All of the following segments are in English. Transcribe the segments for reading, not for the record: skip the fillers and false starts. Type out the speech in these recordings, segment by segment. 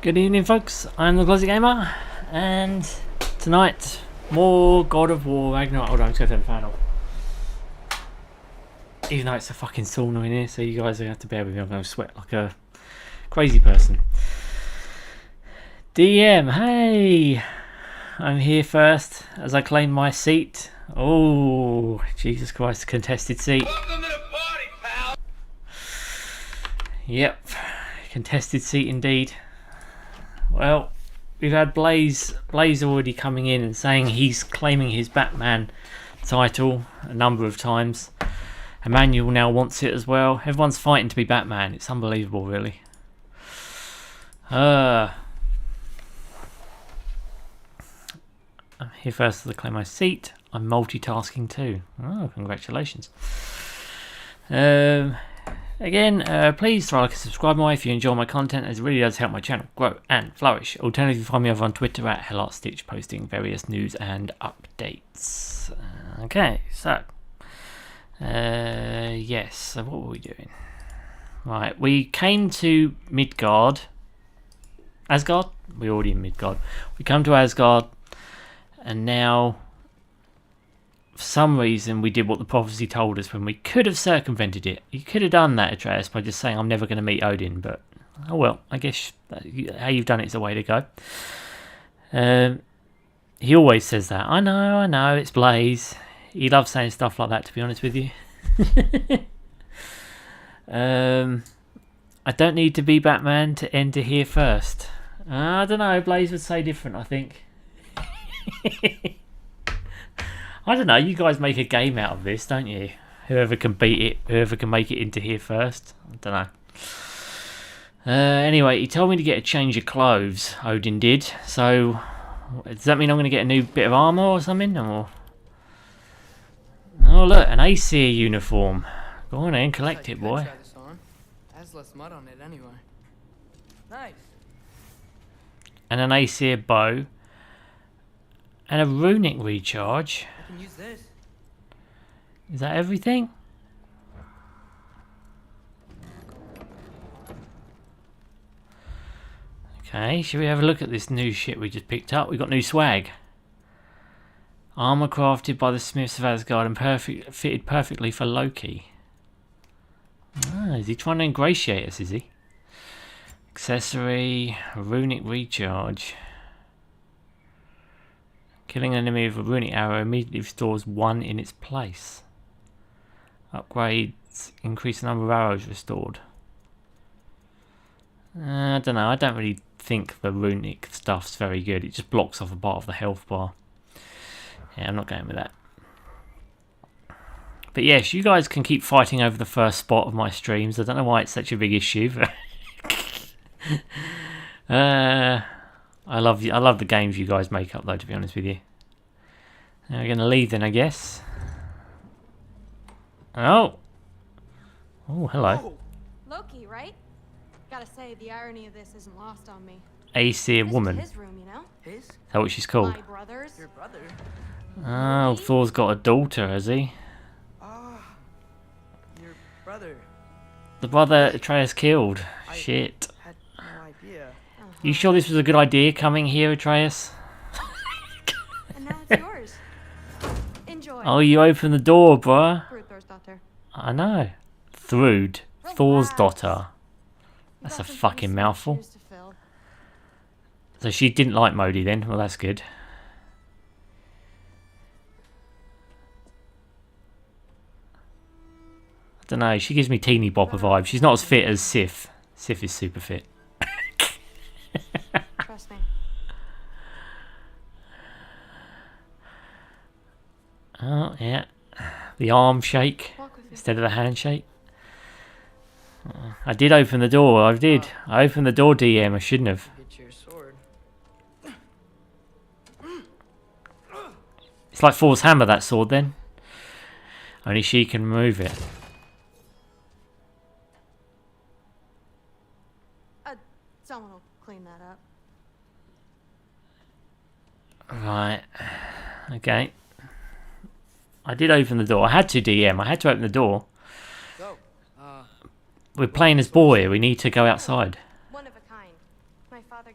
Good evening, folks. I'm the Closet Gamer, and tonight more God of War Ragnarök. Hold on, I'm just gonna turn the fan off. Even though it's a fucking sauna in here, so you guys are gonna have to bear with me. I'm gonna sweat like a crazy person. DM, hey, I'm here first as I claim my seat. Oh, Jesus Christ, contested seat. Welcome to the party, pal. Yep, contested seat indeed. Well, we've had Blaze already coming in and saying he's claiming his Batman title a number of times. Emmanuel now wants it as well. Everyone's fighting to be Batman. It's unbelievable, really. I'm here first to claim my seat. I'm multitasking too. Oh, congratulations. Again, please try like and subscribe more if you enjoy my content, as it really does help my channel grow and flourish. Alternatively, find me over on Twitter at HellArtStitch, posting various news and updates. Okay, so yes, so what were we doing? Right, we came to Midgard. Asgard? We're already in Midgard. We come to Asgard, and now for some reason we did what the prophecy told us when we could have circumvented it. You could have done that, Atreus, by just saying I'm never going to meet Odin, but oh well, I guess how you've done it is the way to go. He always says that. I know, it's Blaze. He loves saying stuff like that, to be honest with you. I don't need to be Batman to enter here first. I don't know, Blaze would say different, I think. I don't know, you guys make a game out of this, don't you? Whoever can beat it, whoever can make it into here first. I don't know. Anyway, he told me to get a change of clothes, Odin did. So, does that mean I'm going to get a new bit of armour or something? Or... oh look, an Aesir uniform. Go on in, collect it, boy. Has less mud on it anyway. Nice. And an Aesir bow. And a runic recharge. I can use this. Is that everything? Okay, should we have a look at this new shit we just picked up? We got new swag. Armour crafted by the Smiths of Asgard and fitted perfectly for Loki. Ah, is he trying to ingratiate us, is he? Accessory, runic recharge. Killing an enemy with a runic arrow immediately restores one in its place. Upgrades increase the number of arrows restored. I don't know, I don't really think the runic stuff's very good. It just blocks off a part of the health bar. Yeah, I'm not going with that. But yes, you guys can keep fighting over the first spot of my streams. I don't know why it's such a big issue. But I love the games you guys make up, though, to be honest with you. Now we're going to leave then, I guess. Oh, hello. Loki, right? Gotta say, the irony of this isn't lost on me. Aesir woman. His room, you know? His? Is that what she's called? My brother's. Your brother? Oh, Thor's got a daughter, has he? Ah, your brother. The brother Atreus killed. Shit. Had no idea. You sure this was a good idea, coming here, Atreus? And now it's yours. Enjoy. Oh, you opened the door, bruh. Thor's daughter. I know. Thrud. Thor's daughter. That's a fucking mouthful. So she didn't like Modi then? Well, that's good. I don't know, she gives me teeny bopper vibes. She's not as fit as Sif. Sif is super fit. Trust me. Oh, yeah. The arm shake instead of the handshake. I did open the door. I did. I opened the door, DM. I shouldn't have. Get your sword. It's like Thor's hammer, that sword, then. Only she can remove it. Someone will clean that up. Right. Okay. I did open the door. I had to, DM. I had to open the door. Go. We're playing as boy. We need to go outside. One of a kind. My father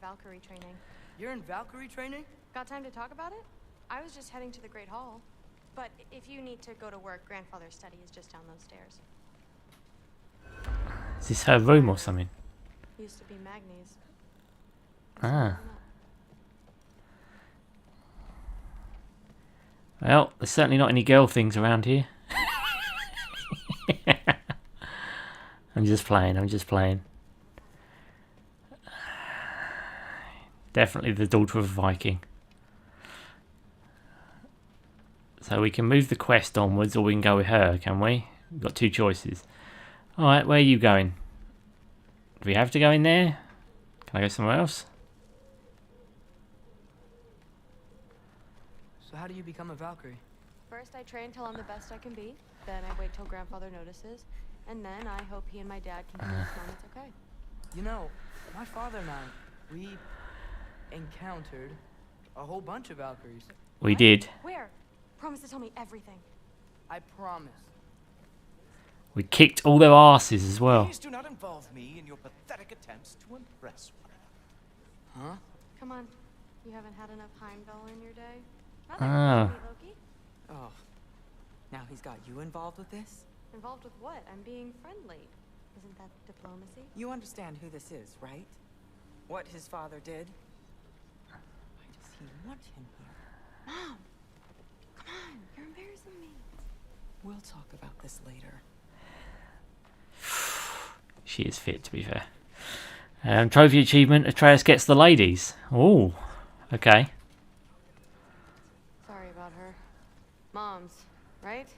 Valkyrie training. You're in Valkyrie training? Got time to talk about it? I was just heading to the Great Hall. But if you need to go to work, grandfather's study is just down those stairs. Is this her room or something? Used to be Magni's. Ah. Well, there's certainly not any girl things around here. I'm just playing. Definitely the daughter of a Viking. So we can move the quest onwards, or we can go with her, can we? We've got two choices. Alright, where are you going? Do we have to go in there? Can I go somewhere else? So how do you become a Valkyrie? First, I train till I'm the best I can be. Then I wait till grandfather notices. And then I hope he and my dad can convince mom it's okay. You know, my father and I, we encountered a whole bunch of Valkyries. We What? did. Where? Promise to tell me everything. I promise. We kicked all their asses as well. Please do not involve me in your pathetic attempts to impress one. Huh? Come on. You haven't had enough Heimdall in your day? Ah. Loki? Oh. Now he's got you involved with this? Involved with what? I'm being friendly. Isn't that diplomacy? You understand who this is, right? What his father did? Why does he want him here? Mom! Come on, you're embarrassing me. We'll talk about this later. She is fit, to be fair. Trophy achievement, Atreus gets the ladies. Oh, okay. Sorry about her. Mom's, right?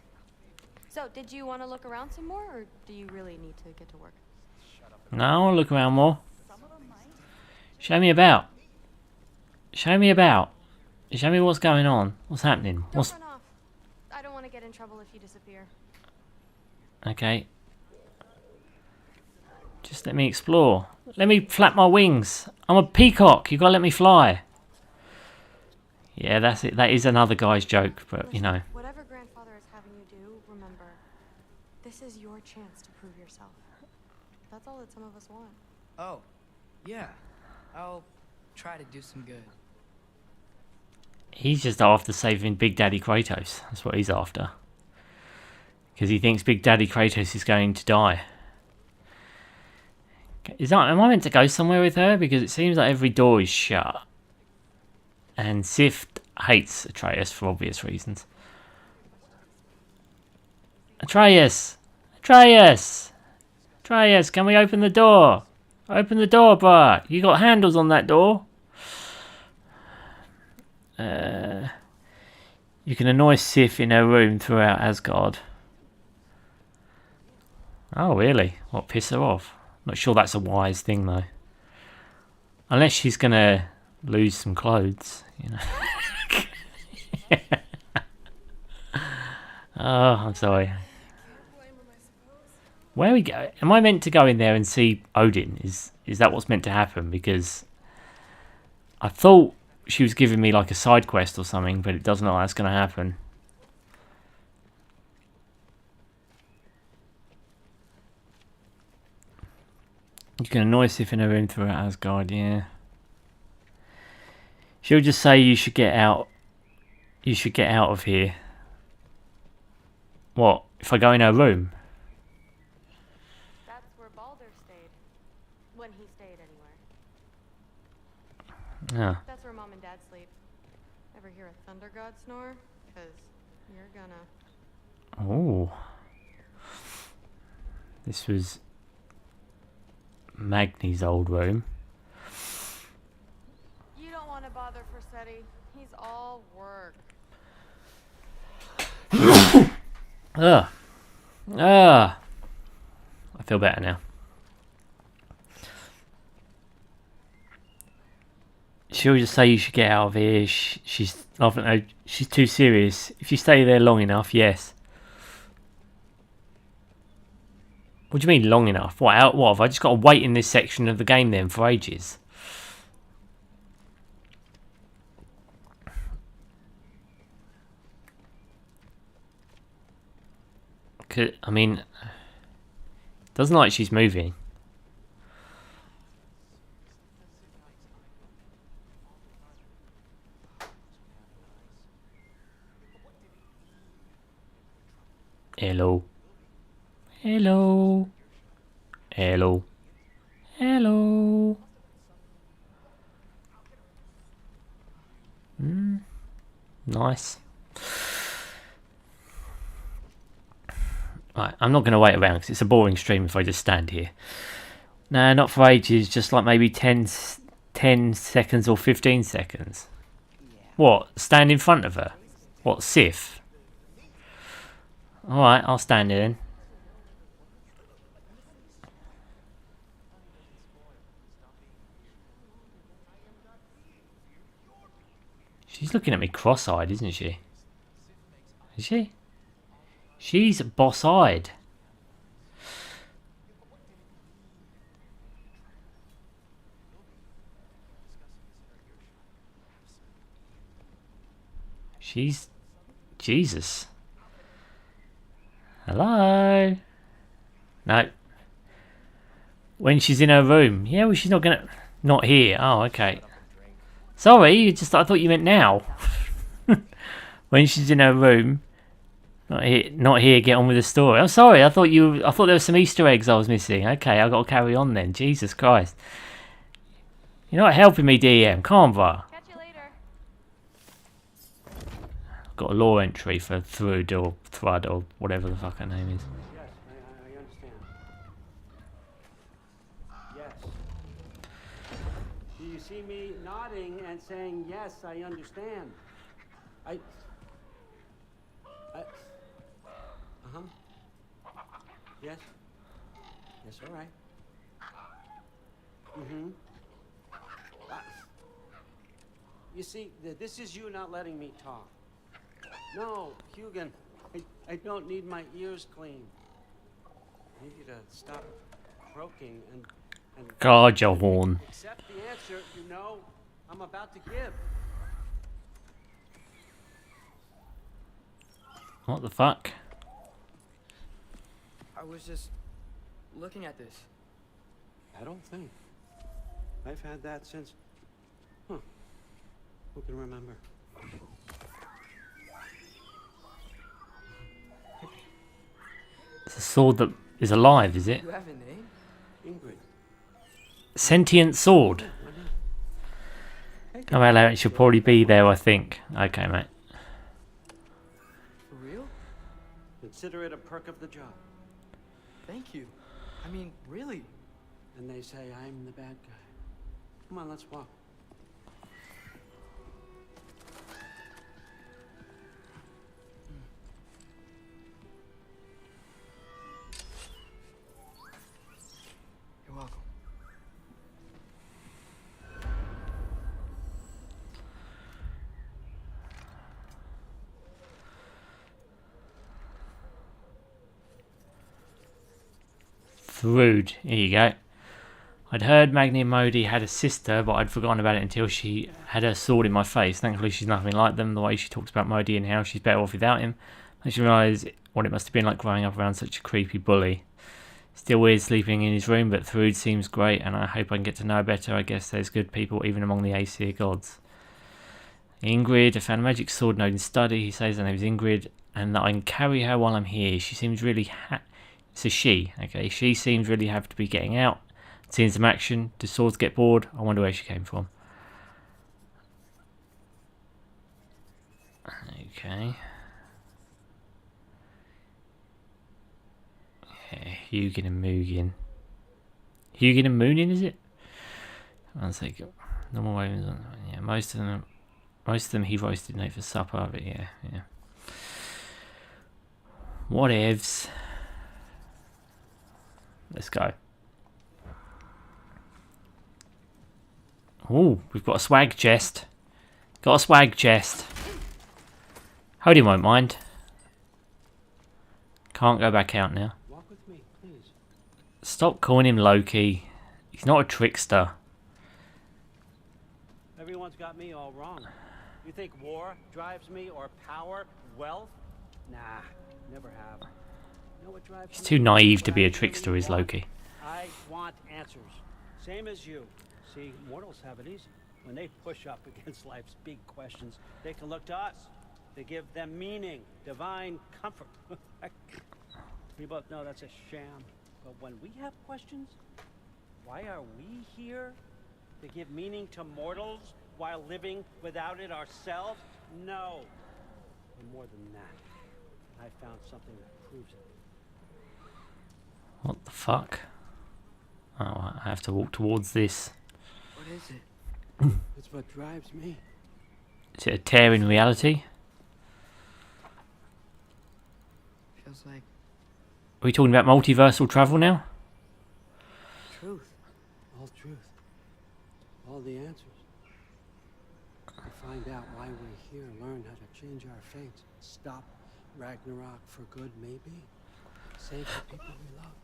So, did you want to look around some more, or do you really need to get to work? No, I want to look around more. Show me about. Show me about. Show me what's going on. What's happening? Don't run off. I don't want to get in trouble if you disappear. Okay. Just let me explore. Let me flap my wings. I'm a peacock. You gotta let me fly. Yeah, that's it. That is another guy's joke, but you know. Whatever grandfather is having you do, remember, this is your chance to prove yourself. That's all that some of us want. Oh, yeah. I'll try to do some good. He's just after saving Big Daddy Kratos. That's what he's after. Because he thinks Big Daddy Kratos is going to die. Am I meant to go somewhere with her? Because it seems like every door is shut. And Sif hates Atreus for obvious reasons. Atreus! Atreus! Atreus, can we open the door? Open the door, bruh. You got handles on that door. You can annoy Sif in her room throughout Asgard. Oh, really? What, piss her off? Not sure that's a wise thing, though. Unless she's gonna lose some clothes, you know. Oh, I'm sorry. Where we go? Am I meant to go in there and see Odin? Is that what's meant to happen? Because I thought she was giving me like a side quest or something, but it doesn't look like that's going to happen. You can annoy Sif in her room throughout Asgard, yeah. She'll just say you should get out. You should get out of here. What? If I go in her room? That's where Baldur stayed. When he stayed, anyway. Yeah. That's where Mom and Dad sleep. Ever hear a thunder god snore? Because you're gonna. Oh. This was Magni's old room. You don't want to bother Forseti. He's all work. Ugh. Ugh. I feel better now. She'll just say you should get out of here. She's too serious. If you stay there long enough, yes. What do you mean long enough? What have I just got to wait in this section of the game then for ages? I mean, doesn't like she's moving. Hello. Hello. Hello. Hello. Nice. Right, I'm not going to wait around because it's a boring stream if I just stand here. Nah, not for ages, just like maybe 10 seconds or 15 seconds. What? Stand in front of her? What, Sif? Alright, I'll stand here then. She's looking at me cross-eyed, isn't she? Is she? She's boss-eyed. She's... Jesus. Hello? No. When she's in her room. Yeah, well, she's not gonna... Not here. Oh, okay. Sorry, I thought you meant now. When she's in her room. Not here, get on with the story. I'm sorry, I thought there were some Easter eggs I was missing. Okay, I've got to carry on then. Jesus Christ. You're not helping me, DM. Come on, bro. Catch you later. Got a law entry for Thrud or Thrud or whatever the fuck her name is. Yes, I understand. Yes. Do you see me nodding and saying, yes, I understand? Uh-huh. Yes. Yes, all right. Mm-hmm. You see, this is you not letting me talk. No, Hugin, I don't need my ears cleaned. I need you to stop croaking and Guard your horn. accept the answer you know I'm about to give. What the fuck? I was just looking at this. I don't think. I've had that since... Huh. Who can remember? It's a sword that is alive, is it? You have a name? Ingrid. Sentient sword. Oh, hello, it should probably be there, I think. Okay, mate. For real? Consider it a perk of the job. Thank you. I mean, really. And they say I'm the bad guy. Come on, let's walk. You're welcome. Thrud. Here you go. I'd heard Magni and Modi had a sister, but I'd forgotten about it until she had her sword in my face. Thankfully, she's nothing like them. The way she talks about Modi and how she's better off without him makes me realise what it must have been like growing up around such a creepy bully. Still weird sleeping in his room, but Thrud seems great, and I hope I can get to know her better. I guess there's good people even among the Aesir gods. Ingrid, I found a magic sword node in study. He says her name is Ingrid, and that I can carry her while I'm here. She seems really it's a she, okay? She seems really happy to be getting out, seeing some action. Do swords get bored? I wonder where she came from. Okay. Yeah, Hugin and Mugen. Hugin and Moonin, is it? One second. Normal ravens. Yeah, most of them he roasted and ate for supper, but yeah. Whatevs. Let's go. Oh, we've got a swag chest. Got a swag chest. Hodie won't mind. Can't go back out now. Walk with me, please. Stop calling him Loki. He's not a trickster. Everyone's got me all wrong. You think war drives me, or power, wealth? Nah, never have. You know what drives He's me? too naive to What be I a trickster, really is want? Loki. I want answers. Same as you. See, mortals have it easy. When they push up against life's big questions, they can look to us. They give them meaning, divine comfort. We both know that's a sham. But when we have questions, why are we here? To give meaning to mortals while living without it ourselves? No. And more than that, I found something that proves it. What the fuck? Oh, I have to walk towards this. What is it? It's what drives me. Is it a tear in reality? Feels like Are we talking about multiversal travel now? truth. All truth. All the answers. To find out why we're here, learn how to change our fates. Stop Ragnarok for good, maybe. Save the people we love.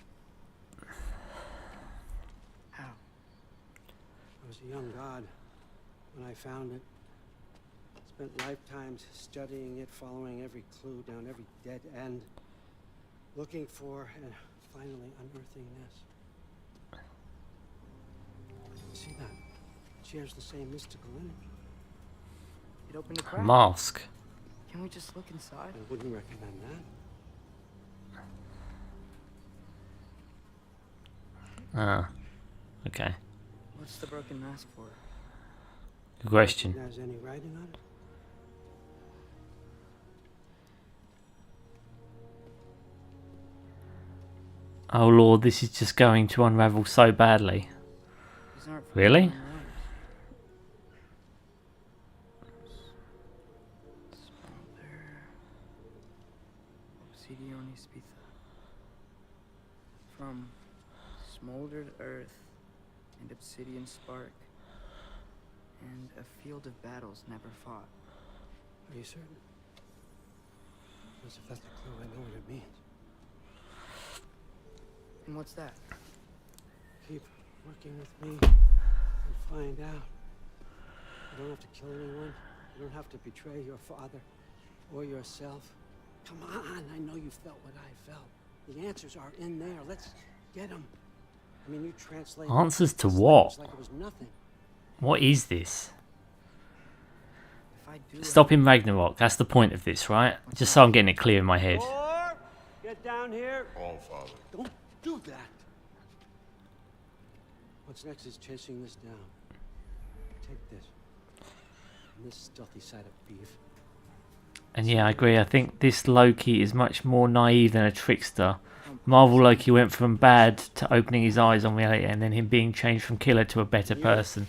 How? I was a young god when I found it. Spent lifetimes studying it, following every clue down every dead end, looking for and finally unearthing this. See that? It shares the same mystical energy. It opened a A crack. mask. Can we just look inside? I wouldn't recommend that. Ah. Okay. What's the broken mask for? Good question. Has any writing on it? Oh lord, this is just going to unravel so badly. These aren't Really? fucking letters. Obsidioni Spitha. From smoldered earth and obsidian spark and a field of battles never fought. Are you certain? Because if that's the clue, I know what it means. And what's that? Keep working with me and find out. You don't have to kill anyone. You don't have to betray your father or yourself. Come on, I know you felt what I felt. The answers are in there. Let's get them. I mean, you translate Answers to this what? like it was nothing. What is this? If I do Stopping Ragnarok. That's the point of this, right? Just so I'm getting it clear in my head. Thor, get down here. All father. Don't do that. What's next is chasing this down. Take this. And this stealthy side of beef. And yeah, I agree. I think this Loki is much more naive than a trickster. Marvel Loki went from bad to opening his eyes on reality and then him being changed from killer to a better person.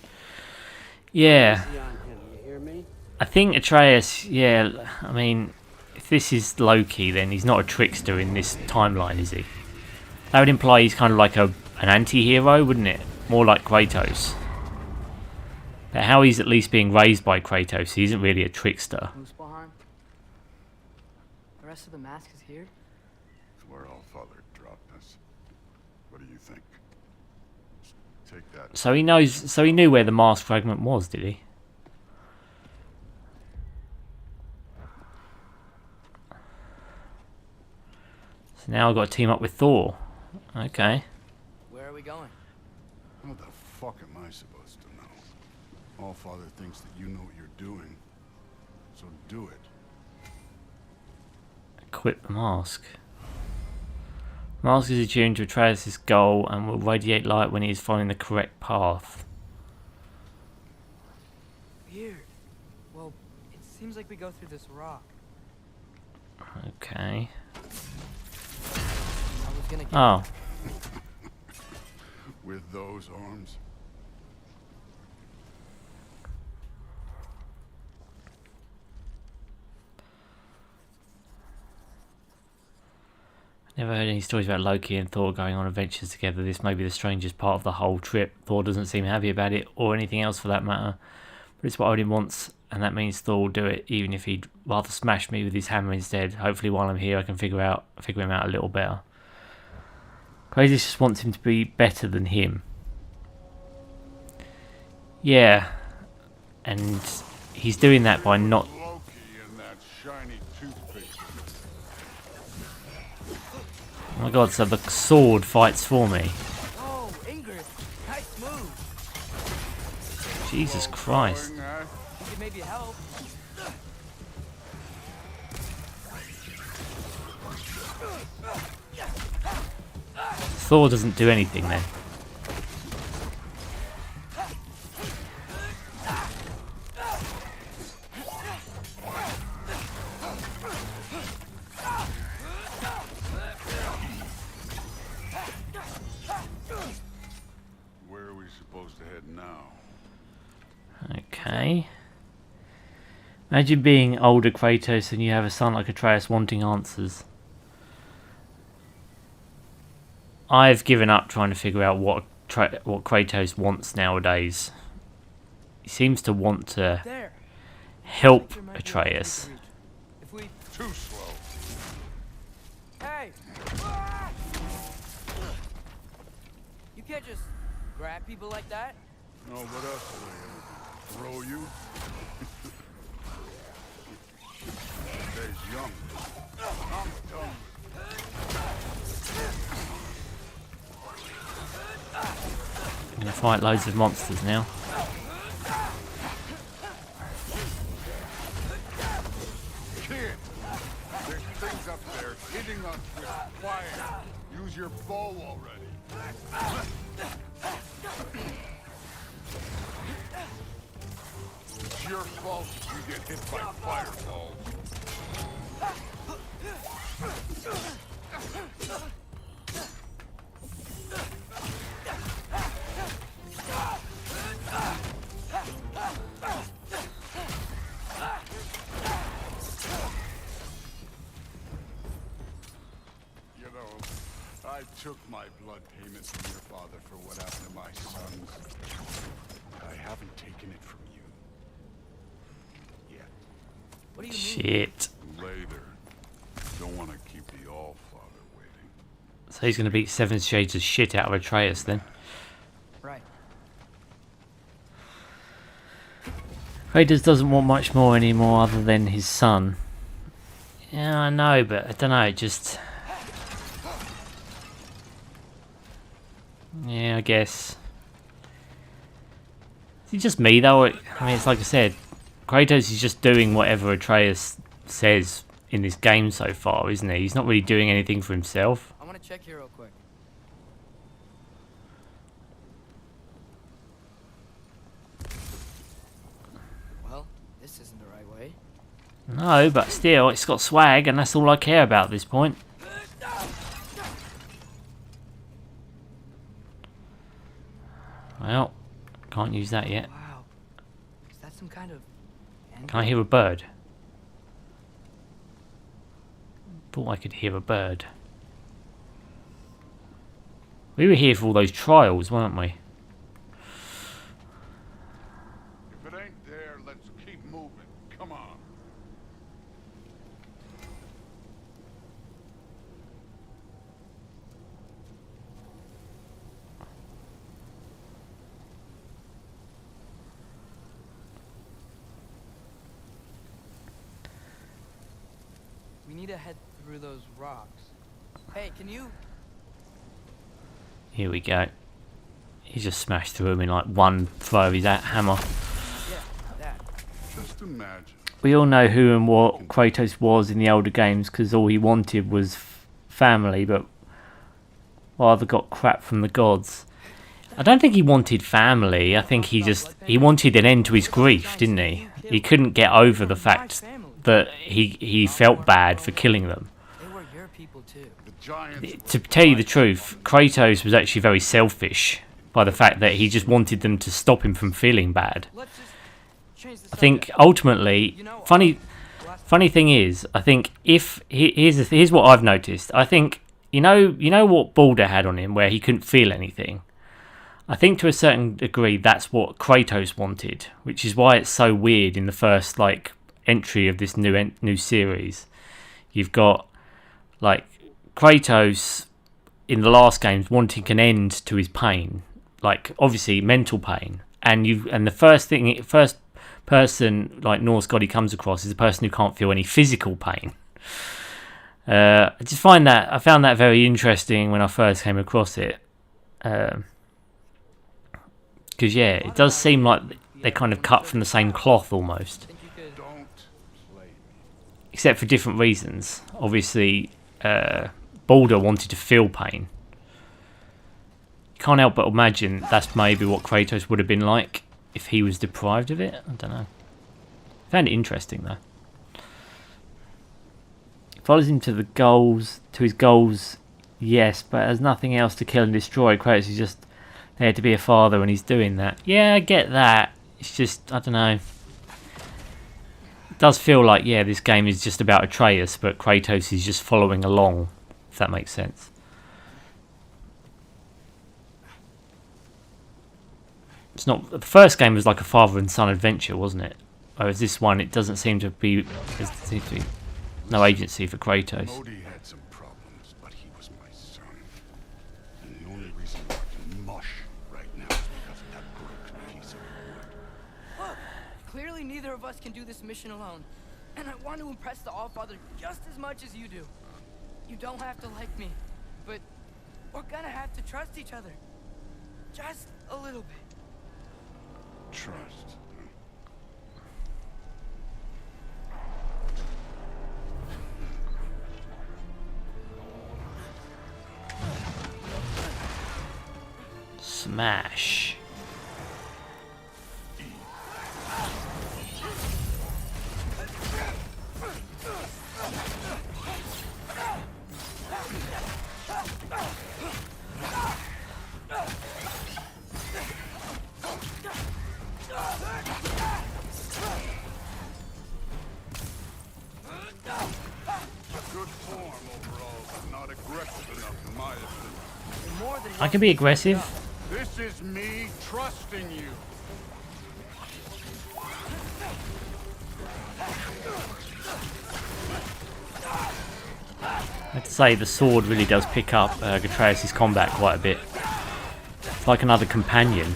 Yeah. Easy on him, you hear me? I think Atreus, yeah, I mean, if this is Loki, then he's not a trickster in this timeline, is he? That would imply he's kind of like an anti-hero, wouldn't it? More like Kratos. But how he's at least being raised by Kratos, he isn't really a trickster. Muspelheim? The rest of the mask is here? It's where all father dropped us. What do you think? Take that. So he knows. So he knew where the mask fragment was, did he? So now I've got to team up with Thor. Okay. Where are we going? What the fuck am I supposed to know? All father thinks that you know what you're doing. So do it. Equip the mask. Mask is attuned to Atreus' goal and will radiate light when he is following the correct path. Weird. Well, it seems like we go through this rock. Okay. I was gonna get Oh. With those arms. Never heard any stories about Loki and Thor going on adventures together. This may be the strangest part of the whole trip. Thor doesn't seem happy about it, or anything else for that matter. But it's what Odin wants, and that means Thor will do it, even if he'd rather smash me with his hammer instead. Hopefully while I'm here I can figure him out a little better. Kratos just wants him to be better than him. Yeah. And he's doing that by not... Loki and that shiny toothpick. Oh my god, so the sword fights for me. Oh, Ingrid! Nice move! Jesus Christ. You could maybe help. Thor doesn't do anything then. Where are we supposed to head now? Okay. Imagine being older Kratos and you have a son like Atreus wanting answers. I've given up trying to figure out what Kratos wants nowadays. He seems to want to help Atreus. Too slow. Hey! You can't just grab people like that. No, what else do they throw you? There's young. I'm done. I'm gonna fight loads of monsters now. Kid, there's things up there hitting us with fire. Use your bow already. It's your fault if you get hit by fireballs. You know, I took my blood payment from your father for what happened to my sons. I haven't taken it from you. Yet. What do you mean? Shit. Later. Don't want to keep the All-Father waiting. So he's gonna beat Seven Shades of shit out of Atreus then. Right. Kratos doesn't want much more anymore other than his son. Yeah, I know, but I don't know, just... Yeah, I guess. Is it just me though? I mean, it's like I said, Kratos is just doing whatever Atreus says in this game so far, isn't he? He's not really doing anything for himself. I want to check here real quick. Well, this isn't the right way. No, but still, it's got swag, and that's all I care about at this point. Well, can't use that yet. Wow. Is that some kind of... Can I hear a bird? Thought I could hear a bird. We were here for all those trials, weren't we? If it ain't there, let's keep moving. Come on. We need to head through those rocks. Hey, can you... Here we go. He just smashed through him in like one throw of his hammer. Yeah, that. Just imagine. We all know who and what Kratos was in the older games because all he wanted was family, but rather got crap from the gods. I don't think he wanted family. I think he wanted an end to his grief, didn't he? He couldn't get over the fact that he felt bad for killing them. They were your people too. The giants. To tell you the truth, Kratos was actually very selfish by the fact that he just wanted them to stop him from feeling bad. Let's just change the I think subject. ultimately, funny thing is, I think here's what I've noticed. I think you know what Baldur had on him, where he couldn't feel anything. I think to a certain degree that's what Kratos wanted, which is why it's so weird in the first entry of this new series. You've got Kratos in the last games wanting an end to his pain, obviously mental pain, and the first person Norse god he comes across is a person who can't feel any physical pain. I found that very interesting when I first came across it, because it does seem like they kind of cut from the same cloth almost, Don't play me. except for different reasons. Obviously, Baldur wanted to feel pain, can't help but imagine that's maybe what Kratos would have been like if he was deprived of it. I don't know. I found it interesting though. Follows him to his goals, yes, but has nothing else to kill and destroy. Kratos is just there to be a father, and he's doing that. Yeah, I get that. It's just, I don't know. It does feel like, yeah, this game is just about Atreus, but Kratos is just following along, if that makes sense. It's not. The first game was like a father and son adventure, wasn't it? Whereas this one, it doesn't seem to be. There seems to be no agency for Kratos. Modi had some problems, but he was my son. And the only reason we're in mush right now is because of that broken piece of wood. Look, clearly neither of us can do this mission alone. And I want to impress the Allfather just as much as you do. You don't have to like me, but we're gonna have to trust each other. Just a little bit. Trust. Smash. Good form overall, but not aggressive enough in my opinion. I can be aggressive. This is me trusting you. I have to say the sword really does pick up Atreus' combat quite a bit. It's like another companion.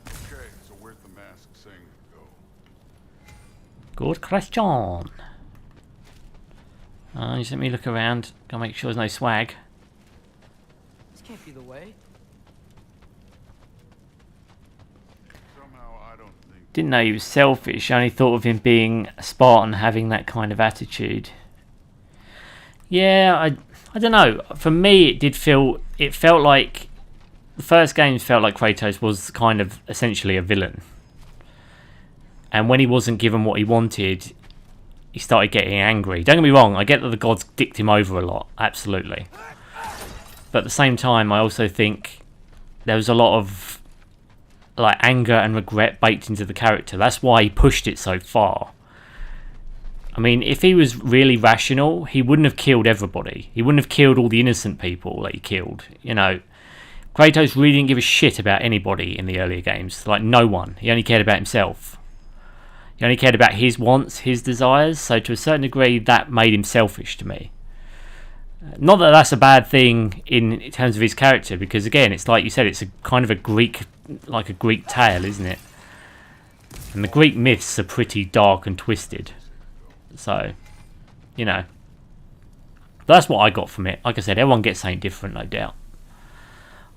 Okay, so where's the mask saying to go? Good question. Just let me look around. Gotta make sure there's no swag. This can't be the way. Somehow I don't think Didn't know he was selfish. I only thought of him being a Spartan, having that kind of attitude. Yeah, I don't know. For me, it felt like the first game felt like Kratos was kind of essentially a villain. And when he wasn't given what he wanted, he started getting angry. Don't get me wrong, I get that the gods dicked him over a lot, absolutely. But at the same time, I also think there was a lot of like anger and regret baked into the character. That's why he pushed it so far. I mean, if he was really rational, he wouldn't have killed everybody. He wouldn't have killed all the innocent people that he killed. You know, Kratos really didn't give a shit about anybody in the earlier games. Like, no one. He only cared about himself. He only cared about his wants, his desires. So to a certain degree, that made him selfish to me. Not that that's a bad thing in terms of his character, because again, it's like you said, it's a kind of a Greek tale, isn't it? And the Greek myths are pretty dark and twisted. So, you know, that's what I got from it. Like I said, everyone gets something different, no doubt.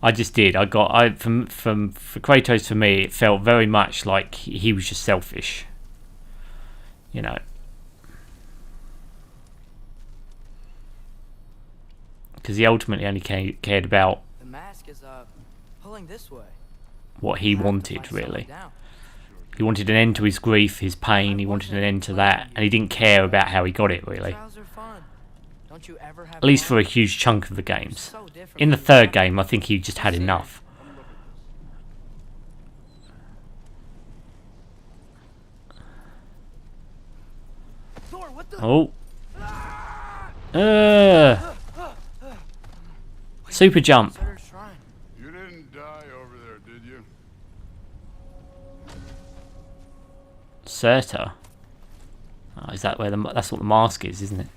I just did. For Kratos, for me, it felt very much like he was just selfish. You know. Because he ultimately only cared about The mask is pulling this way. what he wanted, really. He wanted an end to his grief, his pain. He wanted an end to that, and he didn't care about how he got it, really. At least for a huge chunk of the games. In the third game, I think he just had enough. Oh. Super jump. you didn't die over there, did you? Surta. Oh, is that where that's what the mask is, isn't it?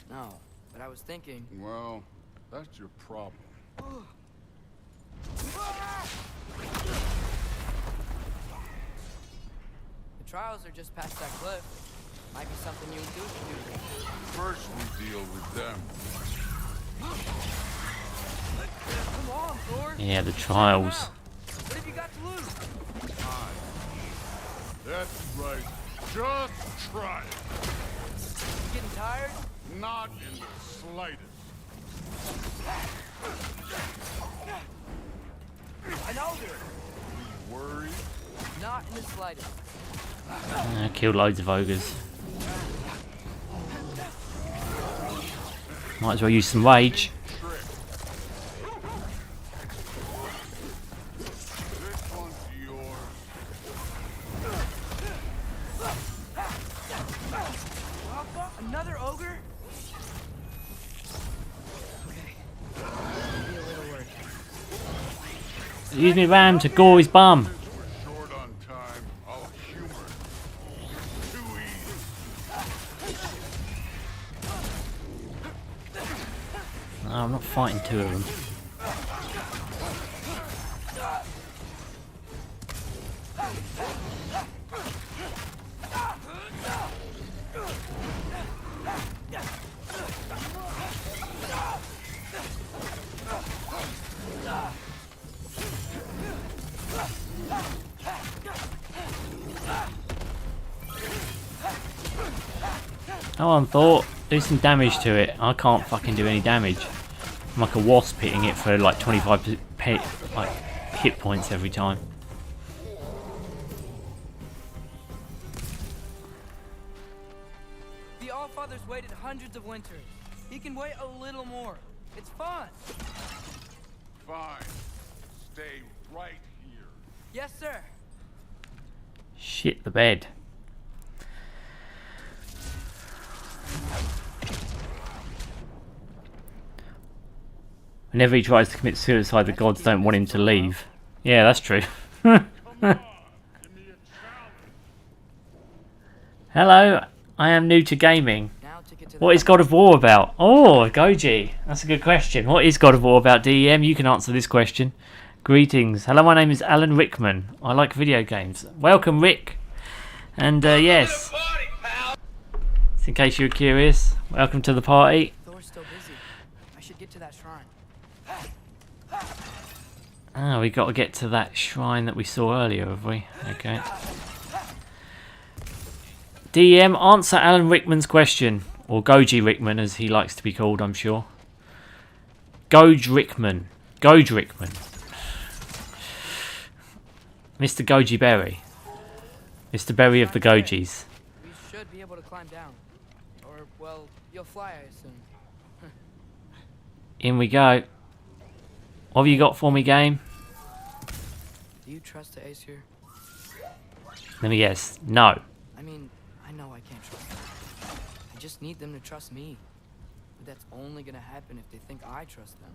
No, but I was thinking. Well, that's your problem. The trials are just past that cliff. Might be something you and Duke can do. First we deal with them. Come on, Thor. Yeah, the trials. What have you got to lose? That's right. Just try it. Getting tired? Not in the slightest. An ogre. Worried? Not in the slightest. Killed loads of ogres. Might as well use some rage. Trick. This one's yours. Another ogre? Okay. Be a little worried. Use me ram to gore his bum. Since we're short on time, I'll humor it. Too easy. No, I'm not fighting two of them. Come on, Thor, do some damage to it. I can't fucking do any damage. I'm like a wasp hitting it for like 25 like hit points every time. The Allfather's waited hundreds of winters. He can wait a little more. It's fun. Fine. Stay right here. Yes, sir. Shit the bed. Whenever he tries to commit suicide, the gods don't want him to leave. Yeah, that's true. Hello, I am new to gaming. Now to get to What is God of War about? Oh, Goji. That's a good question. What is God of War about, DEM? You can answer this question. Greetings. Hello, my name is Alan Rickman. I like video games. Welcome, Rick. And yes, in case you were curious, welcome to the party. Thor's still busy. I should get to that shrine. Ah, we got to get to that shrine that we saw earlier, have we? Okay. DM, answer Alan Rickman's question. Or Goji Rickman, as he likes to be called, I'm sure. Goj Rickman. Goj Rickman. Mr. Goji Berry. Mr. Berry of the Gojis. We should be able to climb down. Or, well, you'll fly, I assume. In we go. What have you got for me, game? Do you trust the Ace here? Let me guess. No. I mean, I know I can't trust them. I just need them to trust me. But that's only gonna happen if they think I trust them.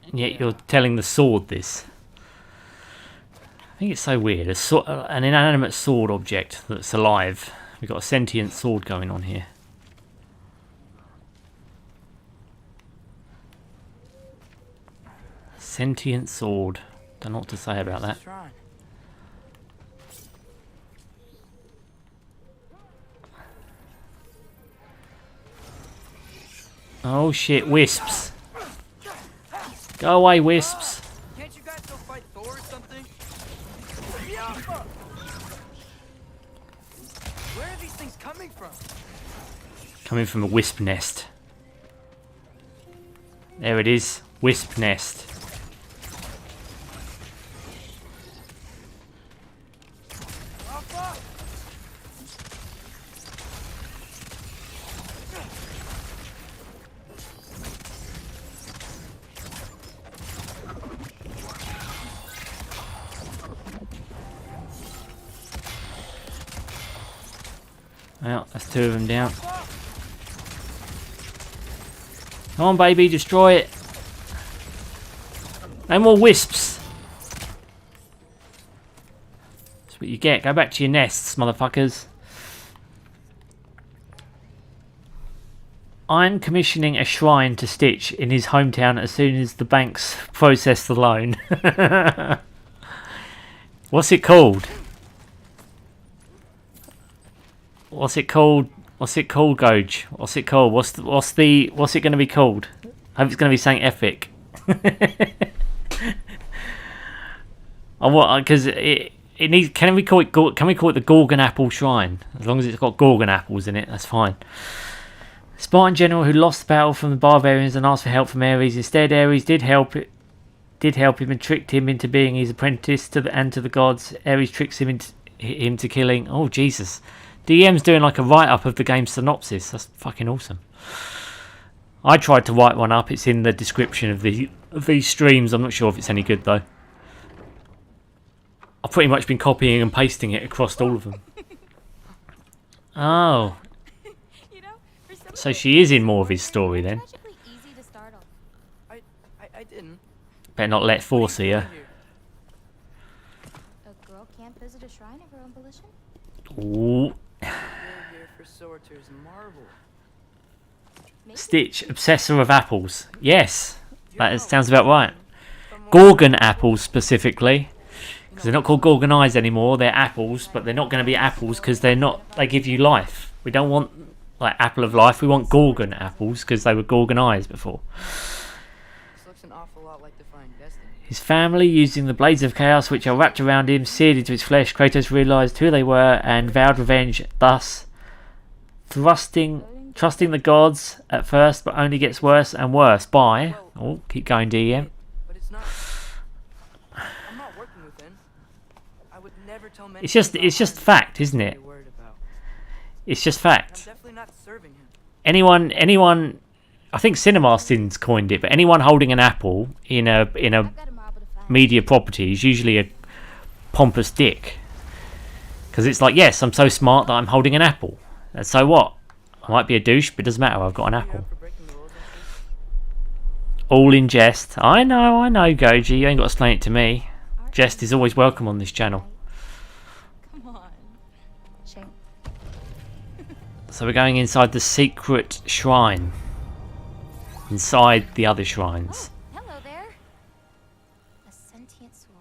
And yet you're telling the sword this. I think it's so weird. An inanimate sword object that's alive. We've got a sentient sword going on here. Sentient sword. Don't know what to say about that. Shrine. Oh shit, wisps. Go away, wisps. Can't you guys go fight Thor or something? Where are these things coming from? Coming from a wisp nest. There it is. Wisp nest. Well, that's two of them down. Come on, baby, destroy it. No more wisps. That's what you get. Go back to your nests, motherfuckers. I'm commissioning a shrine to Stitch in his hometown as soon as the banks process the loan. What's it called? What's it called? What's it called, Goj? What's it called? What's it going to be called? I hope it's going to be something epic. I want, because It needs. Can we call it the Gorgon Apple Shrine? As long as it's got Gorgon apples in it, that's fine. Spartan general who lost the battle from the barbarians and asked for help from Ares. Instead, Ares did help him and tricked him into being his apprentice to the gods. Ares tricks him into killing. Oh Jesus! DM's doing like a write-up of the game's synopsis. That's fucking awesome. I tried to write one up. It's in the description of these streams. I'm not sure if it's any good though. I've pretty much been copying and pasting it across all of them. Oh. So she is in more of his story then. I didn't. Better not let Thor see her. A girl can't visit a shrine of her own volition? Ooh. We're here for Sorcerer's Marvel. Stitch, obsessor of apples. Yes, that sounds about right. Gorgon apples specifically. Because they're not called Gorgon eyes anymore. They're apples, but they're not going to be apples because they're not. They give you life. We don't want like apple of life. We want Gorgon apples because they were Gorgon eyes before. This looks an awful lot like Defying Destiny. His family, using the blades of chaos which are wrapped around him, seared into his flesh, Kratos realised who they were and vowed revenge. Thus, trusting the gods at first, but only gets worse and worse by. Oh, keep going, DM. But it's not. I'm not working with him. I would never tell men. It's just fact, isn't it? It's just fact. I'm definitely not serving him. Anyone, I think Cinemastin's coined it, but anyone holding an apple in a media property is usually a pompous dick. Because it's like, yes, I'm so smart that I'm holding an apple. And so what? I might be a douche, but it doesn't matter. I've got an apple. All in jest. I know, Goji. You ain't got to explain it to me. Jest is always welcome on this channel. Come on. Shame. So we're going inside the secret shrine. Inside the other shrines. Oh, hello there. A sentient sword.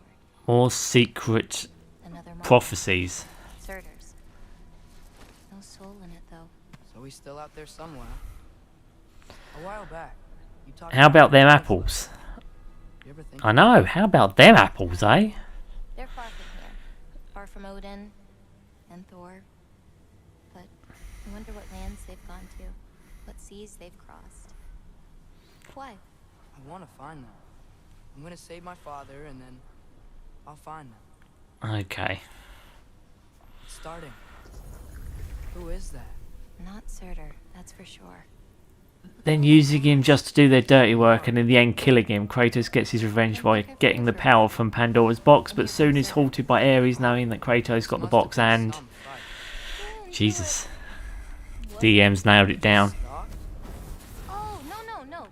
More secret prophecies. Surters. No soul in it though. So he's still out there somewhere. A while back, you talked. How about them apples? You ever think I know. How about them apples, eh? They're far from here. Far from Odin and Thor. But I wonder what lands they've gone to. What seas they've crossed. Why? I want to find them. I'm gonna save my father, and then I'll find them. Okay. It's starting. Who is that? Not Surtur, that's for sure. Then using him just to do their dirty work and in the end killing him, Kratos gets his revenge by getting the power from Pandora's box, but soon is halted by Ares knowing that Kratos got the box and... Jesus. DM's nailed it down. Oh, no, look.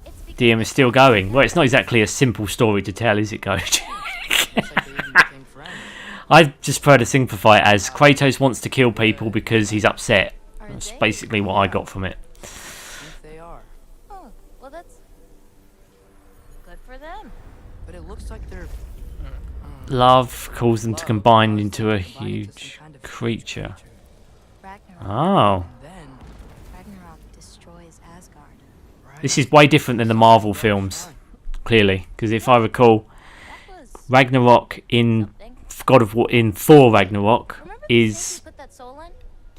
It's because DM is still going. Well, it's not exactly a simple story to tell, is it, Coach? I just prefer to simplify it as Kratos wants to kill people because he's upset. That's basically what I got from it. They are. Oh, well that's good for them. But it looks like they're Love caused them to combine into a huge creature. Ragnarok. Oh. then Ragnarok destroys Asgard. This is way different than the Marvel films, clearly. Because if I recall, That was Ragnarok in something. God of War, in Thor Ragnarok, Remember the is... sword you put that soul in?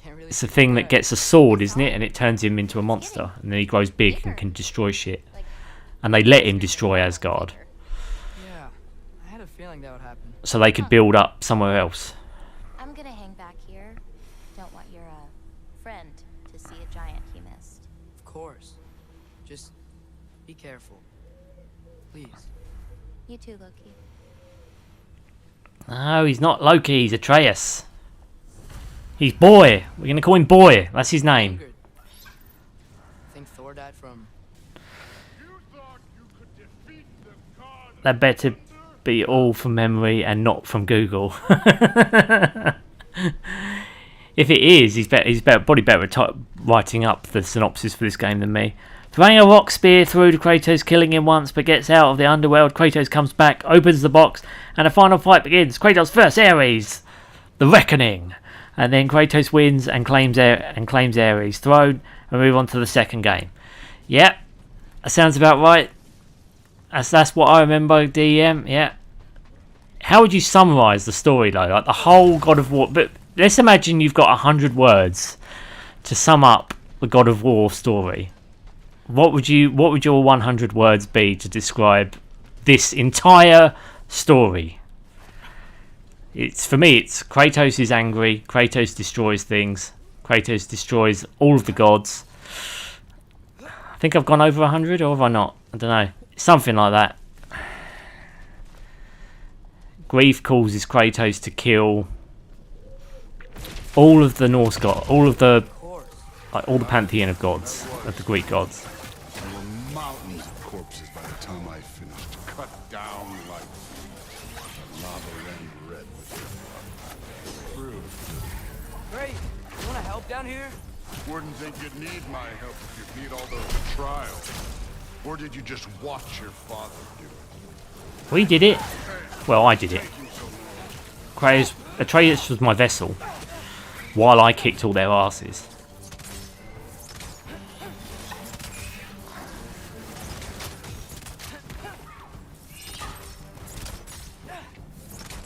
can't really It's a thing that gets a sword, isn't it? And it turns him into a monster. And then he grows big and can destroy shit. Like, And they let him destroy Asgard. Yeah, I had a feeling that would happen. So they could build up somewhere else. I'm gonna hang back here. Don't want your friend to see a giant he missed. Of course. Just be careful. Please. You too, Loki. No, he's not Loki, he's Atreus. He's Boy. We're going to call him Boy. That's his name. Angered. Think Thor died from That better be all from memory and not from Google. If it is, he's probably better at writing up the synopsis for this game than me. Throwing a rock spear through to Kratos, killing him once, but gets out of the underworld. Kratos comes back, opens the box, and a final fight begins. Kratos versus Ares, the reckoning, and then Kratos wins and claims Ares' throne, and move on to the second game. Yep, that sounds about right. That's what I remember. DM, yeah. how would you summarize the story though? Like the whole God of War. But let's imagine you've got 100 words to sum up the God of War story. What would your 100 words be to describe this entire story? For me, it's Kratos is angry. Kratos destroys things. Kratos destroys all of the gods. I think I've gone over 100, or have I not? I don't know. Something like that. Grief causes Kratos to kill all of the Norse gods, all the pantheon of gods, of the Greek gods. There were mountains of corpses by the time I finished, cut down like lava ran red with their blood. Great. You want to help down here? Wouldn't think you'd need my help if you beat all those trials. Or did you just watch your father do it? We did it. Well, I did it. Atreus was my vessel, while I kicked all their asses.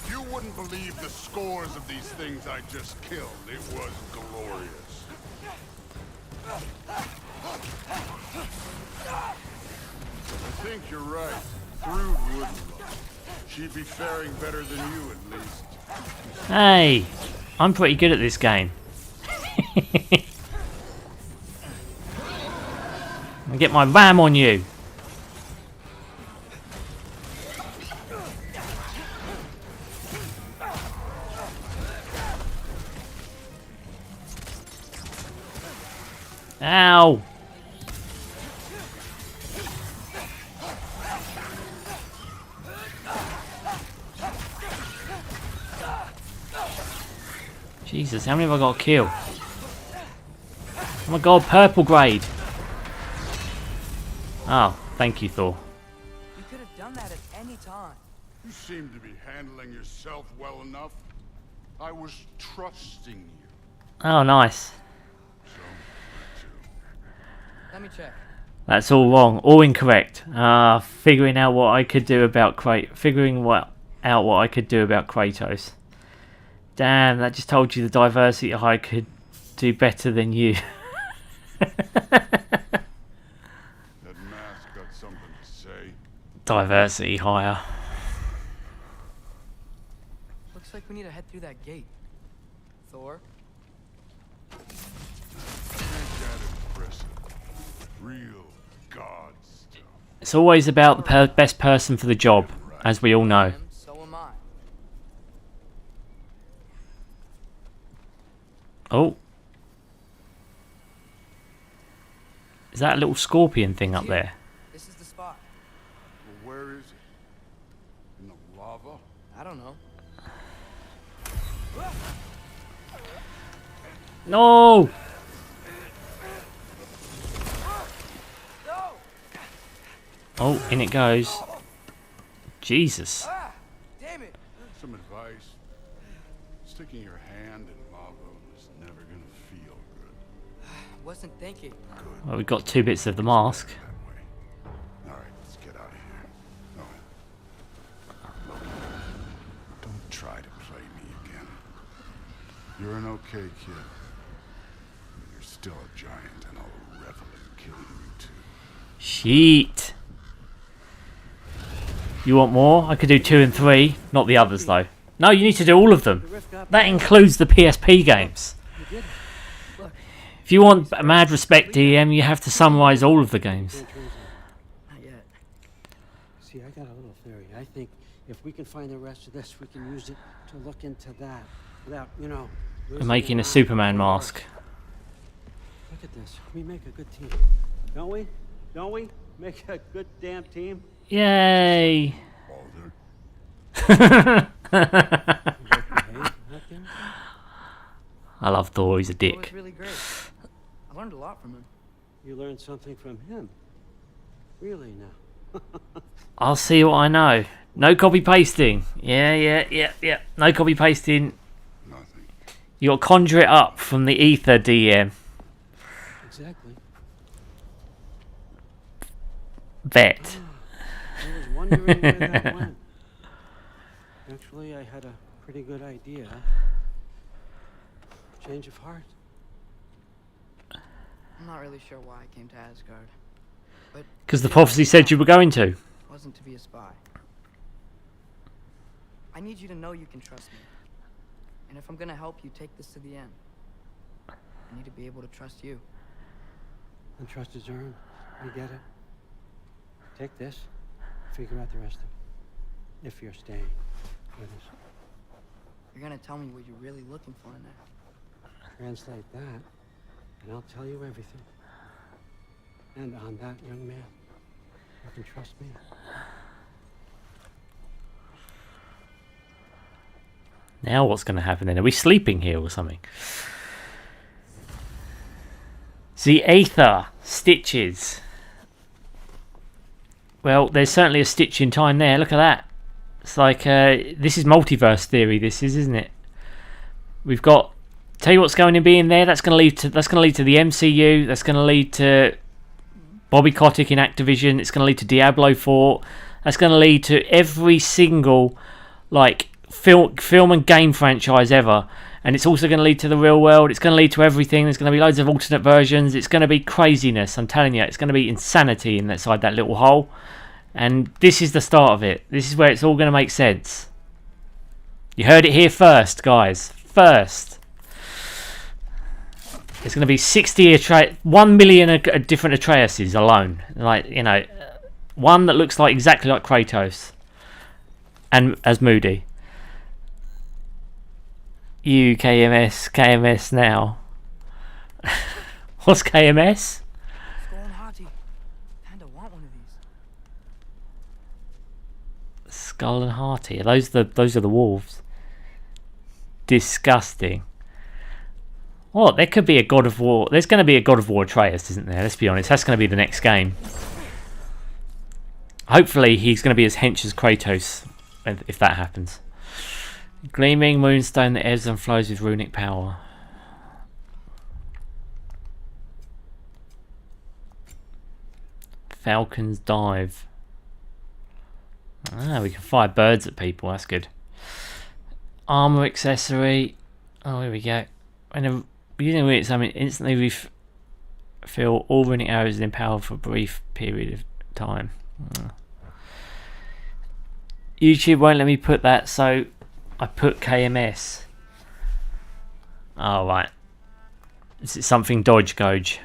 You wouldn't believe the scores of these things I just killed. It was glorious. I think you're right. Brood wouldn't love. She'd be faring better than you, at least. Hey, I'm pretty good at this game. I get my ram on you. Ow! Jesus, how many have I got to kill? Oh my god, purple grade! Oh, thank you, Thor. You could have done that at any time. You seem to be handling yourself well enough. I was trusting you. Oh, nice. Let me check. That's all wrong, all incorrect. Figuring out what I could do about out what I could do about Kratos. Damn, that just told you the diversity I could do better than you. That mask got something to say. Diversity higher. Looks like we need to head through that gate. Thor? Ain't that impressive? Real god stuff. It's always about the best person for the job, as we all know. So am I. Oh. Is that a little scorpion thing up there? This is the spot. Well, where is it? In the lava? I don't know. No! Oh, in it goes. Jesus. Ah! Damn it! Some advice. Sticking your hand in lava is never gonna feel good. Wasn't thinking. Good. Well, we've got 2 bits of the mask. That way. Alright, let's get out of here. No. Don't try to play me again. You're an okay kid. You're still a giant and I'll revel in killing you too. Sheet. You want more? I could do 2 and 3. Not the others, though. No, you need to do all of them. That includes the PSP games. If you want mad respect, DM, you have to summarise all of the games. Not yet. See, I got a little theory. I think if we can find the rest of this, we can use it to look into that without, you know... I'm making a Superman mask. Look at this. We make a good team. Don't we? Don't we? Make a good damn team? Yay! Baldur? I love Thor, he's a It was dick. really great. I learned a lot from him. You learned something from him. Really now. I'll see what I know. No copy pasting. Yeah. No copy pasting. Nothing. You got to conjure it up from the ether, DM. Exactly. Bet. I was wondering where that went. Actually, I had a pretty good idea. Change of heart. I'm not really sure why I came to Asgard. But Because the prophecy said you were going to. it wasn't to be a spy. I need you to know you can trust me. And if I'm gonna help you take this to the end, I need to be able to trust you. And trust is earned. I get it. Take this. Figure out the rest of it. If you're staying with us. You're gonna tell me what you're really looking for in there. Translate that, and I'll tell you everything. And on that, young man, you can trust me. Now what's going to happen then? Are we sleeping here or something? The Aether stitches. Well, there's certainly a stitch in time there. Look at that. It's like this is multiverse theory. This is, isn't it? We've got. Tell you what's going to be in there. That's going to lead to. That's going to lead to the MCU. That's going to lead to Bobby Kotick in Activision. It's going to lead to Diablo 4. That's going to lead to every single like film and game franchise ever. And it's also going to lead to the real world. It's going to lead to everything. There's going to be loads of alternate versions. It's going to be craziness. I'm telling you, it's going to be insanity inside that little hole. And this is the start of it. This is where it's all going to make sense. You heard it here first, guys. First. There's going to be 1 million different Atreuses alone. Like, you know, one that looks like exactly like Kratos. And as Moody. You KMS now. What's KMS? Skull and Hati. Kinda want one of these. Skull and Hearty. Those are the wolves. Disgusting. What? There could be a God of War. There's going to be a God of War Atreus, isn't there? Let's be honest. That's going to be the next game. Hopefully, he's going to be as hench as Kratos, if that happens. Gleaming moonstone that ebbs and flows with runic power. Falcon's dive. Ah, we can fire birds at people. That's good. Armor accessory. Oh, here we go. When using it, something instantly refill all runic arrows in power for a brief period of time. YouTube won't let me put that, so I put KMS. Oh, right. Is it something Dodge Gouge?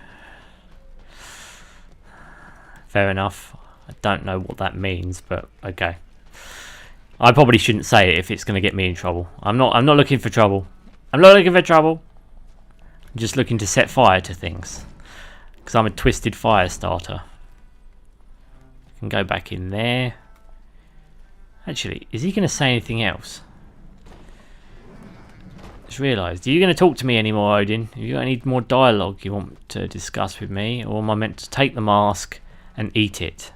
Fair enough. I don't know what that means, but okay. I probably shouldn't say it if it's going to get me in trouble. I'm not looking for trouble. I'm not looking for trouble. I'm just looking to set fire to things. Because I'm a twisted fire starter. I can go back in there. Actually, is he going to say anything else? Just realised. Are you going to talk to me anymore, Odin? Have you got any more dialogue you want to discuss with me? Or am I meant to take the mask and eat it?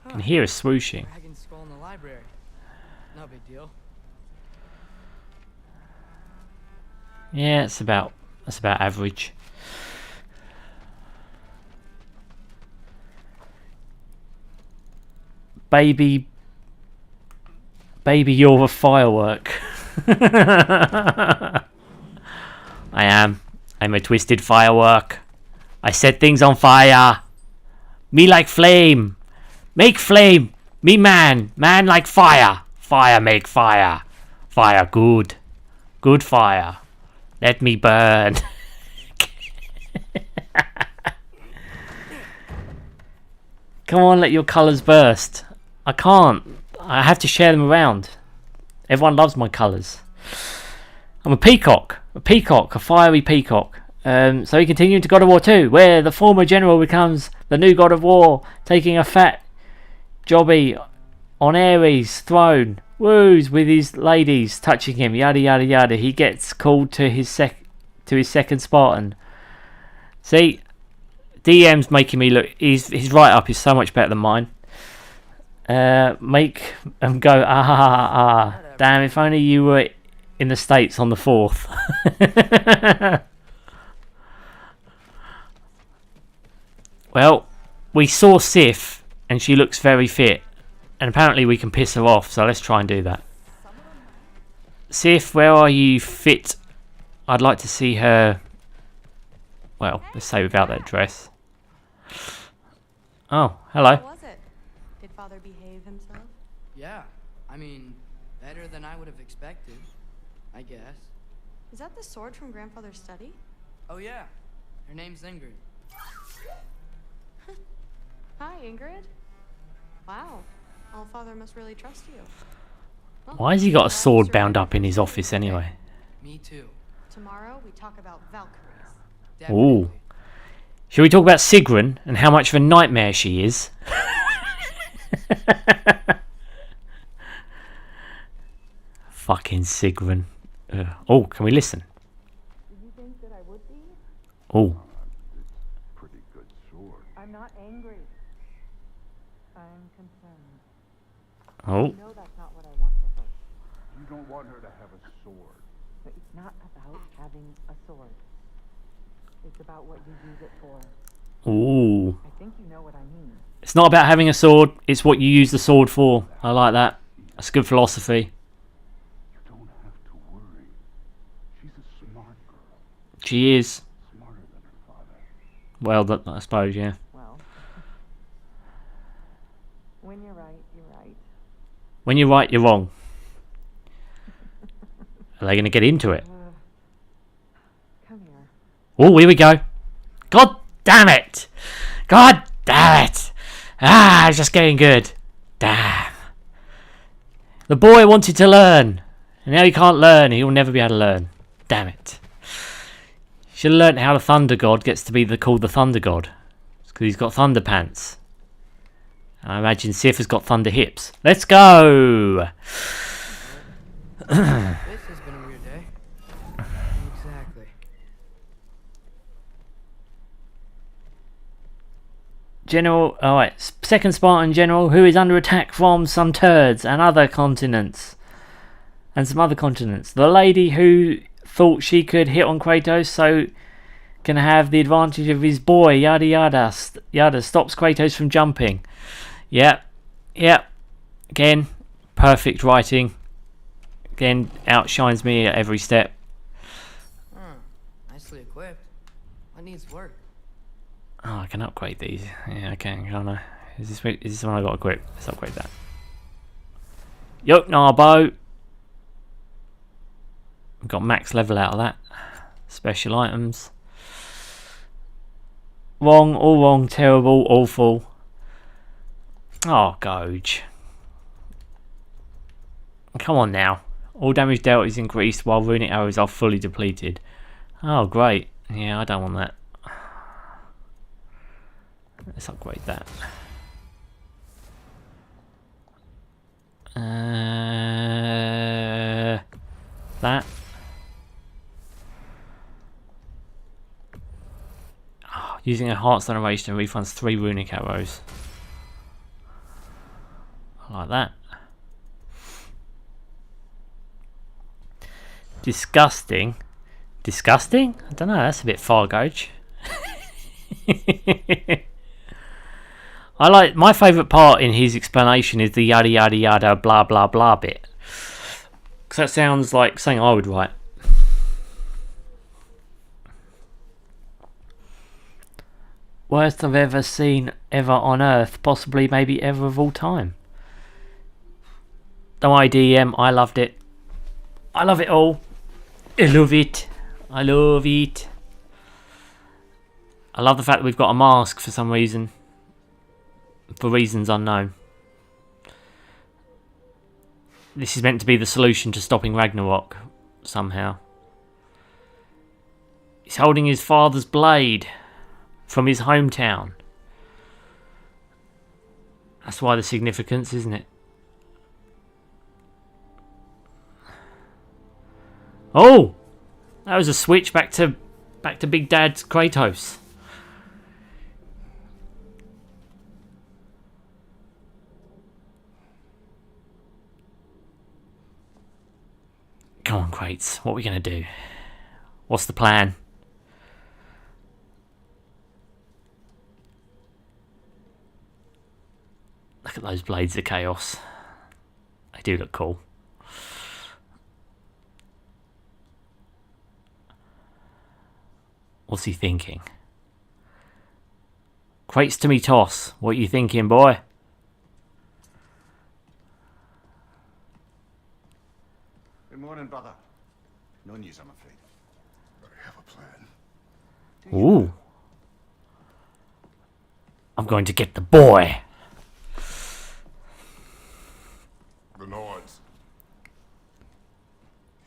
I can hear a swooshing. Dragon's skull in the library. No big deal. Yeah, that's about average. Baby, you're a firework. I am. I'm a twisted firework. I set things on fire. Me like flame. Make flame. Me man. Man like fire. Fire make fire. Fire good. Good fire. Let me burn. Come on, let your colours burst. I can't. I have to share them around. Everyone loves my colours. I'm a peacock. A fiery peacock. So we continue into God of War 2, where the former general becomes the new God of War, taking a fat jobby on Ares' throne. Woos with his ladies touching him, yada yada yada. He gets called to his second Spartan. See, DM's making me look. His write up is so much better than mine. Make them go ah. Damn! If only you were in the States on the 4th. Well, we saw Sif, and she looks very fit. And apparently we can piss her off, so let's try and do that. Sif, where are you fit? I'd like to see her... Well, let's say without that dress. Oh, hello. How was it? Did Father behave himself? Yeah, I mean, better than I would have expected, I guess. Is that the sword from Grandfather's study? Oh yeah, her name's Ingrid. Hi, Ingrid. Wow, Allfather must really trust you. Well, Why has he got a glad sword you bound survived up in his the office anyway? Me too. Tomorrow we talk about Valkyries. Ooh. Shall we talk about Sigrun and how much of a nightmare she is? Fucking Sigrun. Oh, can we listen? Did you think that I would be? Oh. Pretty good sword. I'm not angry. I'm concerned. Oh. No, that's not what I want for her. You don't want her to have a sword. But it's not about having a sword. It's about what you use it for. Ooh. I think you know what I mean. It's not about having a sword, it's what you use the sword for. I like that. That's good philosophy. You don't have to worry. She's a smart girl. She is. Smarter than her father. Well, I suppose, yeah. Well, when you're right, you're right. When you're right, you're wrong. Are they going to get into it? Come here. Oh, here we go. God damn it! God damn it! Ah, it's just getting good. Damn. The boy wanted to learn. And now he can't learn. He'll never be able to learn. Damn it. Should have learnt how the Thunder God gets to be called the Thunder God. It's because he's got thunder pants. And I imagine Sif has got thunder hips. Let's go! This has been a weird day. Exactly. General, alright, second Spartan general who is under attack from some turds and other continents. And some other continents. The lady who thought she could hit on Kratos so can have the advantage of his boy, yada yada, yada, stops Kratos from jumping. Yep, yep. Again, perfect writing. Again, outshines me at every step. Nicely equipped. What needs work? Oh, I can upgrade these. Yeah, I can, can't I? Is this the one I got equipped? Let's upgrade that. Narbo. We've got max level out of that. Special items. Wrong, all wrong, terrible, awful. Oh, Goj. Come on now. All damage dealt is increased while runic arrows are fully depleted. Oh, great. Yeah, I don't want that. Let's upgrade that. That. Oh, using a Heartstone Erasure refunds 3 runic arrows. I like that. Disgusting. Disgusting? I don't know, that's a bit far, Goj. I like, my favourite part in his explanation is the yada yada yada blah blah blah bit. Because that sounds like something I would write. Worst I've ever seen ever on Earth, possibly maybe ever of all time. No IDM, I loved it. I love it all. I love it. I love it. I love the fact that we've got a mask for some reason. For reasons unknown. This is meant to be the solution to stopping Ragnarok, somehow. He's holding his father's blade from his hometown. That's why the significance, isn't it? Oh! That was a switch back to Big Dad's Kratos. Come on, Kratos. What are we going to do? What's the plan? Look at those blades of chaos. They do look cool. What's he thinking? Crates to me toss. What you thinking, boy? Good morning, brother. No news, I'm afraid. But I have a plan. Ooh. I'm going to get the boy. The Nords.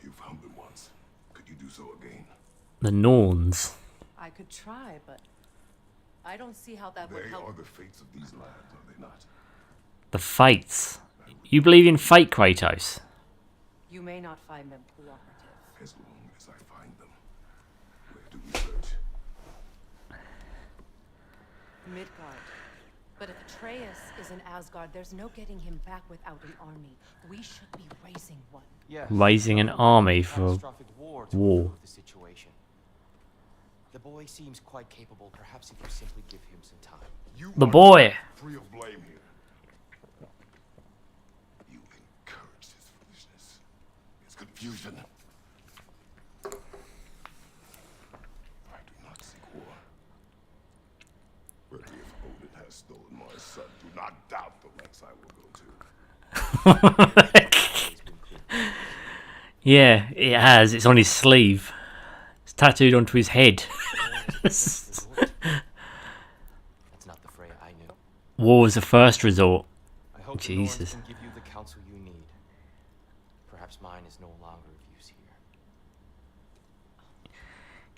You found them once. Could you do so again? The Norns. I could try, but I don't see how that would They help. are the fates of these lands, are they not? The fates. You believe in fate, Kratos? You may not find them cooperative. As long as I find them. Where do we search? Midgard. But if Atreus is in Asgard, there's no getting him back without an army. We should be raising one. Yes. Raising an army for Catastrophic war to war. improve the situation. The boy seems quite capable. Perhaps if you simply give him some time. You the are boy. free of blame here. You encouraged his foolishness. His confusion. I do not seek war. But if Odin has stolen my son, do not doubt the lengths I will go to. Yeah, it has. It's on his sleeve. It's tattooed onto his head. That's not the Freya I knew. War was the first resort. I hope Jesus. the Norns can give you the counsel you need. Perhaps mine is no longer of use here.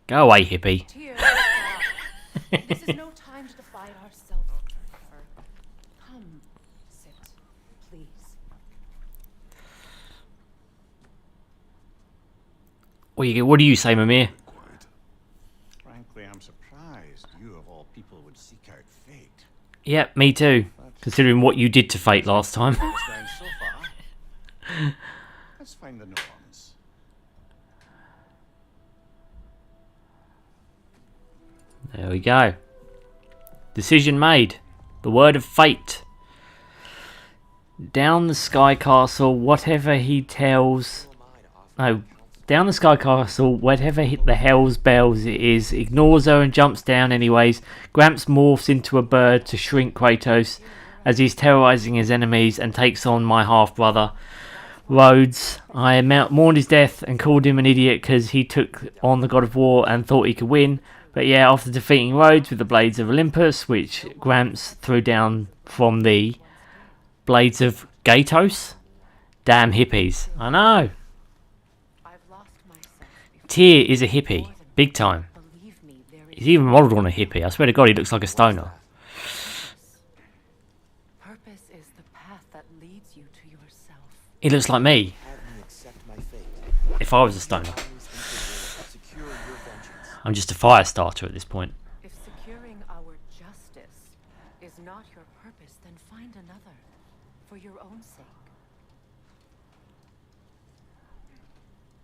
Go away, hippie. Tear, this is no time to divide ourselves further. Come, sit, please. What do you say, Mimir? Quiet. Frankly, I'm surprised you of all people would seek out fate. Yep, me too. Considering what you did to Fate last time. Understand so far. Let's find the Norns. There we go. Decision made. The word of fate. Down the sky castle, whatever he tells... No, down the sky castle, whatever the hell's bells it is, ignores her and jumps down anyways. Gramps morphs into a bird to shrink Kratos as he's terrorizing his enemies and takes on my half-brother. Rhodes, I mourned his death and called him an idiot because he took on the god of war and thought he could win. But yeah, after defeating Rhodes with the Blades of Olympus, which Gramps threw down from the Blades of Gatos. Damn hippies. I know. I've lost myself. Tyr is a hippie. Big time. Believe me, there is He's even modelled on a hippie. I swear to God, he looks like a stoner. purpose is the path that leads you to yourself. He looks like me, Have me accept my fate. if I was a stoner. Enemies think they will secure your vengeance. I'm just a fire starter at this point. If securing our justice is not your purpose, then find another for your own sake.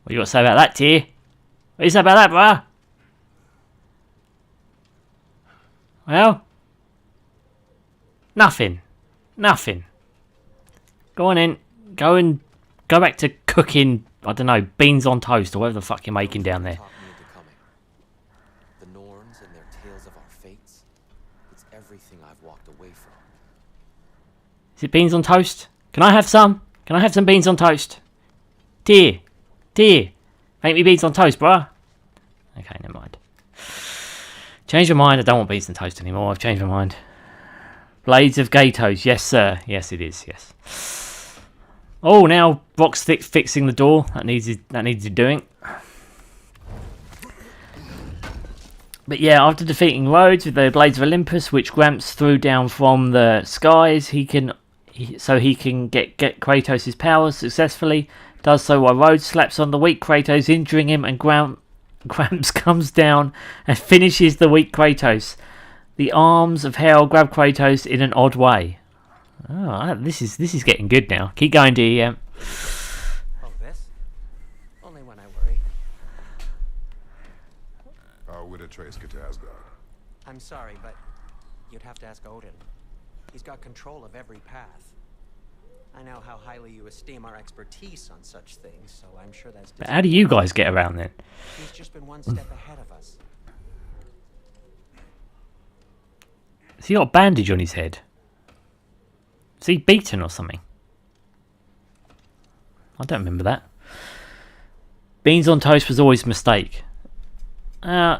What you got to say about that, Tyr? What do you say about that, bruh? Well? Nothing. Nothing. Go on in. Go back to cooking, I don't know, beans on toast or whatever the fuck you're making down there. Talk me into coming. The Norns and their tales of our fates. It's everything I've walked away from. Is it beans on toast? Can I have some? Can I have some beans on toast? Tyr. Tyr. Make me beans on toast, bruh. Okay, never mind. Change your mind. I don't want beans on toast anymore. I've changed my mind. Blades of Gatos. Yes, sir. Yes, it is. Yes. Oh, now Brock's fixing the door. That needs doing. But yeah, after defeating Rhodes with the Blades of Olympus, which Gramps threw down from the skies, he can get Kratos' powers successfully. Does so while Rhodes slaps on the weak Kratos, injuring him, and Gramps comes down and finishes the weak Kratos. The arms of hell grab Kratos in an odd way. Oh, this is getting good now. Keep going, DM. Oh, this? Only when I worry. How would Atreus get to Asgard? I'm sorry, but you'd have to ask Odin. He's got control of every path. I know how highly you esteem our expertise on such things, so I'm sure that's... But how do you guys get around then? He's just been one step ahead of us. Has he got a bandage on his head? Is he beaten or something? I don't remember that. Beans on toast was always a mistake. You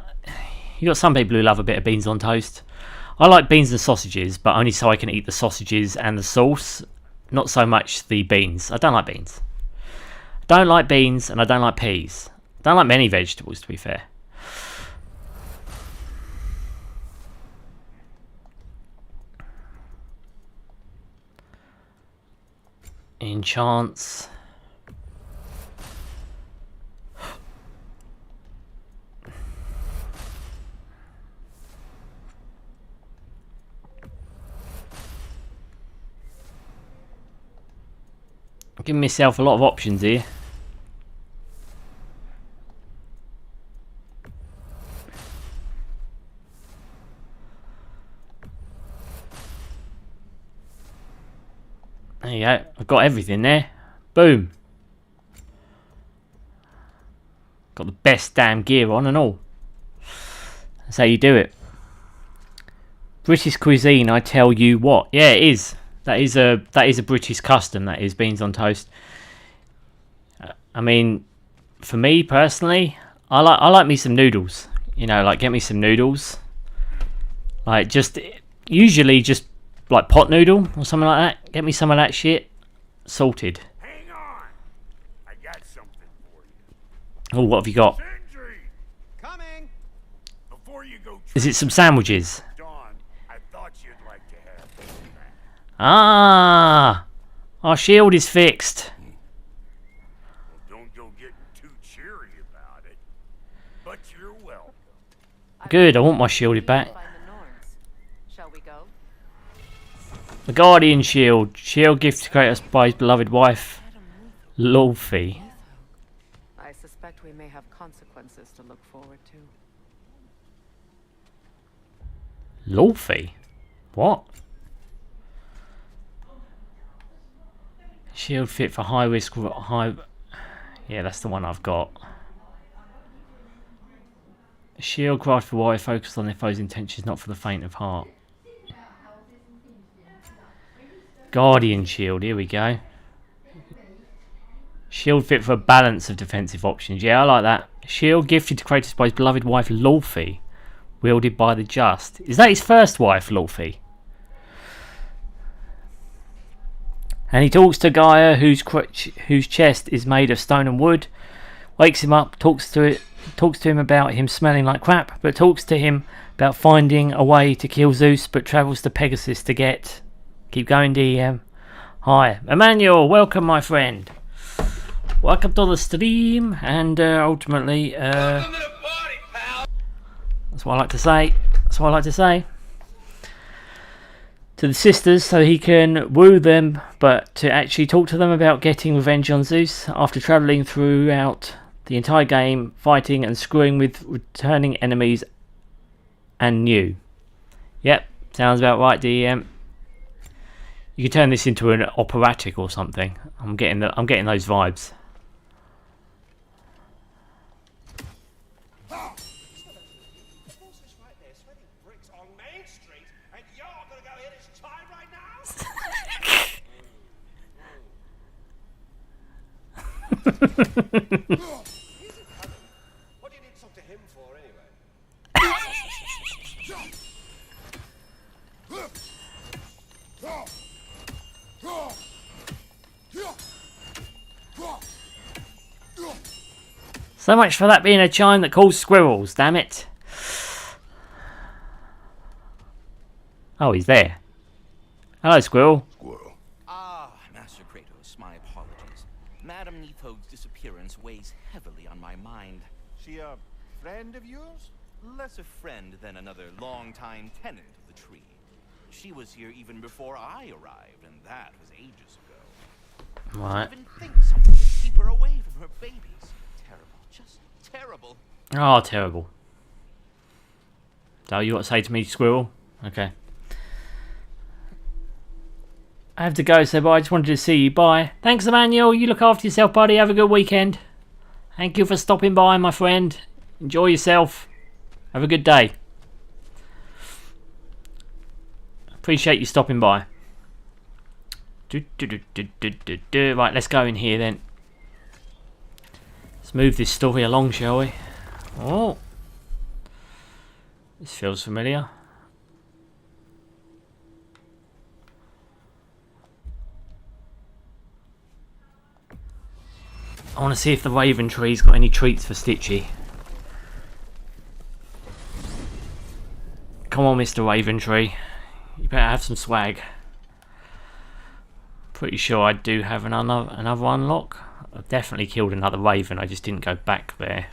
got some people who love a bit of beans on toast. I like beans and sausages, but only so I can eat the sausages and the sauce. Not so much the beans. I don't like beans. I don't like beans and I don't like peas. I don't like many vegetables, to be fair. Enchants. I'm giving myself a lot of options here. There you go. I've got everything there. Boom. Got the best damn gear on and all. That's how you do it. British cuisine, I tell you what. Yeah, it is. That is a British custom. That is beans on toast. I mean, for me personally, I like me some noodles. You know, like get me some noodles. Like usually just like pot noodle or something like that. Get me some of that shit, salted. Hang on, I got something for you. Oh, what have you got? Sentry, Coming! before you go. Is it some sandwiches? Dawn, I thought you'd like to have this back. Ah, our shield is fixed. Well, don't go getting too cheery about it. But you're welcome. Good, I want my shielded back. Find the Norns. Shall we go? The Guardian Shield. Shield gift to Kratos by his beloved wife, Lolfi. I suspect we may have consequences to look forward to. Lolfi? What? Shield fit for high risk, high... Yeah, that's the one I've got. Shield crafted for warrior focused on their foe's intentions, not for the faint of heart. Guardian Shield, here we go. Shield fit for a balance of defensive options. Yeah, I like that. Shield gifted to Kratos by his beloved wife, Lolfi. Wielded by the just. Is that his first wife, Lolfi? And he talks to Gaia, whose chest is made of stone and wood. Wakes him up, talks to him about him smelling like crap, but talks to him about finding a way to kill Zeus, but travels to Pegasus to get... Keep going, DM. Hi, Emmanuel, welcome, my friend. Welcome to the stream, and ultimately... welcome to the party, pal. That's what I like to say. That's what I like to say. To the sisters, so he can woo them, but to actually talk to them about getting revenge on Zeus after travelling throughout the entire game, fighting and screwing with returning enemies and new. Yep, sounds about right, DM. You could turn this into an operatic or something. I'm getting those vibes. What do you need to talk to him for anyway? So much for that being a chime that calls squirrels, damn it. Oh, he's there. Hello, squirrel. Ah, Master Kratos, my apologies. Madame Nitho's disappearance weighs heavily on my mind. She a friend of yours? Less a friend than another long-time tenant of the tree. She was here even before I arrived, and that was ages ago. Right. Even think something to keep her away from her babies. Terrible, just terrible. Oh, terrible. So you want to say to me, squirrel? Okay. I have to go, so bye. I just wanted to see you. Bye. Thanks, Emmanuel. You look after yourself, buddy. Have a good weekend. Thank you for stopping by, my friend. Enjoy yourself. Have a good day. Appreciate you stopping by. Right, let's go in here then. Let's move this story along, shall we? Oh. This feels familiar. I want to see if the Raven Tree's got any treats for Stitchy. Come on, Mr. Raven Tree. You better have some swag. Pretty sure I do have another unlock. I've definitely killed another Raven. I just didn't go back there.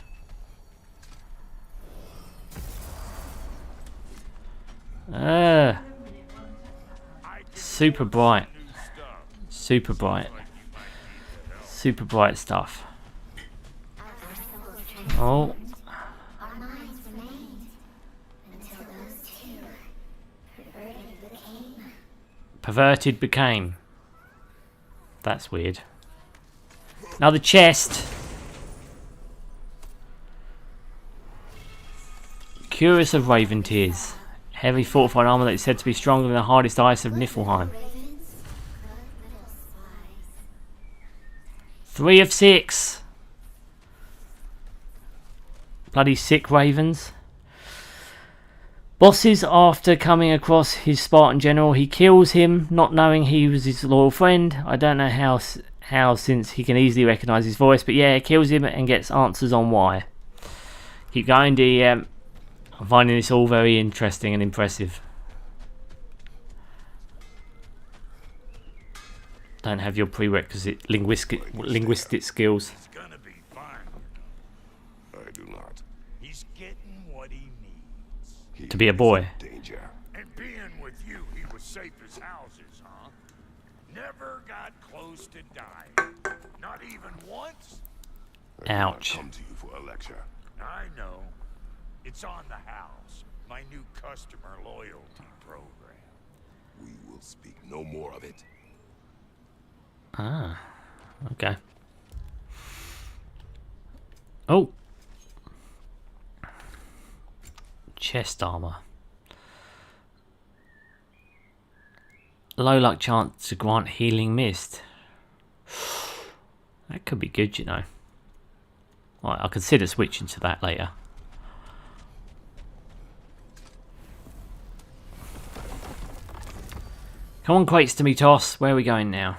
Super bright. Super bright. Super bright stuff. Oh. Perverted became. That's weird. Another chest. Curious of Raven Tears. Heavy fortified armor that is said to be stronger than the hardest ice of Niflheim. 3 of 6. Bloody sick ravens. Bosses after coming across his Spartan general. He kills him, not knowing he was his loyal friend. I don't know how since he can easily recognise his voice. But yeah, kills him and gets answers on why. Keep going, DM. I'm finding this all very interesting and impressive. Don't have your prerequisite linguistic skills. It's gonna be fine. I do not. He's getting what he needs. To be a boy. Danger. And being with you, he was safe as houses, huh? Never got close to dying. Not even once? Ouch. I come to you for a lecture. I know. It's on the house. My new customer loyalty program. We will speak no more of it. Ah, okay. Oh. Chest armor. Low luck chance to grant healing mist. That could be good, you know. Right, I'll consider switching to that later. Come on, crates to me, Toss. Where are we going now?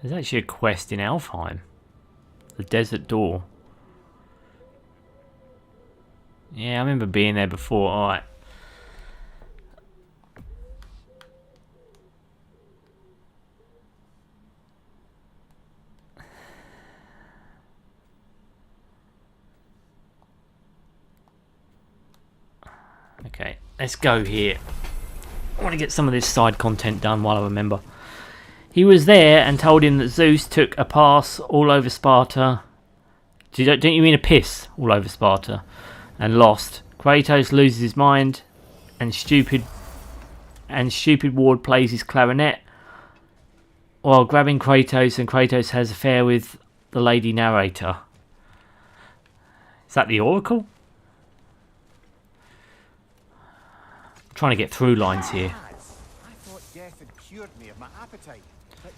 There's actually a quest in Alfheim. The Desert Door. Yeah, I remember being there before. Alright. Okay, let's go here. I want to get some of this side content done while I remember. He was there and told him that Zeus took a pass all over Sparta. Don't you mean a piss all over Sparta? And lost. Kratos loses his mind, and stupid Ward plays his clarinet while grabbing Kratos, and Kratos has an affair with the lady narrator. Is that the Oracle? I'm trying to get through lines here. I thought death had cured me of my appetite, but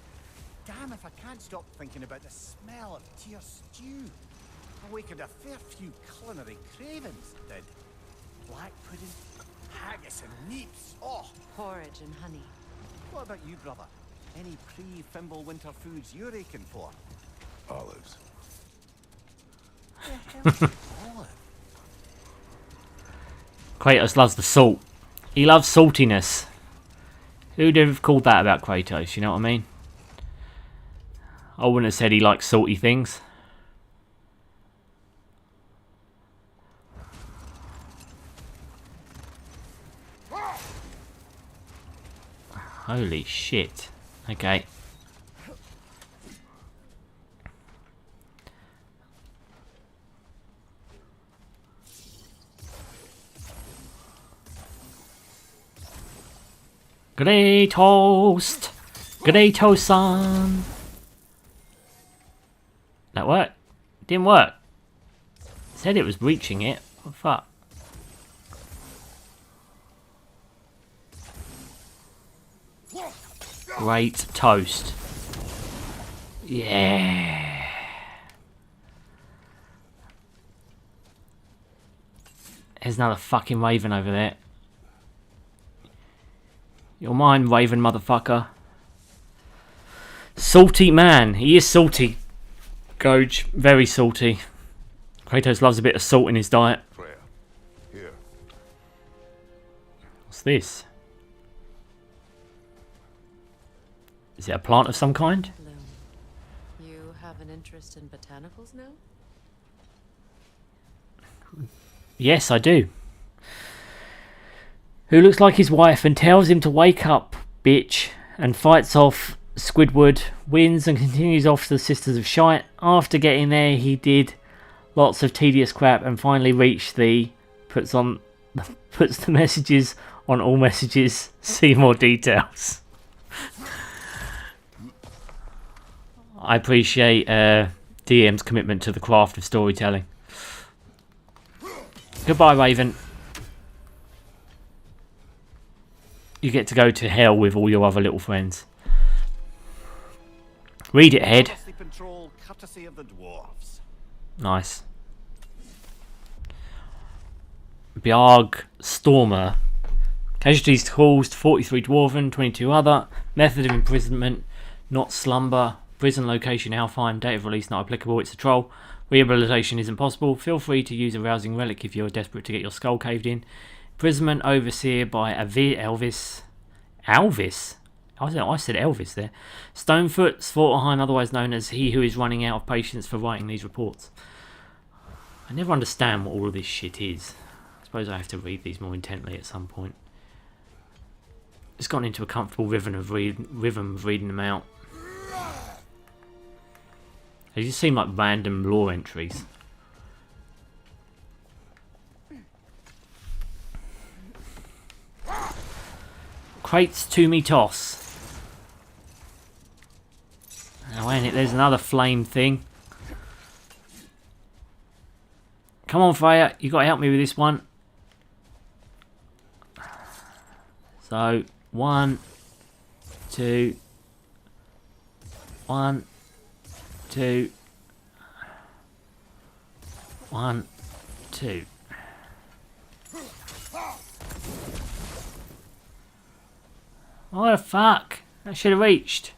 damn if I can't stop thinking about the smell of tear stew. Awakened a fair few culinary cravings, it did. Black pudding, haggis and neeps. Oh, Porridge and honey. what about you, brother? Any pre-Fimble winter foods you're aching for? Olives. Olive. Kratos loves the salt. He loves saltiness. Who'd have called that about Kratos, you know what I mean? I wouldn't have said he likes salty things. Holy shit. Okay. Kratos! Kratos-san! That worked? Didn't work. Said it was reaching it. What the fuck? Great toast. Yeah. There's another fucking raven over there. You're mine, raven motherfucker. Salty man. He is salty. Goj. Very salty. Kratos loves a bit of salt in his diet. Freya, here. What's this? Is it a plant of some kind? Bloom, you have an interest in botanicals now? Yes, I do. Who looks like his wife and tells him to wake up, bitch, and fights off Squidward, wins and continues off to the Sisters of Shite. After getting there, he did lots of tedious crap and finally reached the puts the messages on all messages. See more details. I appreciate DM's commitment to the craft of storytelling. Goodbye, Raven. You get to go to hell with all your other little friends. Read it, head. Patrol, courtesy of the dwarves. Nice. Bjarg Stormer. Casualties caused 43 dwarven, 22 other. Method of imprisonment, not slumber. Prison location Alfheim. Date of release not applicable. It's a troll. Rehabilitation isn't possible. Feel free to use a rousing relic if you're desperate to get your skull caved in. Imprisonment overseer by Elvis. I said Elvis there. Stonefoot, Svartalheim, otherwise known as he who is running out of patience for writing these reports. I never understand what all of this shit is. I suppose I have to read these more intently at some point. It's gotten into a comfortable rhythm of reading them out. They just seem like random lore entries. Crates to me toss. Oh, ain't it? There's another flame thing. Come on, Freya. You got to help me with this one. So, 1, 2, 1, 2, 1, 2. What the fuck? That should have reached.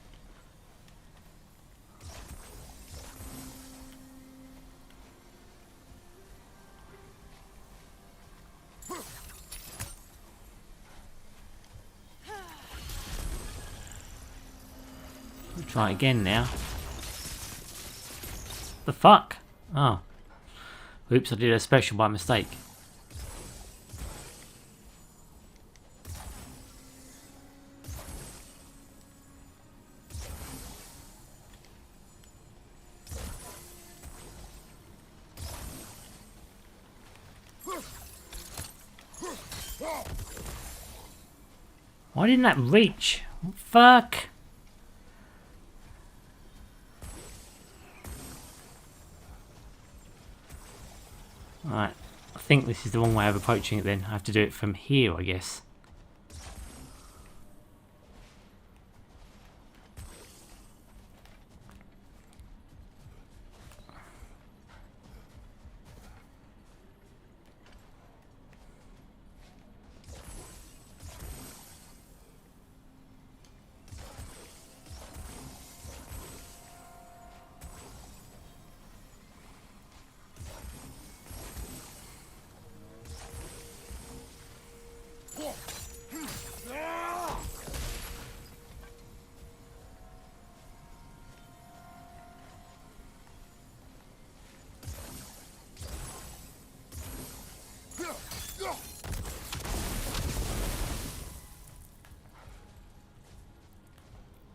We'll try it again now. The fuck? Oh. Oops, I did a special by mistake. Why didn't that reach? Fuck. Alright, I think this is the wrong way of approaching it then. I have to do it from here, I guess.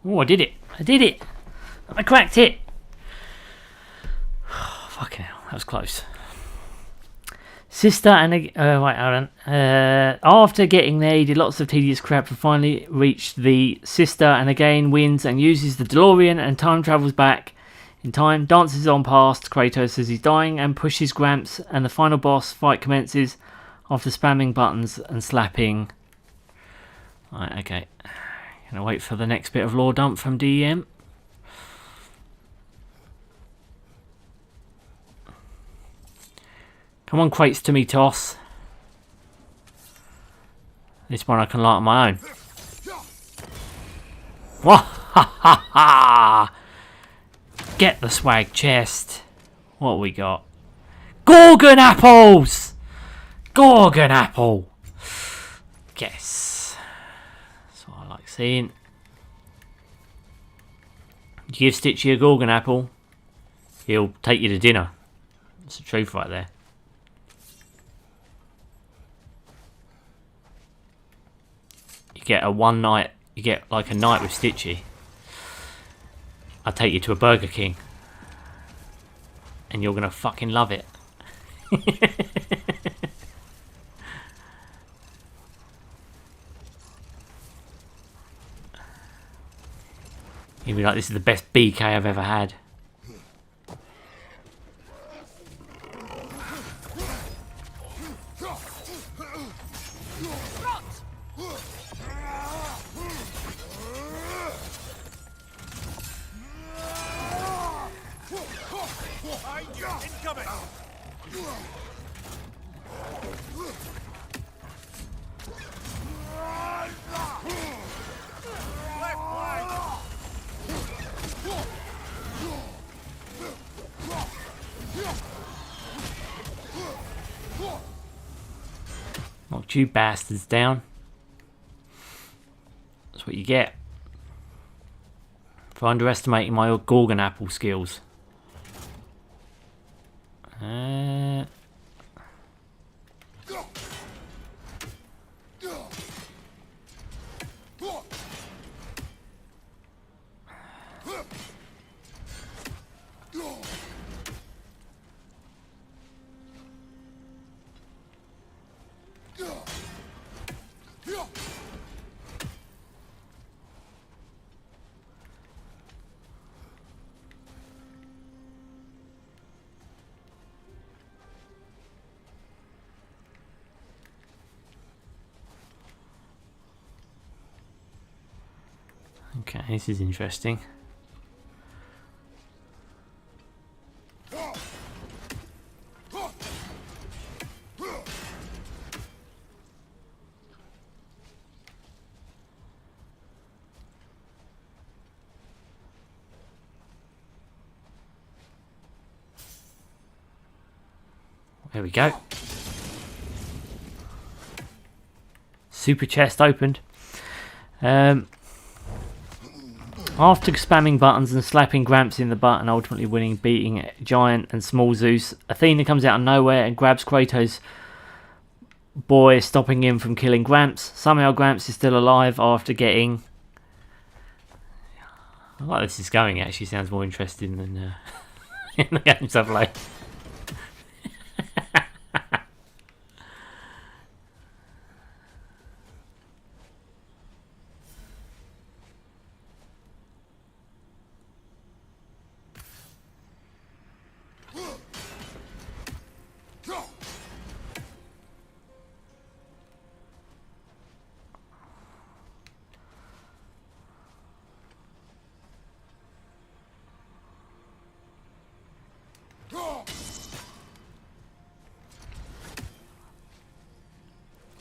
Oh, I did it. I did it. I cracked it. Fucking hell, that was close. Sister and wait, hold on. After getting there, he did lots of tedious crap and finally reached the Sister, and again wins and uses the DeLorean and time travels back in time, dances on past Kratos as he's dying and pushes Gramps, and the final boss fight commences after spamming buttons and slapping. Right, okay. Gonna wait for the next bit of lore dump from DEM. Come on, Kratos to me, Toss. This one I can light on my own. Wah ha ha ha! Get the swag chest. What we got? Gorgon apples! Gorgon apple! Yes. That's what I like seeing. You give Stitchy a Gorgon apple, he'll take you to dinner. That's the truth right there. You get a one night, you get like a night with Stitchy. I'll take you to a Burger King. And you're gonna fucking love it. You'll be like, this is the best BK I've ever had. Knocked you bastards down. That's what you get for underestimating my Gorgon apple skills. Okay, this is interesting. There we go. Super chest opened. After spamming buttons and slapping Gramps in the butt and ultimately winning, beating Giant and Small Zeus, Athena comes out of nowhere and grabs Kratos' boy, stopping him from killing Gramps. Somehow Gramps is still alive after getting... I like this is going, actually sounds more interesting than in the games I've played.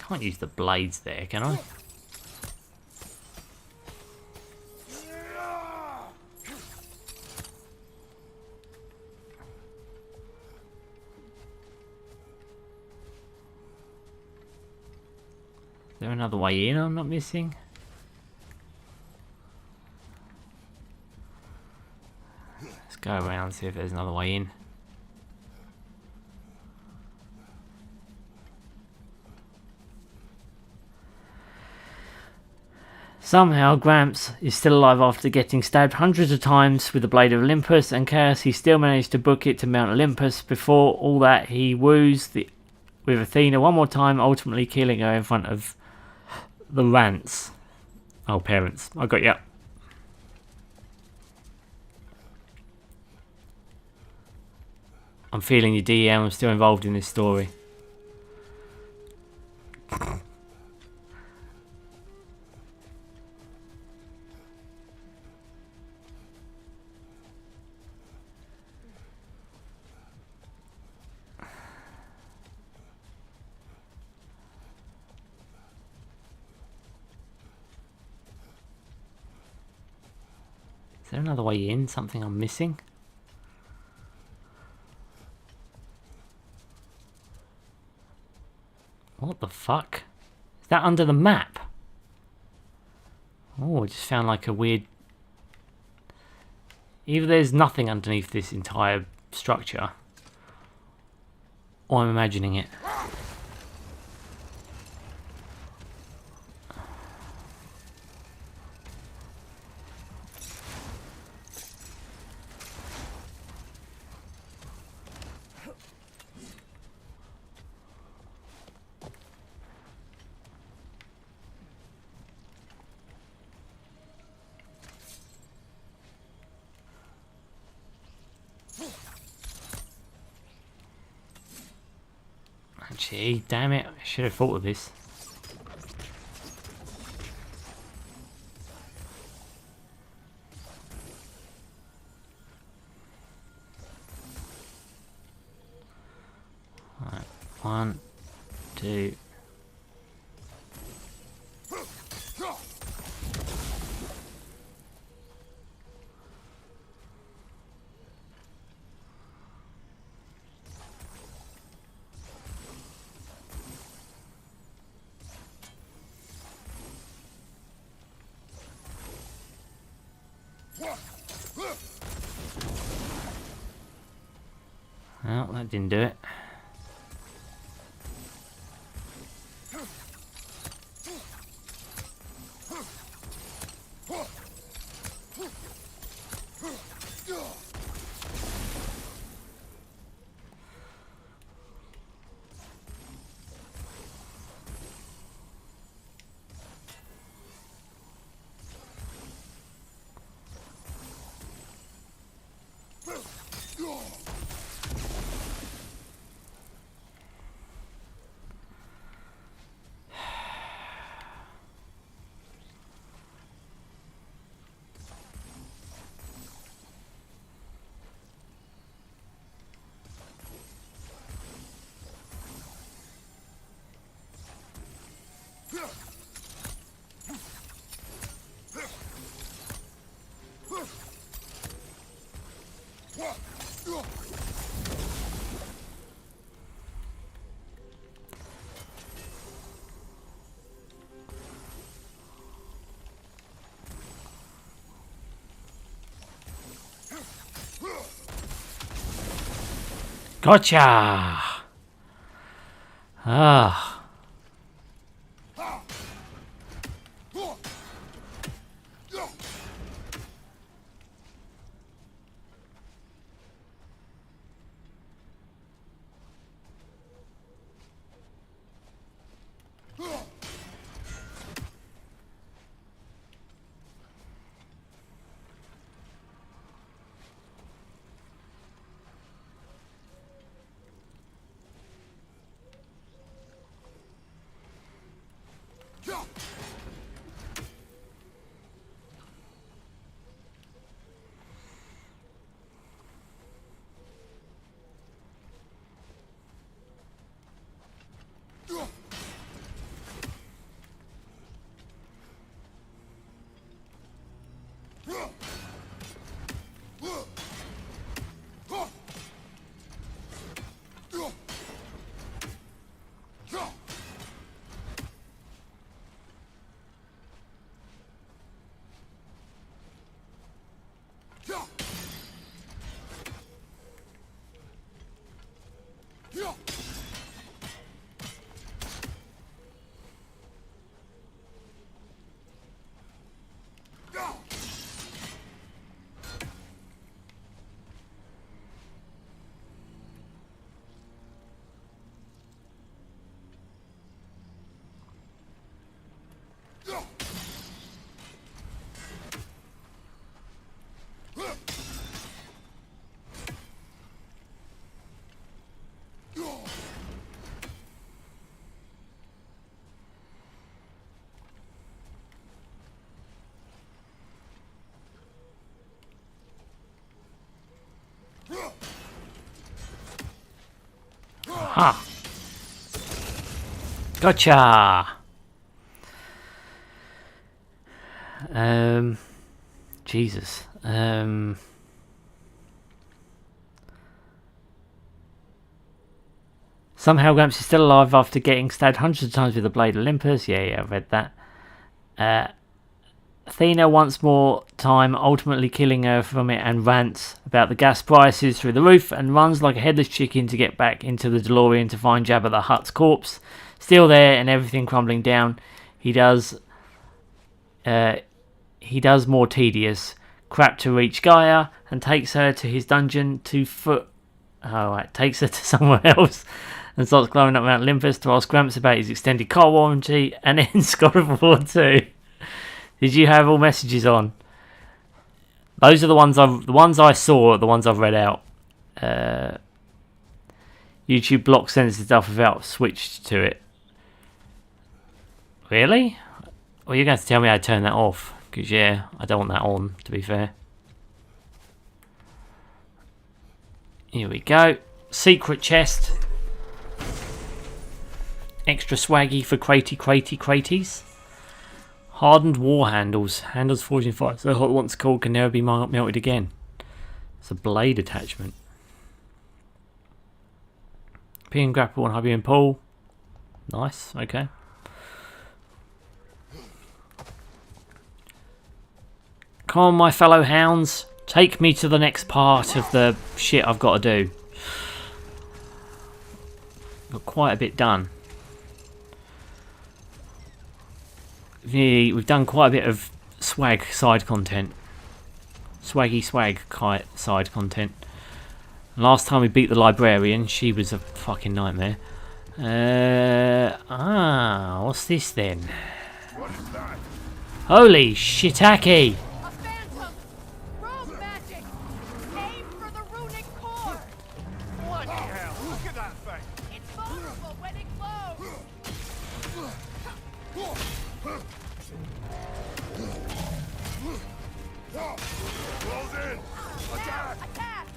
Can't use the blades there, can I? Is there another way in I'm not missing? Let's go around and see if there's another way in. Somehow, Gramps is still alive after getting stabbed hundreds of times with the Blade of Olympus, and Chaos, he still managed to book it to Mount Olympus. Before all that, he woos the with Athena one more time, ultimately killing her in front of the Rants. Oh, parents. I got you. I'm feeling you, DM. I'm still involved in this story. Is there another way in? Something I'm missing? What the fuck? Is that under the map? Oh, I just found like a weird... Either there's nothing underneath this entire structure, or I'm imagining it. Gee, damn it, I should have thought of this. Alright, 1, 2. Well, that didn't do it. Gotcha! Ah. Ha! Gotcha! Jesus. Somehow Gramps is still alive after getting stabbed hundreds of times with the blade of Olympus. Yeah, I've read that. Athena once more time ultimately killing her from it and rants about the gas prices through the roof and runs like a headless chicken to get back into the DeLorean to find Jabba the Hutt's corpse. Still there and everything crumbling down. He does more tedious crap to reach Gaia and takes her to his dungeon takes her to somewhere else and starts climbing up Mount Olympus to ask Gramps about his extended car warranty and ends God of War 2. Did you have all messages on? Those are the ones I saw, the ones I've read out. YouTube blocks sensitive stuff without switched to it. Really? Well, you're going to have to tell me how to turn that off. Because, yeah, I don't want that on, to be fair. Here we go. Secret chest. Extra swaggy for craties. Hardened war handles. Handles forged in fire, so hot once cold can never be melted again. It's a blade attachment. Pin grapple and hubby and pull. Nice, okay. Come on, my fellow hounds. Take me to the next part of the shit I've got to do. Got quite a bit done. We've done quite a bit of swag side content. Swaggy swag side content. Last time we beat the librarian, she was a fucking nightmare. What's this then? What is that? Holy shitaki! A phantom! Rogue magic! Aim for the runic core! Bloody hell, look at that thing! It's vulnerable when it glows! Close in! Attack! Attack!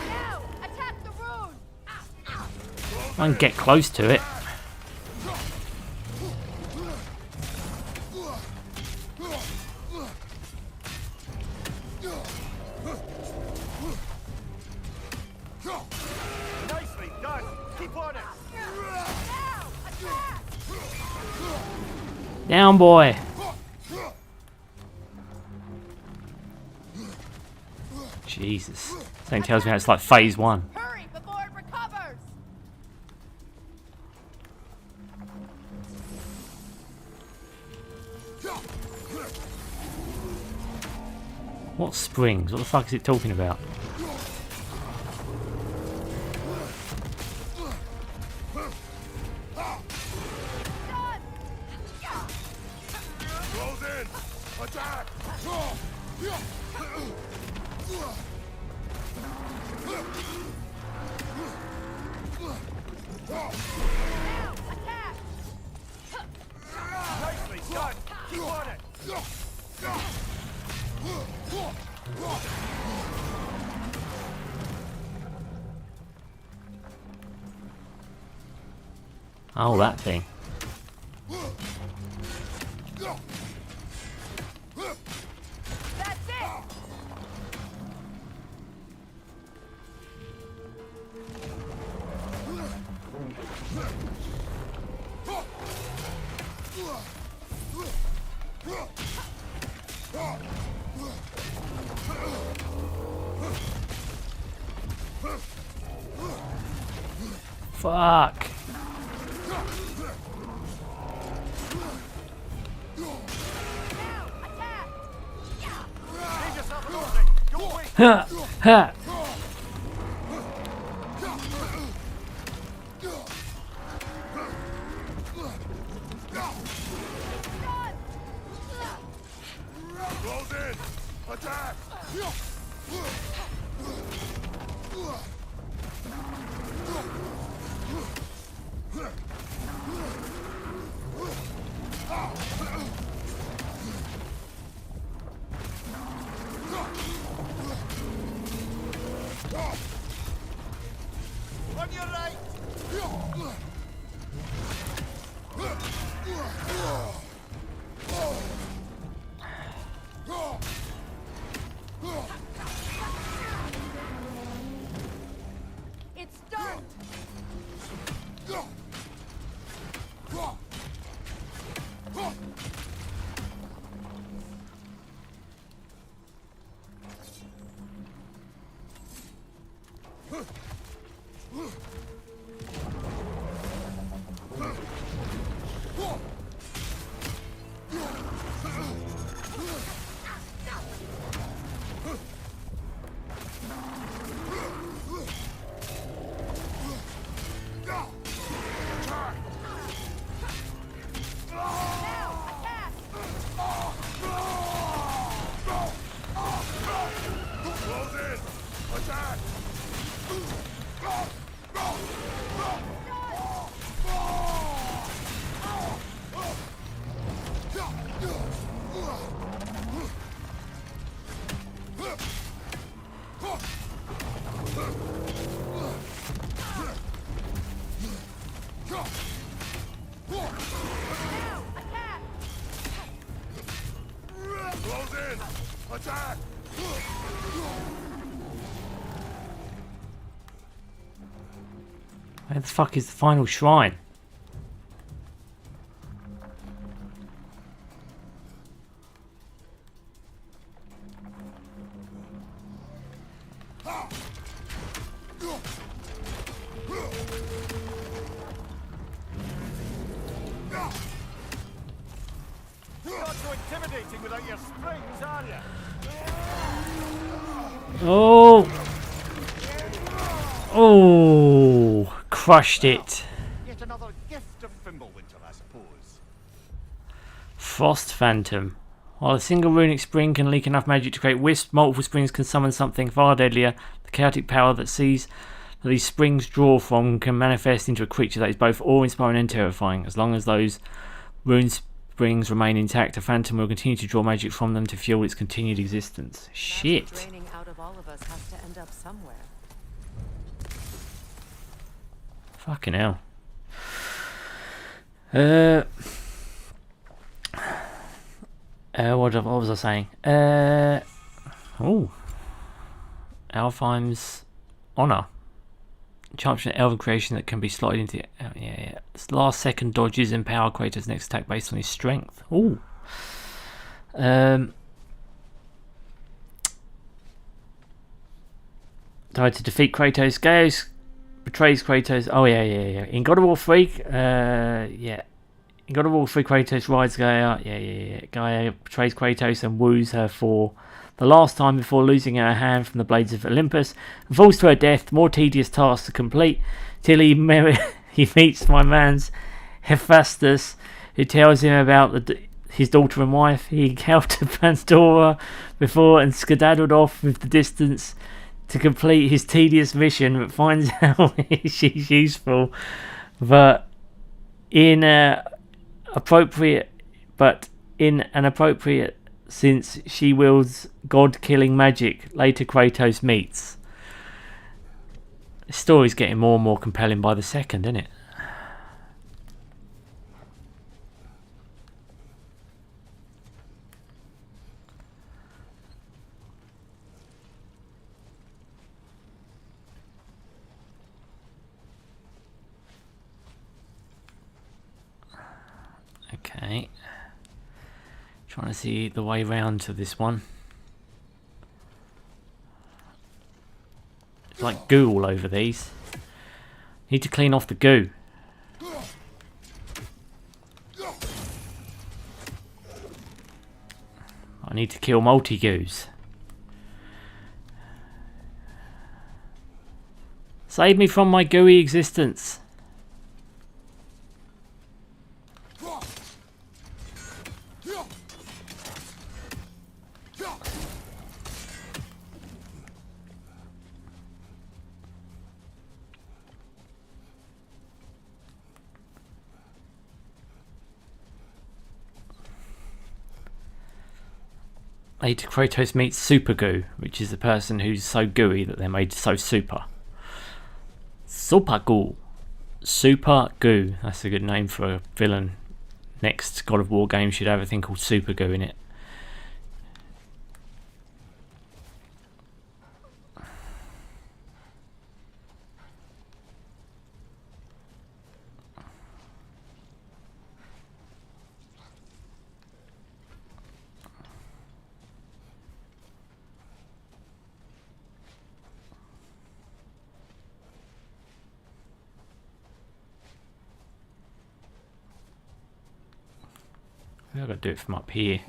Now! Attack the rune! I can get close to it. Nicely done! Keep on it! Now! Attack! Down, boy. Jesus. Something tells me how it's like phase 1. Hurry before it recovers! What springs? What the fuck is it talking about? Close in! Attack! Now! Attack! Nicely done! Keep on it! Oh, that thing. That's it! Fuck. Now! Attack! Save yourself an opening! Don't wait! Ha! Ha! Close in! Attack! On your right! It's done! Attack! Where the fuck is the final shrine? You're not so intimidating without your springs, are you? Oh! Oh! Crushed it. Yet another gift of Fimbulwinter, I suppose. Frost Phantom. While a single runic spring can leak enough magic to create wisps, multiple springs can summon something far deadlier. The chaotic power that these springs draw from can manifest into a creature that is both awe-inspiring and terrifying. As long as those rune springs remain intact, a phantom will continue to draw magic from them to fuel its continued existence. Shit. Draining out of all of us has to end up somewhere. Fucking hell. What was I saying? Alfheim's Honor. Champion elven creation that can be slotted into last second dodges empower Kratos' next attack based on his strength. Ooh. Died to defeat Kratos. Gaius betrays Kratos. Oh yeah. In God of War 3, In God of War 3, Kratos rides Gaia. Gaia betrays Kratos and woos her for the last time before losing her hand from the blades of Olympus and falls to her death. More tedious tasks to complete till he meets my man's Hephaestus, who tells him about his daughter and wife. He helped Pandora before and skedaddled off with the distance to complete his tedious mission, but finds out she's useful, but in an appropriate since she wields god-killing magic. Later Kratos meets. The story's getting more and more compelling by the second, isn't it? Okay. Trying to see the way round to this one. It's like goo all over these. Need to clean off the goo. I need to kill multi-goos. Save me from my gooey existence. Later, Kratos meets Super Goo, which is the person who's so gooey that they're made so super. Super Goo. Super Goo. That's a good name for a villain. Next God of War game should have a thing called Super Goo in it. I've got to do it from up here.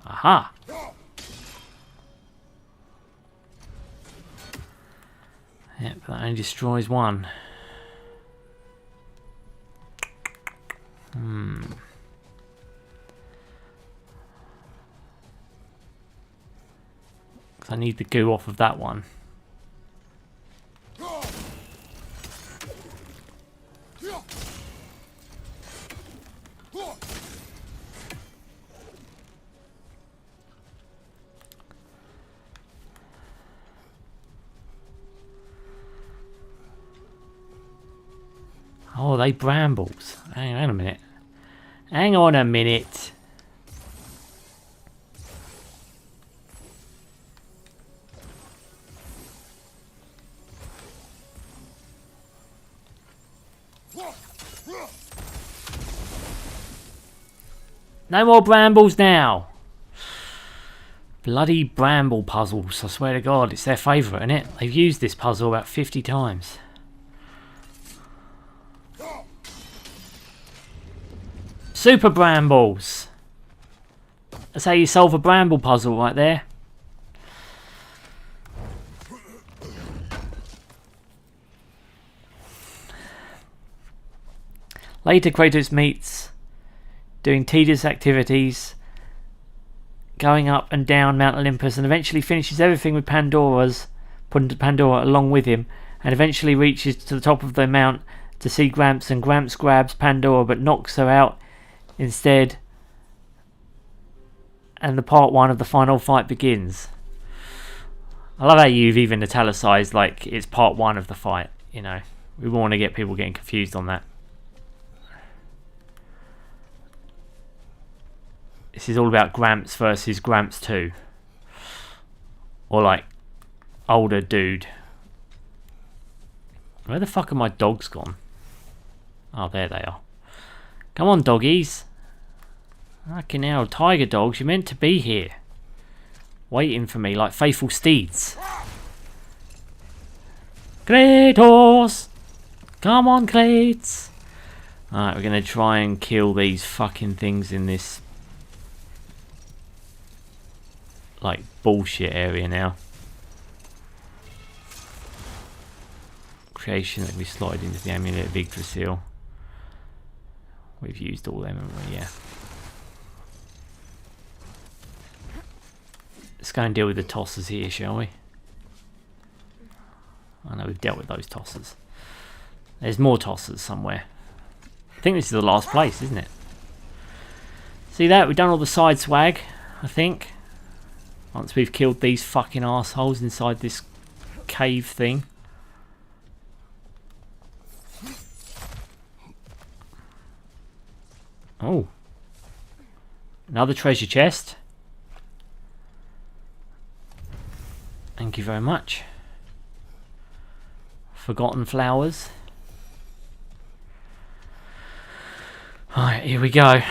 Aha! Yep, that only destroys one. Because I need the goo off of that one. Oh, they brambles. Hang on a minute. Hang on a minute. No more brambles now. Bloody bramble puzzles. I swear to God, it's their favourite, isn't it? They've used this puzzle about 50 times. Super brambles. That's how you solve a bramble puzzle right there. Later, Kratos meets doing tedious activities, going up and down Mount Olympus, and eventually finishes everything with Pandora's, putting Pandora along with him, and eventually reaches to the top of the mount to see Gramps, and Gramps grabs Pandora but knocks her out instead, and the part one of the final fight begins. I love how you've even italicized like it's part one of the fight, you know. We want to get people getting confused on that. This is all about Gramps versus Gramps 2. Or like older dude. Where the fuck are my dogs gone? Oh, there they are. Come on, doggies. Fucking hell, tiger dogs, you're meant to be here. Waiting for me like faithful steeds. Kratos! Come on, Kratos! Alright, we're going to try and kill these fucking things in this like bullshit area now. Creation that we slide into the amulet of Yggdrasil. We've used all them, haven't we? Yeah. Let's go and deal with the tossers here, shall we? I know we've dealt with those tossers. There's more tossers somewhere. I think this is the last place, isn't it? See that? We've done all the side swag, I think. Once we've killed these fucking assholes inside this cave thing. Oh. Another treasure chest. Thank you very much. Forgotten flowers. Alright, here we go.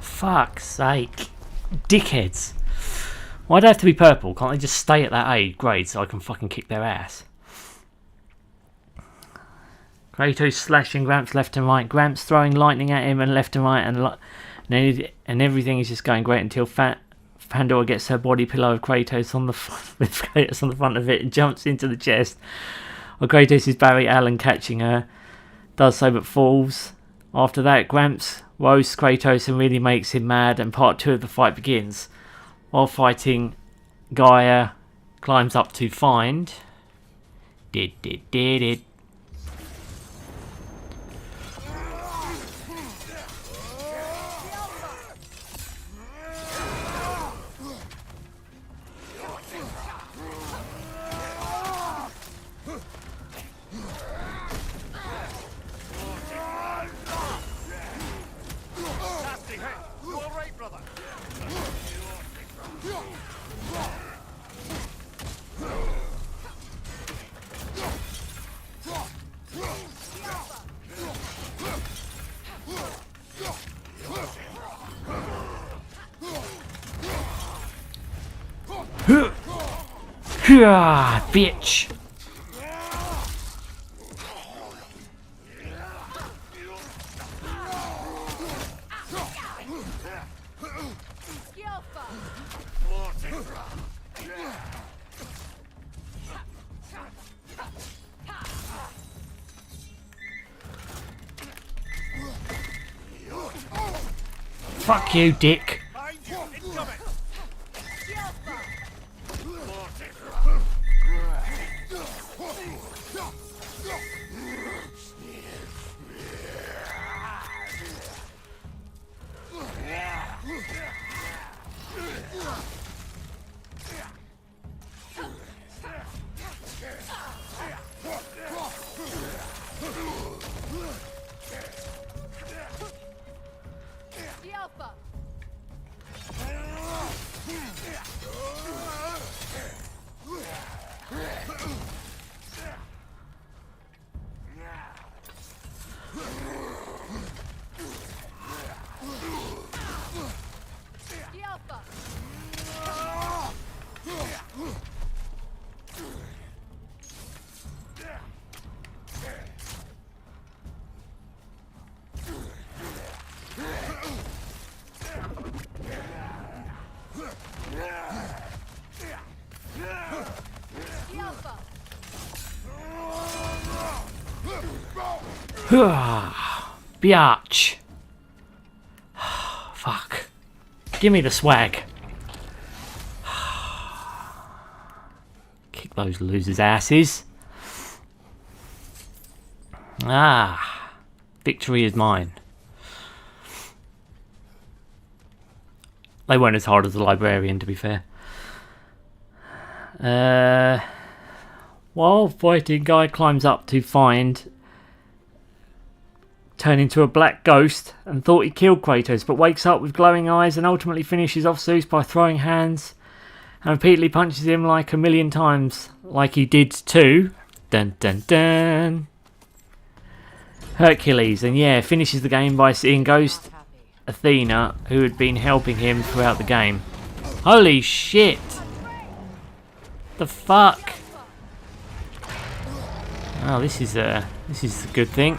Fuck's sake. Dickheads. Why do they have to be purple? Can't they just stay at that A grade so I can fucking kick their ass? Kratos slashing Gramps left and right. Gramps throwing lightning at him and left and right. And everything is just going great until Pandora gets her body pillow of Kratos on the with Kratos on the front of it and jumps into the chest. While Kratos is Barry Allen catching her. Does so but falls. After that, Gramps roasts Kratos and really makes him mad, and part 2 of the fight begins. While fighting, Gaia climbs up to find... Did. Bitch! Fuck you, dick. Biatch. Fuck. Give me the swag. Kick those losers' asses. Victory is mine. They weren't as hard as the librarian, to be fair. While fighting, Guy climbs up to find... turn into a black ghost and thought he killed Kratos, but wakes up with glowing eyes and ultimately finishes off Zeus by throwing hands and repeatedly punches him like a million times, like he did to dun dun dun Hercules, and finishes the game by seeing Ghost Athena, who had been helping him throughout the game. Holy shit! The fuck? Oh, this is a good thing.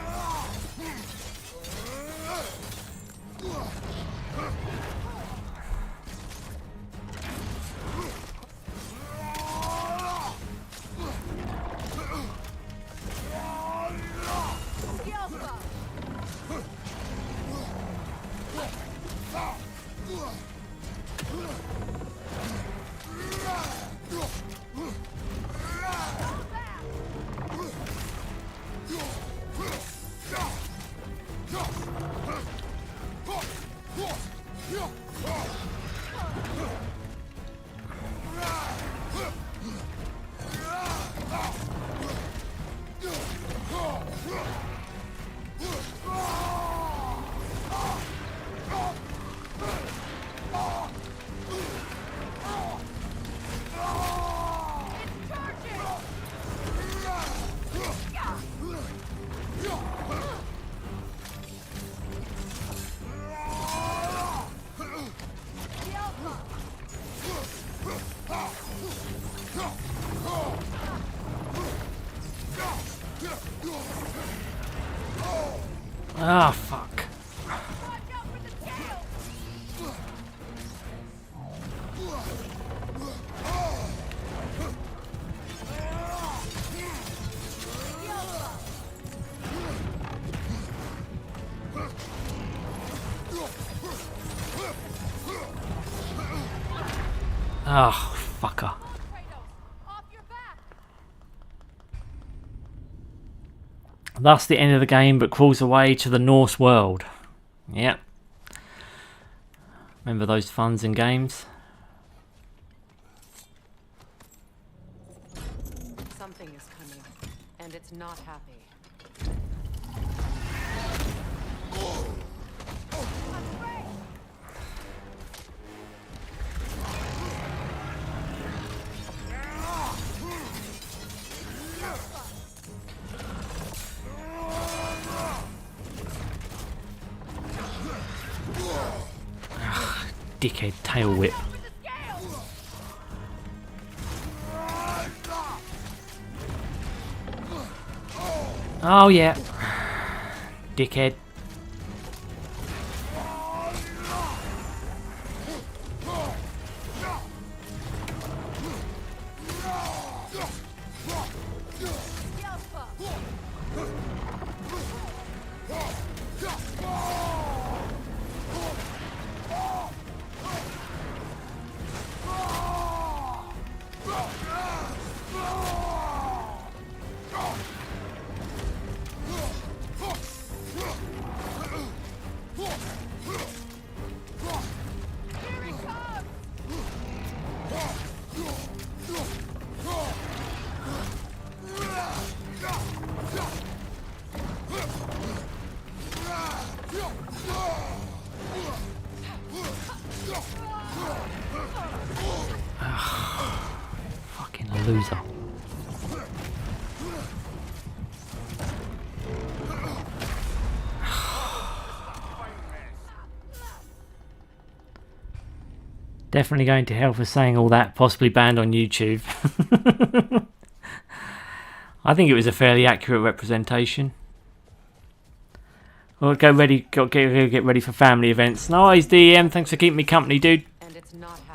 Ah, fuck. Oh, fucker. Thus the end of the game, but crawls away to the Norse world. Yep. Remember those funs and games? Something is coming, and it's not happy. Dickhead tail whip. Oh yeah. Dickhead. Loser. Definitely going to hell for saying all that, possibly banned on YouTube. I think it was a fairly accurate representation. Well, get ready for family events. Nice, DM, thanks for keeping me company, dude. And it's not happy.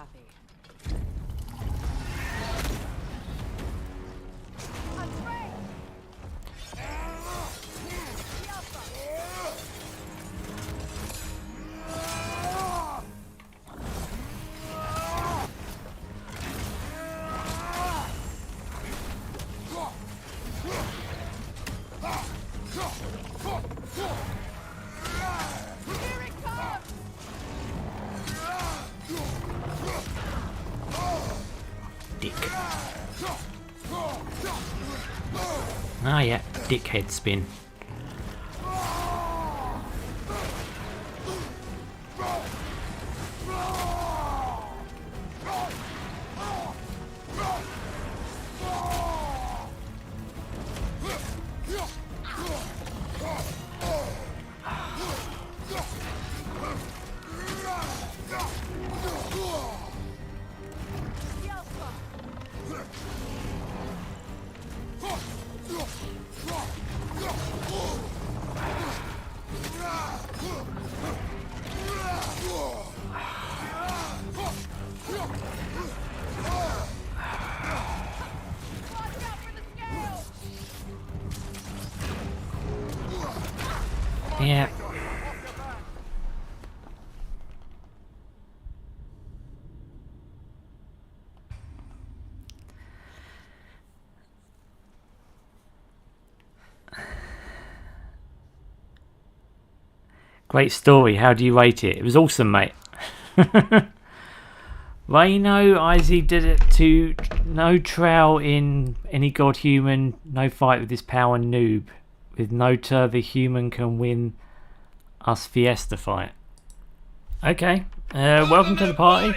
Ah yeah, dickhead spin. Yeah. Great story. How do you rate it? It was awesome, mate. Rhino, Izzy did it to no trowel in any god human, no fight with this power noob. With no tur, the human can win us fiesta fight. Okay, welcome to the party.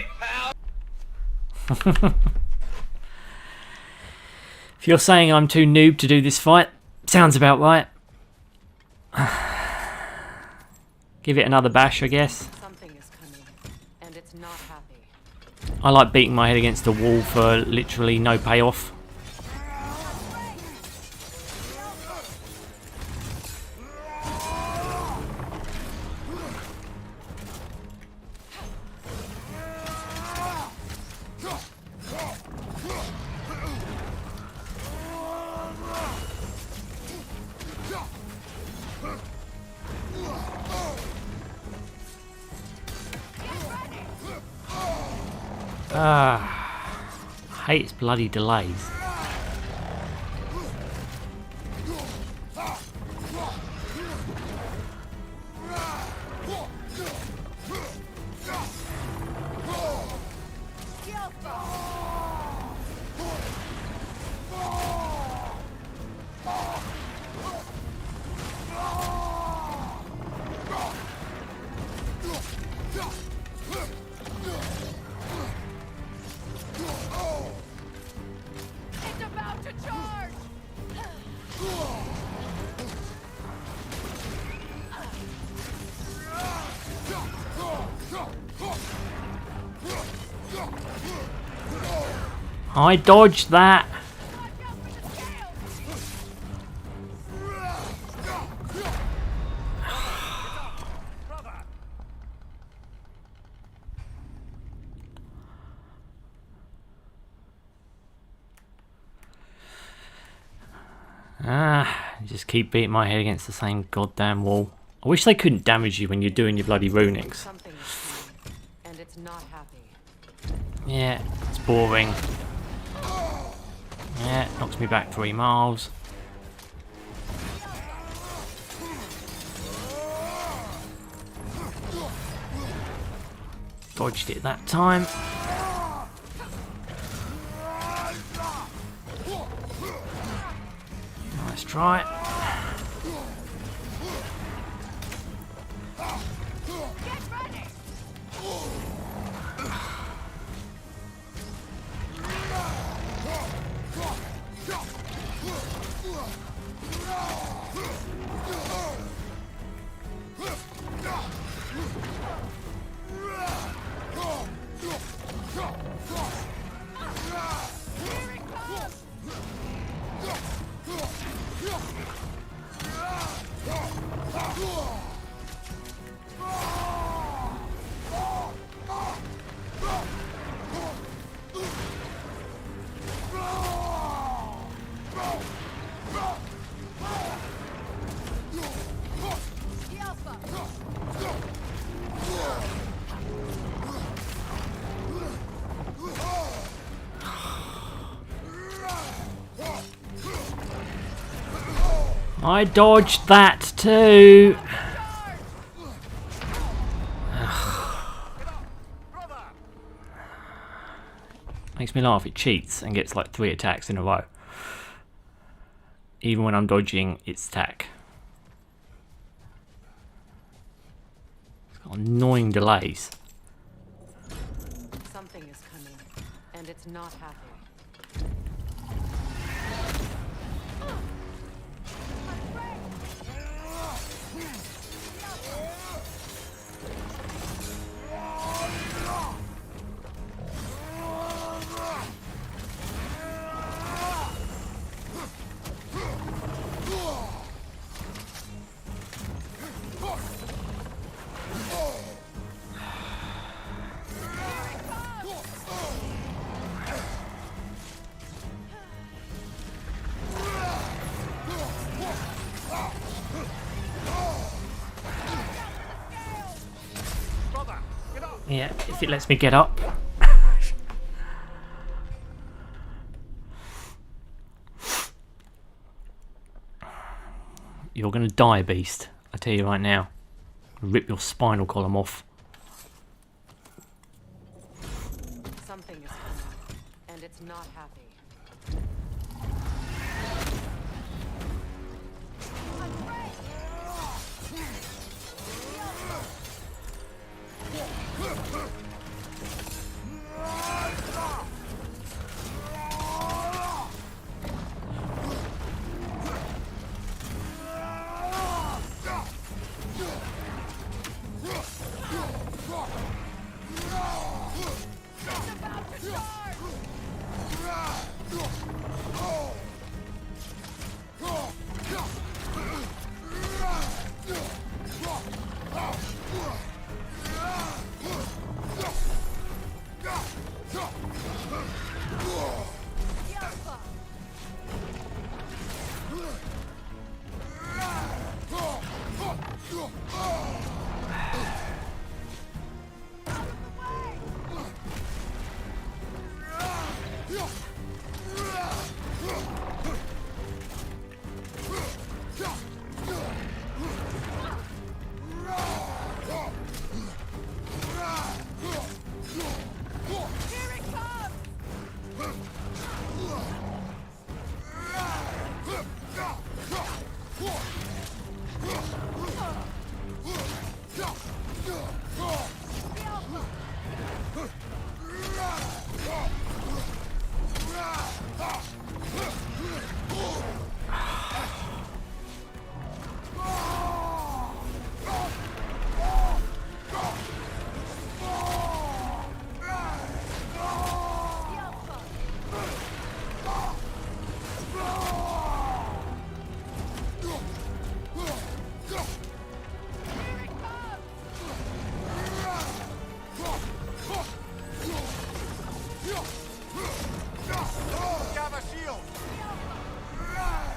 If you're saying I'm too noob to do this fight, sounds about right. Give it another bash, I guess. Something is coming, and it's not happy. I like beating my head against a wall for literally no payoff. I hate its bloody delays. I dodged that. Just keep beating my head against the same goddamn wall. I wish they couldn't damage you when you're doing your bloody runics. Something is coming, and it's not happy. Yeah, it's boring. Yeah, it knocks me back 3 miles. Dodged it that time. Nice try. I dodged that too. Makes me laugh, it cheats and gets like 3 attacks in a row. Even when I'm dodging its attack. It's got annoying delays. Something is coming, and it's not happy. Yeah, if it lets me get up. You're gonna die, beast. I tell you right now. Rip your spinal column off. Something is coming, and it's not happy.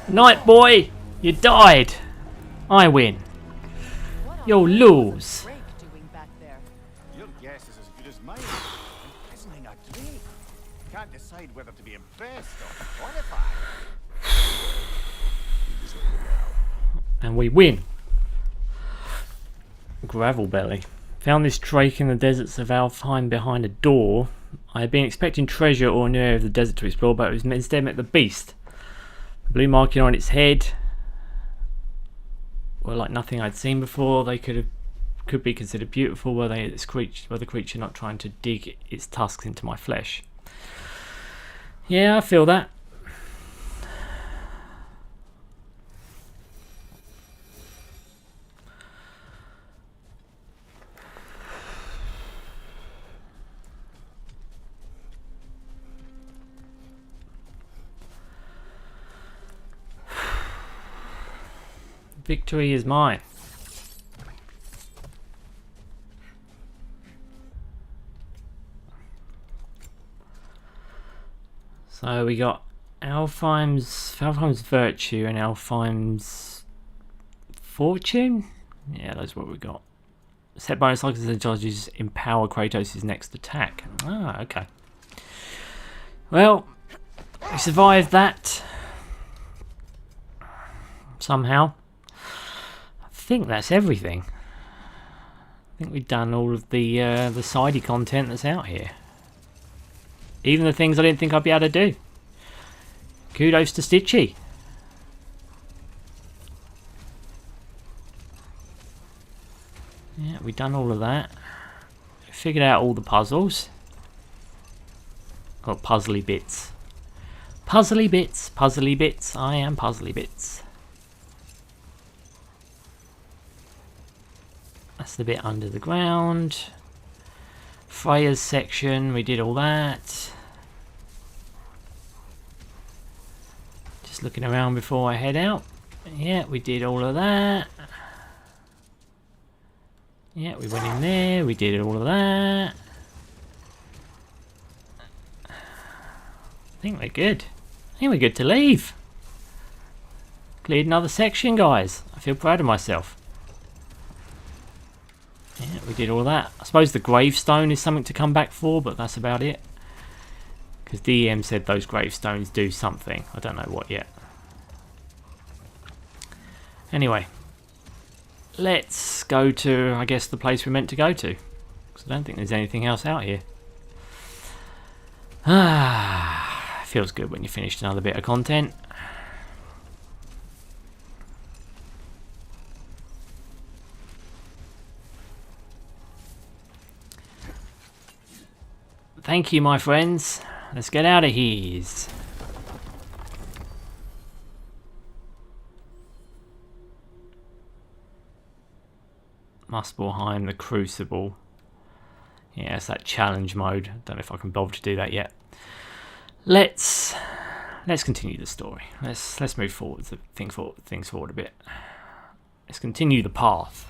Night boy, you died. I win. You lose. Your guess is as good as mine. Imprisoning a drake. Can't decide whether to be impressed or horrified. And we win. Gravel belly. Found this drake in the deserts of Alfheim behind a door. I had been expecting treasure or a new area of the desert to explore, but it was instead met the beast. The blue marking on its head were like nothing I'd seen before. They could be considered beautiful were the creature not trying to dig its tusks into my flesh. Yeah, I feel that. Victory is mine. So we got Alfheim's virtue and Alfheim's fortune. Yeah, that's what we got. Set bonus cycles and charges empower Kratos' next attack. Ah, okay. Well, we survived that somehow. I think that's everything. I think we've done all of the sidey content that's out here. Even the things I didn't think I'd be able to do. Kudos to Stitchy. Yeah, we've done all of that. Figured out all the puzzles. Got puzzly bits. Puzzly bits, puzzly bits. I am puzzly bits. That's the bit under the ground. Freya's section, we did all that. Just looking around before I head out. Yeah, we did all of that. Yeah, we went in there, we did all of that. I think we're good. I think we're good to leave. Cleared another section, guys. I feel proud of myself. Yeah, we did all that. I suppose the gravestone is something to come back for, but that's about it. Because DM said those gravestones do something. I don't know what yet. Anyway. Let's go to, I guess, the place we're meant to go to. Because I don't think there's anything else out here. Ah, feels good when you finished another bit of content. Thank you, my friends. Let's get out of here. Muspelheim, the Crucible. Yeah, it's that challenge mode. Don't know if I can bother to do that yet. Let's continue the story. Let's move forward. Things forward a bit. Let's continue the path.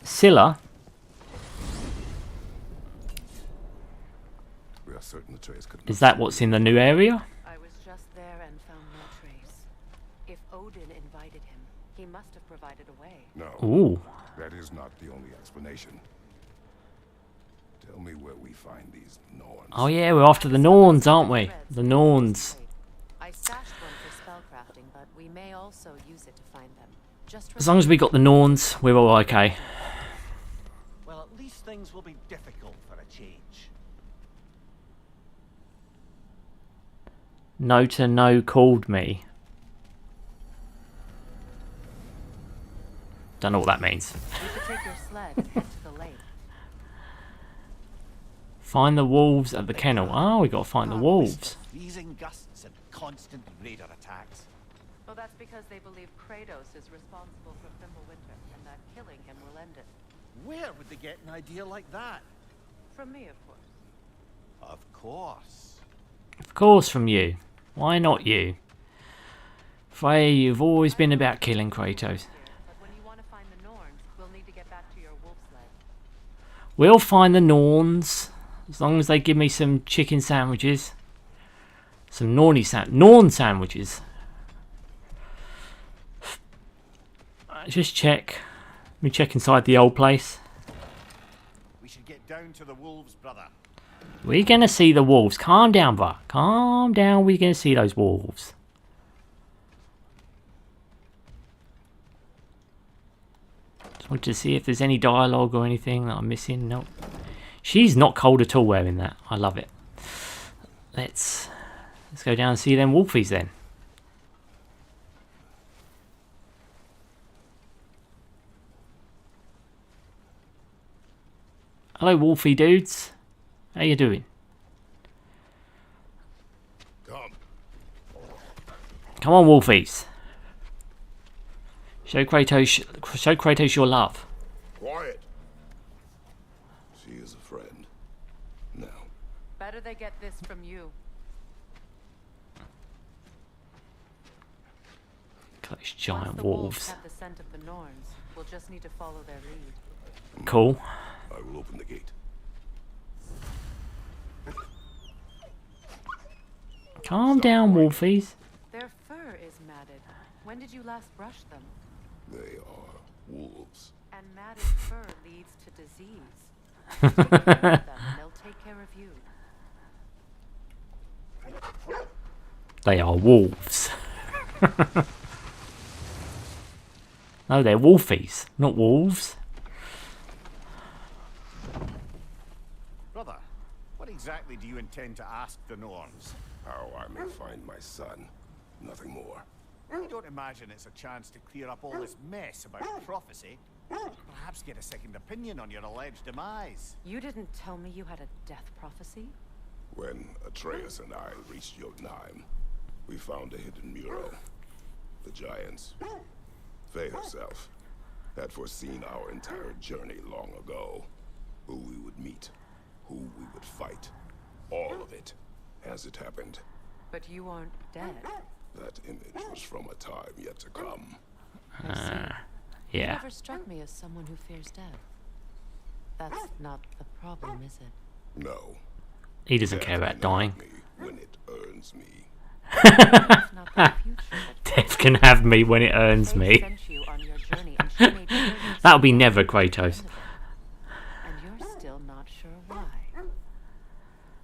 Scylla. Certain Atreus could. Is that what's in the new area? I was just there and found no trace. If Odin invited him, he must have provided a way. No. Ooh. That is not the only explanation. Tell me where we find these Norns. Oh yeah, we're after the Norns, aren't we? The Norns. I stashed one for spellcrafting, but we may also use it to find them. Just as long as we got the Norns, we're all okay. Well, at least things will be difficult for a change. No to no called me. Don't know what that means. You could take your sled and head to the lake. Find the wolves at the kennel. Oh, we got to find the wolves. Freezing gusts and constant raider attacks. Well, that's because they believe Kratos is responsible for Fimbulwinter, and that killing him will end it. Where would they get an idea like that? From me, of course. Of course. Of course, from you. Why not you? Freya, you've always been about killing Kratos. But when you want to find the Norns, we'll need to get back to your wolf sled. We'll find the Norns, as long as they give me some chicken sandwiches. Some Norn sandwiches. Just check. Let me check inside the old place. We should get down to the wolves, brother. We're gonna see the wolves. Calm down, bro. Calm down. We're gonna see those wolves. Just want to see if there's any dialogue or anything that I'm missing. Nope. She's not cold at all wearing that. I love it. Let's go down and see them wolfies then. Hello, wolfie dudes. How you doing? Come on, wolfies. Show Kratos your love. Quiet. She is a friend. Now. Better they get this from you. Those giant Once the wolves. have the scent of the Norns, we'll just need to follow their lead. Cool. I will open the gate. Calm down, wolfies. Their fur is matted. When did you last brush them? They are wolves. And matted fur leads to disease. Take care of them, and they'll take care of you. They are wolves. No, they're wolfies, not wolves. Brother, what exactly do you intend to ask the Norns? How I may find my son. Nothing more. I don't imagine it's a chance to clear up all this mess about prophecy. Perhaps get a second opinion on your alleged demise. You didn't tell me you had a death prophecy? When Atreus and I reached Jotunheim, we found a hidden mural. The giants, Faye herself, had foreseen our entire journey long ago. Who we would meet, who we would fight. All of it, as it happened. But you aren't dead. That image was from a time yet to come. You Yeah. never struck me as someone who fears death. That's not the problem, is it? No. He doesn't care about dying. Me when it earns me. It's not the future. Death can have me when it earns Faye me. sent you on your journey, and she made sure you That'll be never, Kratos. and you're still not sure why.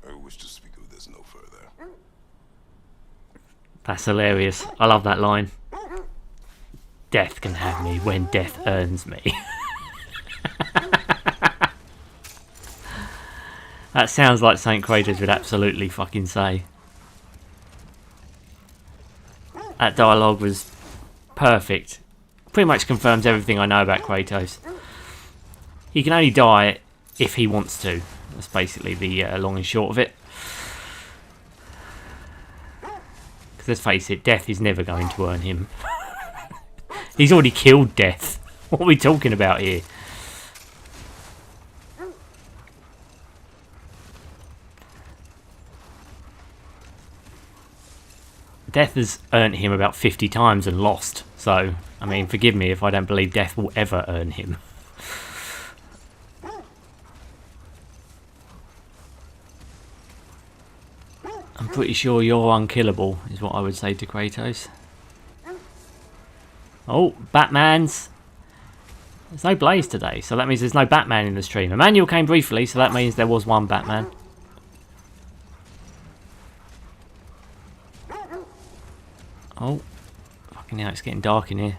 I wish to speak of this no further. That's hilarious. I love that line. Death can have me when death earns me. That sounds like Saint Kratos would absolutely fucking say. That dialogue was perfect. Pretty much confirms everything I know about Kratos. He can only die if he wants to. That's basically the long and short of it. Because let's face it, death is never going to earn him. He's already killed death. What are we talking about here? Death has earned him about 50 times and lost. So, I mean, forgive me if I don't believe death will ever earn him. I'm pretty sure you're unkillable, is what I would say to Kratos. Oh, Batman's. There's no Blaze today, so that means there's no Batman in the stream. Emmanuel came briefly, so that means there was one Batman. Oh, fucking hell, it's getting dark in here.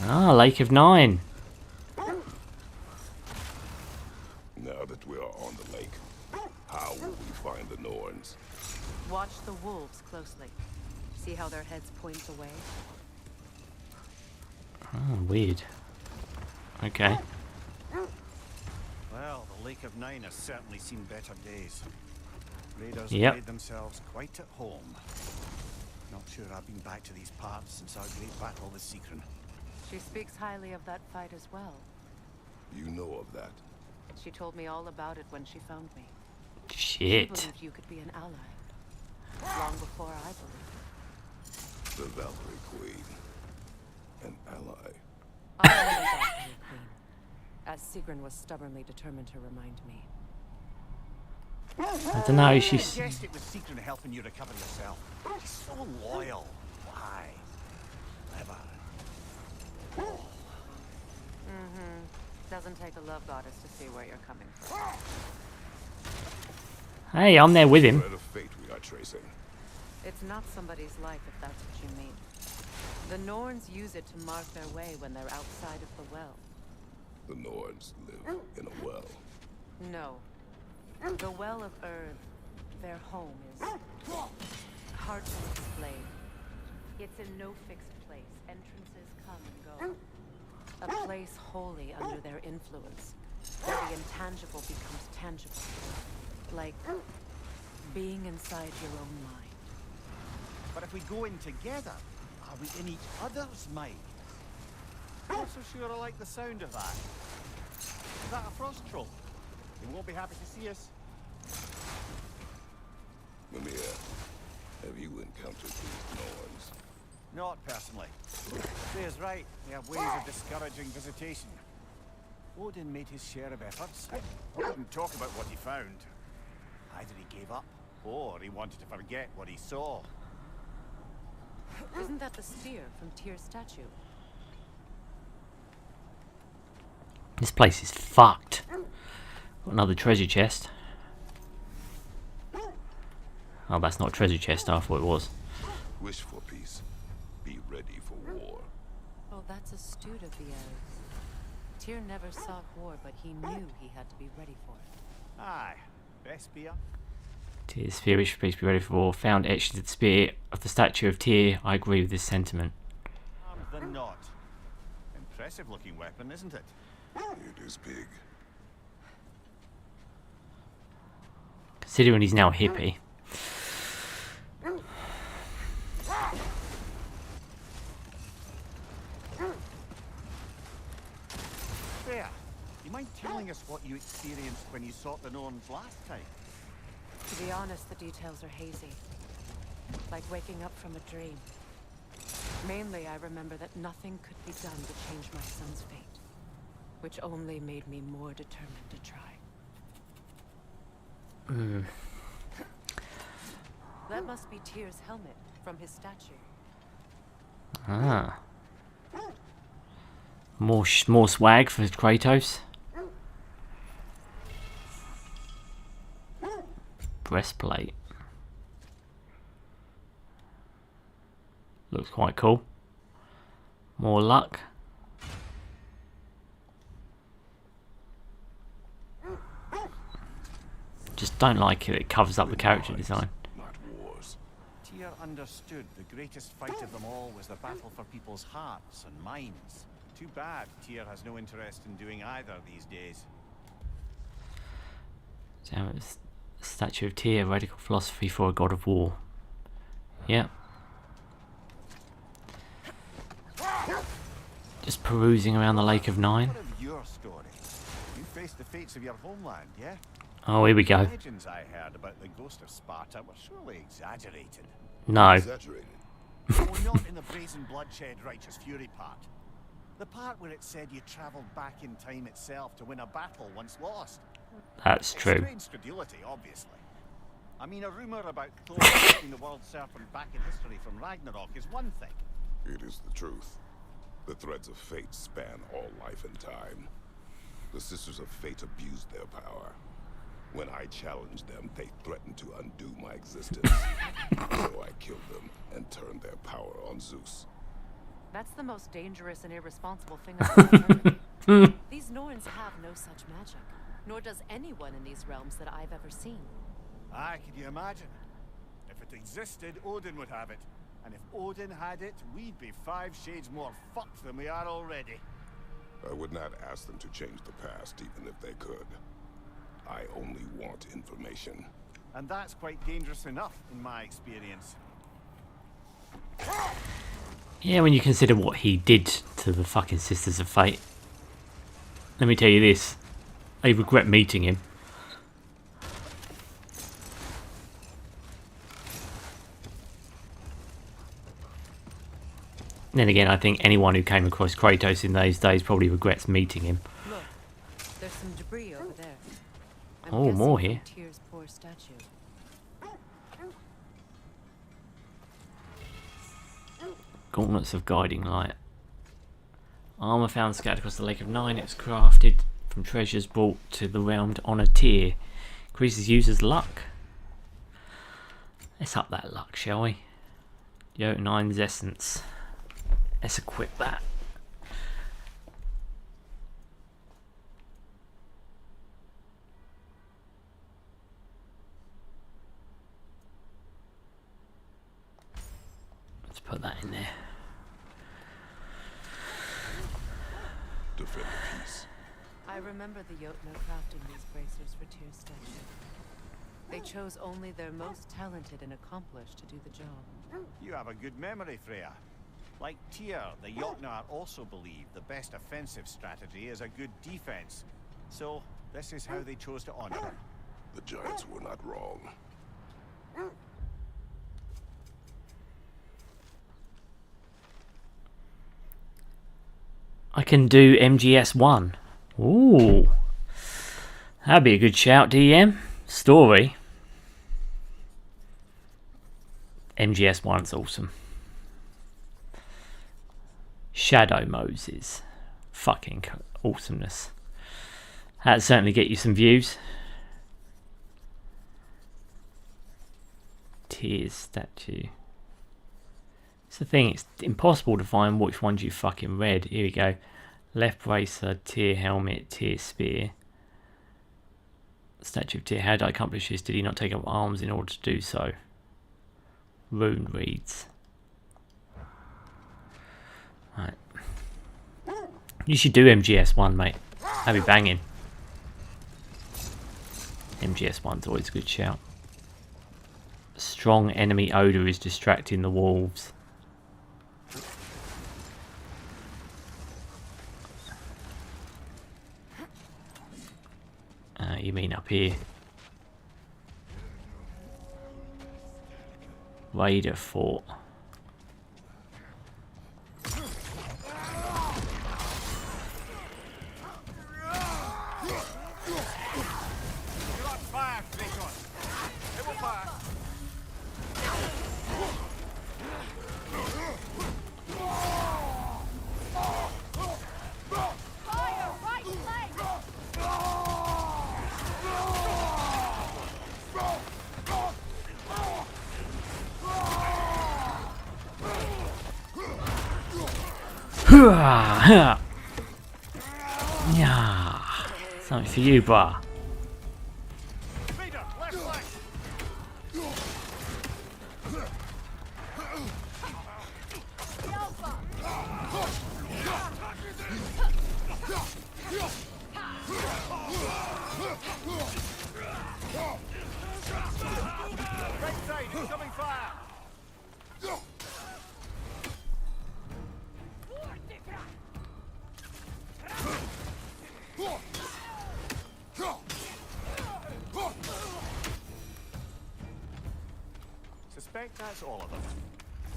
Ah, Lake of Nine. Now that we are on the lake, how will we find the Norns? Watch the wolves closely. See how their heads point away? Oh, weird. Okay. Well, the Lake of Nine has certainly seen better days. Raiders Yep. made themselves quite at home. Not sure I've been back to these parts since our great battle with Seacron. She speaks highly of that fight as well. You know of that. She told me all about it when she found me. Shit. She believed you could be an ally. Long before I believed. The Valkyrie Queen. An ally. I am the Valkyrie Queen. as Sigrun was stubbornly determined to remind me. I don't know, she's... I guessed it was Sigrun helping you recover yourself. She's so loyal. Why? Clever. Doesn't take a love goddess to see where you're coming from. Hey, I'm there with him. Thread of fate we are tracing. It's not somebody's life, if that's what you mean. The Norns use it to mark their way when they're outside of the well. The Norns live in a well. No. The Well of Earth, their home, is hard to explain. It's in no fixed place. Entrances come and go. A place wholly under their influence, where the intangible becomes tangible. Like being inside your own mind. But if we go in together, are we in each other's mind? Not so sure I like the sound of that. Is that a frost troll? They won't be happy to see us. Mimir, have you encountered these Norns? Not personally. Freya's right. They have ways of discouraging visitation. Odin made his share of efforts. He wouldn't talk about what he found. Either he gave up, or he wanted to forget what he saw. Isn't that the spear from Tyr's statue? This place is fucked. Got another treasure chest. Oh, that's not a treasure chest, I thought it was. Wish for peace. Be ready for war. Oh, that's astute of the elves. Tyr never sought war, but he knew he had to be ready for it. Aye. Best spear. Tyr's spear, which please be ready for war. Found etched into the spear of the statue of Tyr. I agree with this sentiment. Than not. Impressive looking weapon, isn't it? It is big. Considering he's now a hippie. Freya, you mind telling us what you experienced when you sought the Norns last time? To be honest, the details are hazy. Like waking up from a dream. Mainly, I remember that nothing could be done to change my son's fate. Which only made me more determined to try. That must be Tyr's helmet from his statue. Ah. More swag for Kratos. Breastplate. Looks quite cool. More luck. Just don't like it. It covers up the character design. Not wars. Tyr understood the greatest fight of them all was the battle for people's hearts and minds. Too bad Tyr has no interest in doing either these days. Damn it. Statue of Tyr, radical philosophy for a god of war. Yeah. Just perusing around the Lake of Nine. What of your story? You faced the fates of your homeland, yeah? Oh, here we go. Legends I heard about the ghost of Sparta were surely exaggerated. No. Exaggerated. Oh, not in the brazen bloodshed righteous fury part. The part where it said you travelled back in time itself to win a battle once lost. That's true. Strange credulity, obviously. I mean, a rumour about Thor taking the world serpent back in history from Ragnarok is one thing. It is the truth. The threads of fate span all life and time. The Sisters of Fate abused their power. When I challenged them, they threatened to undo my existence. So I killed them and turned their power on Zeus. That's the most dangerous and irresponsible thing I've ever heard. These Norns have no such magic, nor does anyone in these realms that I've ever seen. Aye, can you imagine? If it existed, Odin would have it. And if Odin had it, we'd be 5 shades more fucked than we are already. I would not ask them to change the past, even if they could. I only want information. And that's quite dangerous enough, in my experience. Yeah, when you consider what he did to the fucking Sisters of Fate. Let me tell you this. I regret meeting him. Then again, I think anyone who came across Kratos in those days probably regrets meeting him. Look, There's some debris over there. I'm Oh, guessing more from here. Tyr's poor statue. Gauntlets of Guiding Light. Armour found scattered across the Lake of Nine. It's crafted from treasures brought to the realm on a tier. Increases users' luck. Let's up that luck, shall we? Jotunine's Essence. Let's equip that. Let's put that in there. Defend the peace. I remember the Jotnar crafting these bracers for Tyr's statue. They chose only their most talented and accomplished to do the job. You have a good memory, Freya. Like Tyr, the Jotnar also believe the best offensive strategy is a good defense. So, this is how they chose to honor her. The giants were not wrong. I can do MGS1. Ooh. That'd be a good shout, DM. Story. MGS1's awesome. Shadow Moses. Fucking awesomeness. That'd certainly get you some views. Tears statue. It's the thing, it's impossible to find which ones you fucking read. Here we go. Left bracer, Tyr helmet, Tyr spear. Statue of Tyr. How did I accomplish this? Did he not take up arms in order to do so? Rune reads. Right. You should do MGS1, mate. That'd be banging. MGS1's always a good shout. Strong enemy odour is distracting the wolves. You mean up here? Raider Fort. Yeah, something for you, brah. That's all of them.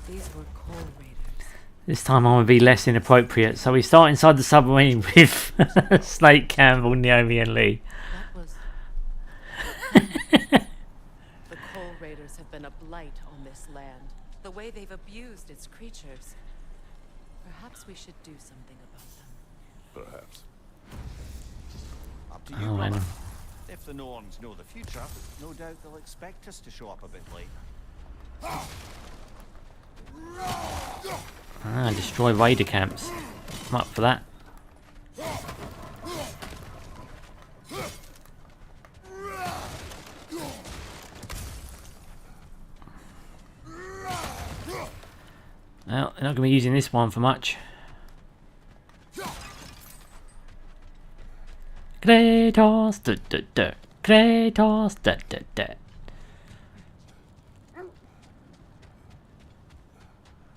These were coal raiders. This time I'm going to be less inappropriate. So we start inside the submarine with Slate, Campbell, Naomi and Lee. That was... The coal raiders have been a blight on this land. The way they've abused its creatures. Perhaps we should do something about them. Perhaps. Up to you, Oh, brother. man. If the Norns know the future, no doubt they'll expect us to show up a bit late. Destroy raider camps. I'm up for that. Well, they're not going to be using this one for much. Kratos, da da da. Kratos, da da da.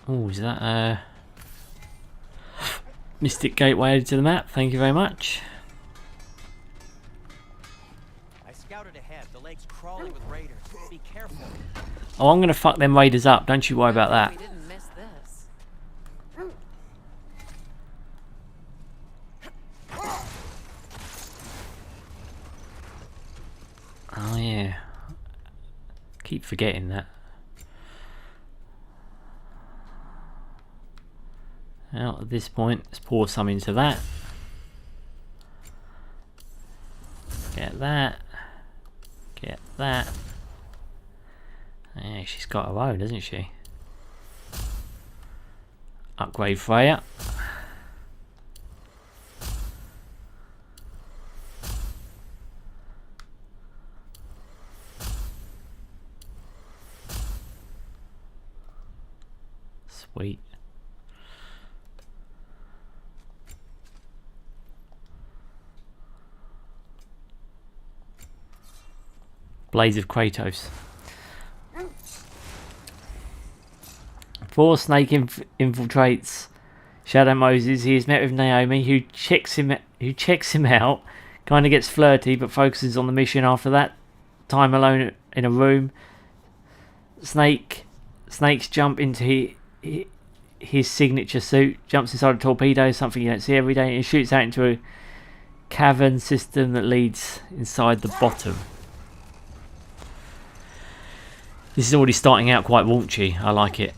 Oh, is that a Mystic Gateway added to the map? Thank you very much. I scouted ahead. The lake's crawling with raiders. Be careful. Oh, I'm going to fuck them raiders up. Don't you worry about that. We didn't miss this. keep forgetting that. Now at this point, let's pour some into that. Get that. Get that. Yeah, she's got her own, doesn't she? Upgrade Freya. Sweet. Blades of Kratos. Before Snake infiltrates Shadow Moses, he is met with Naomi, who checks him out. Kind of gets flirty, but focuses on the mission. After that time alone in a room, Snake's jump into his signature suit, jumps inside a torpedo, something you don't see every day, and shoots out into a cavern system that leads inside the bottom. This is already starting out quite raunchy. I like it.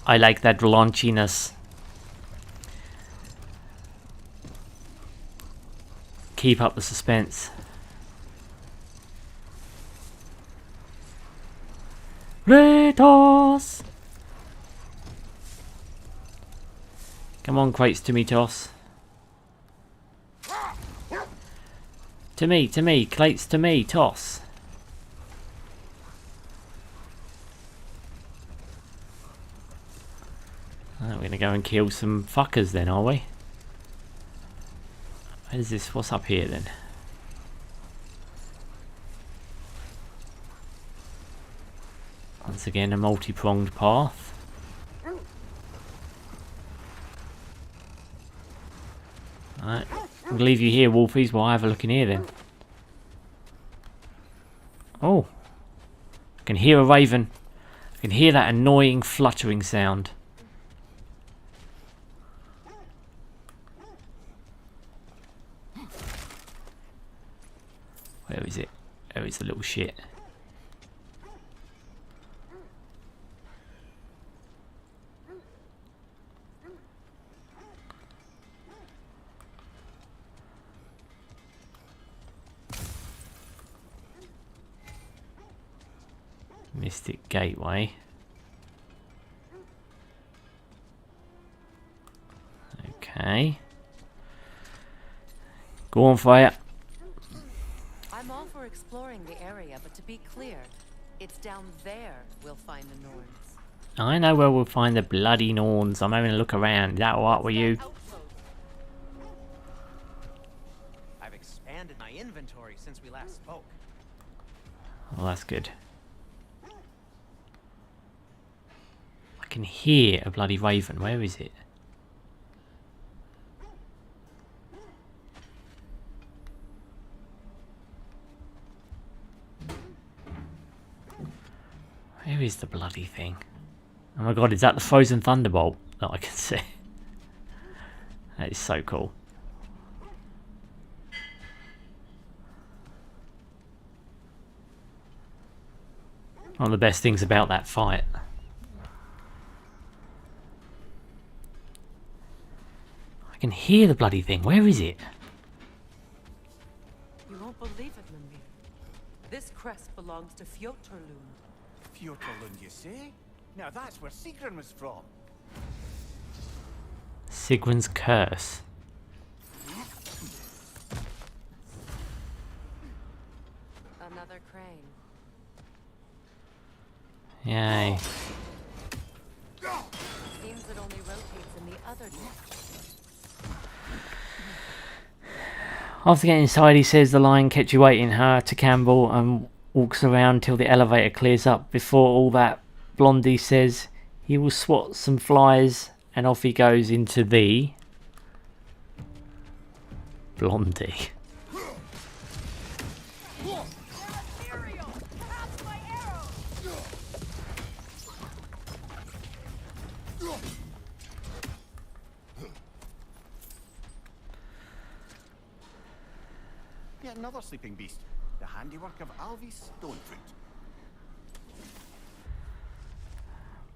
I like that raunchiness. Keep up the suspense. Kratos! Come on, Kratos, to me, toss. To me, Kratos, to me, toss. We're going to go and kill some fuckers then, are we? What is this? What's up here then? Once again, a multi-pronged path. Alright, I'll leave you here, Wolfies, while I have a look in here then. Oh, I can hear a raven. I can hear that annoying fluttering sound. Where is it? Oh, it's a little shit. Mystic Gateway. Okay. Go on, Freya. I'm all for exploring the area, but to be clear, it's down there we'll find the Norns. I know where we'll find the bloody Norns. I'm having a look around. Is that alright with you? I've expanded my inventory since we last spoke. Well, that's good. I can hear a bloody raven. Where is it? Where is the bloody thing? Oh my god, is that the frozen thunderbolt that I can see? That is so cool. One of the best things about that fight. I can hear the bloody thing. Where is it? You won't believe it, Mimir. This crest belongs to Fjotorlund. Fjotorlund, you say? Now that's where Sigrun was from. Sigrun's curse. Another crane. Yay. Seems it only rotates in the other direction. After getting inside, he says the lion kept you waiting her to Campbell and walks around till the elevator clears up. Before all that, Blondie says he will swat some flies and off he goes into the Blondie. Yet another sleeping beast. The handiwork of Alvis Stonefoot.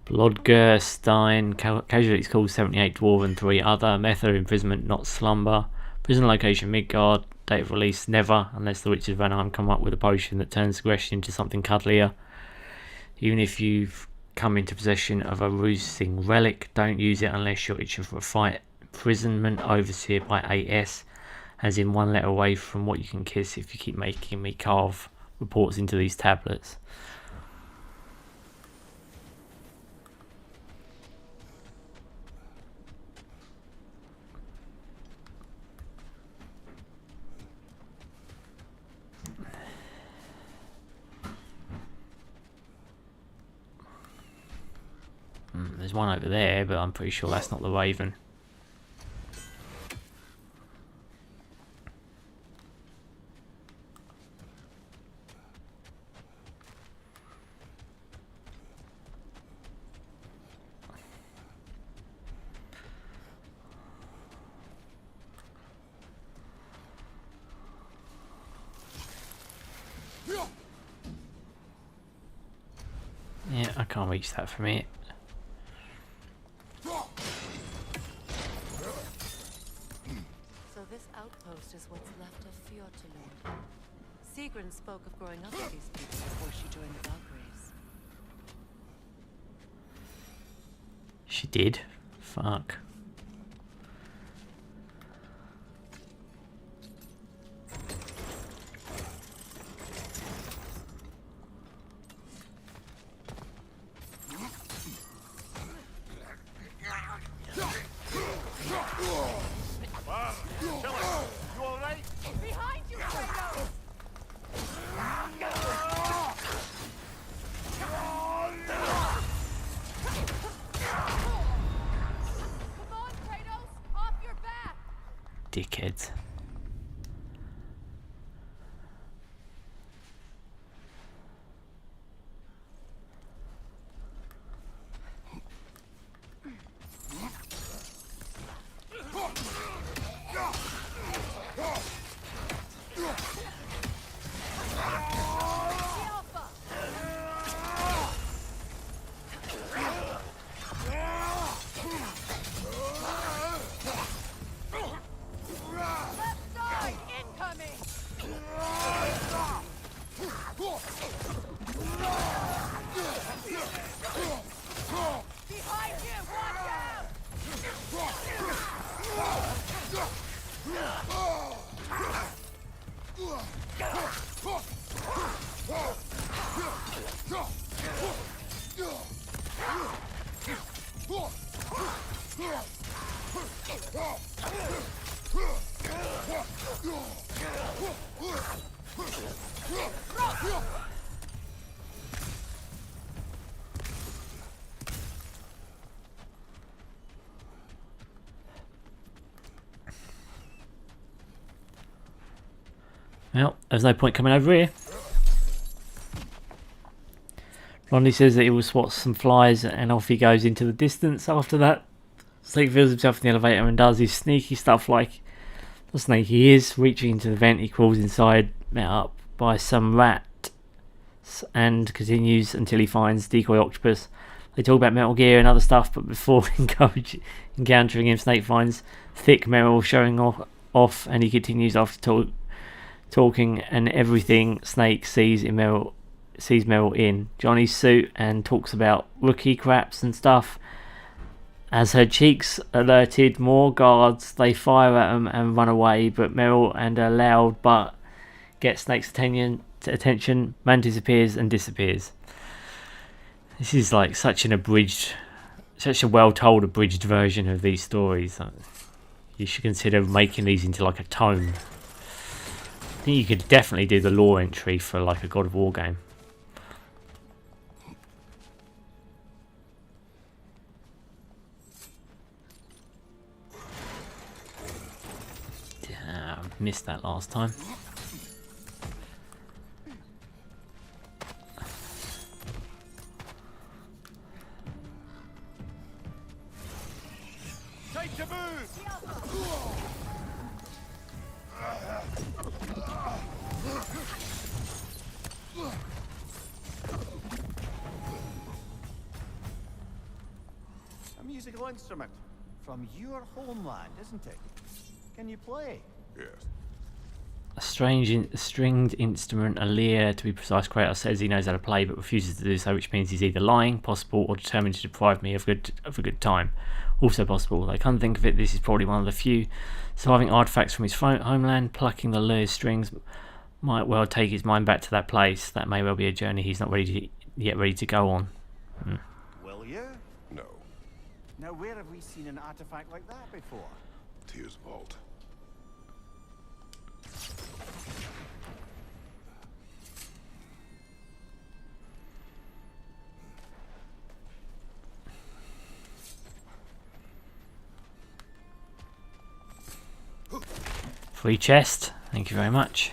Blodgerstein, casualties called 78 dwarven, 3 other, method of imprisonment not slumber, prison location Midgard, date of release never, unless the Witches of Valheim come up with a potion that turns aggression into something cuddlier. Even if you've come into possession of a roosting relic, don't use it unless you're itching for a fight. Imprisonment overseer by AS, as in 1 letter away from what you can kiss if you keep making me carve reports into these tablets. There's one over there, but I'm pretty sure that's not the Raven. Yeah, I can't reach that from here. So this outpost is what's left of Fjortulund. Sigrun spoke of growing up with these people before she joined the Valkyries. She did? Fuck. Dickheads. Well, there's no point coming over here. Ronnie says that he will swat some flies and off he goes into the distance. After that, Snake feels himself in the elevator and does his sneaky stuff like the snake he is. Reaching into the vent, he crawls inside, met up by some rat, and continues until he finds Decoy Octopus. They talk about Metal Gear and other stuff, but before encountering him, Snake finds Thick Meryl showing off, and he continues after talking, and everything Snake sees Meryl in Johnny's suit, and talks about rookie craps and stuff. As her cheeks alerted more guards, they fire at them and run away, but Meryl and her loud butt get Snake's attention. Man disappears and disappears. This is like such a well-told abridged version of these stories. You should consider making these into like a tome. I think you could definitely do the lore entry for like a God of War game. Yeah, I missed that last time. Take the move! musical instrument from your homeland, isn't it? Can you play? Yes. A stringed instrument, a lyre to be precise. Kratos says he knows how to play but refuses to do so, which means he's either lying, possible, or determined to deprive me of a good time. Also possible. I can't think of it, this is probably one of the few surviving artifacts from his homeland. Plucking the lyre's strings might well take his mind back to that place. That may well be a journey he's not ready to go on. Will you? No. Now where have we seen an artifact like that before? Tyr's vault. Free chest. Thank you very much.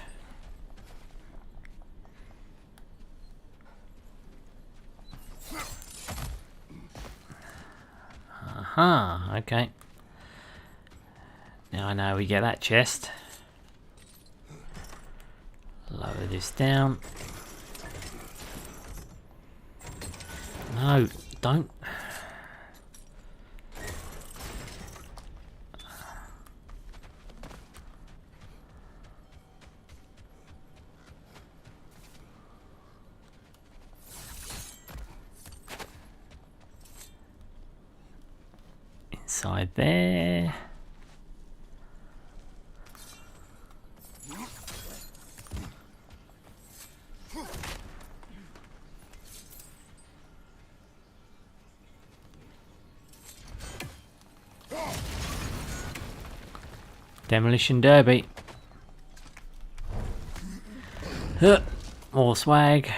Aha, okay. Now I know how we get that chest. Lower this down. No, don't. Inside there. Demolition Derby. More swag.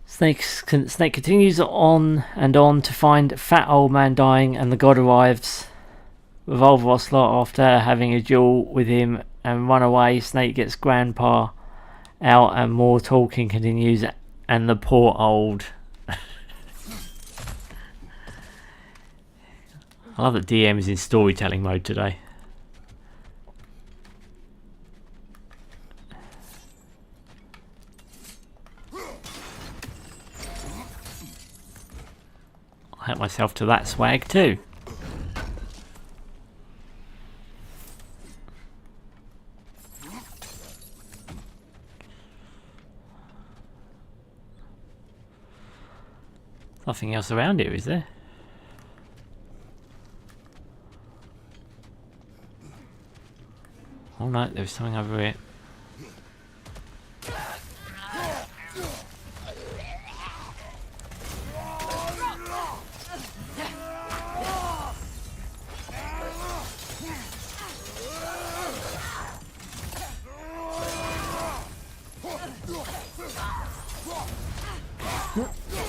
Snake continues on and on to find fat old man dying, and the god arrives. Revolver Ocelot after having a duel with him and run away. Snake gets grandpa out and more talking continues, and the poor old. I love that DM is in storytelling mode today. I'll help myself to that swag too. Nothing else around here, is there? Oh no, there's something over here.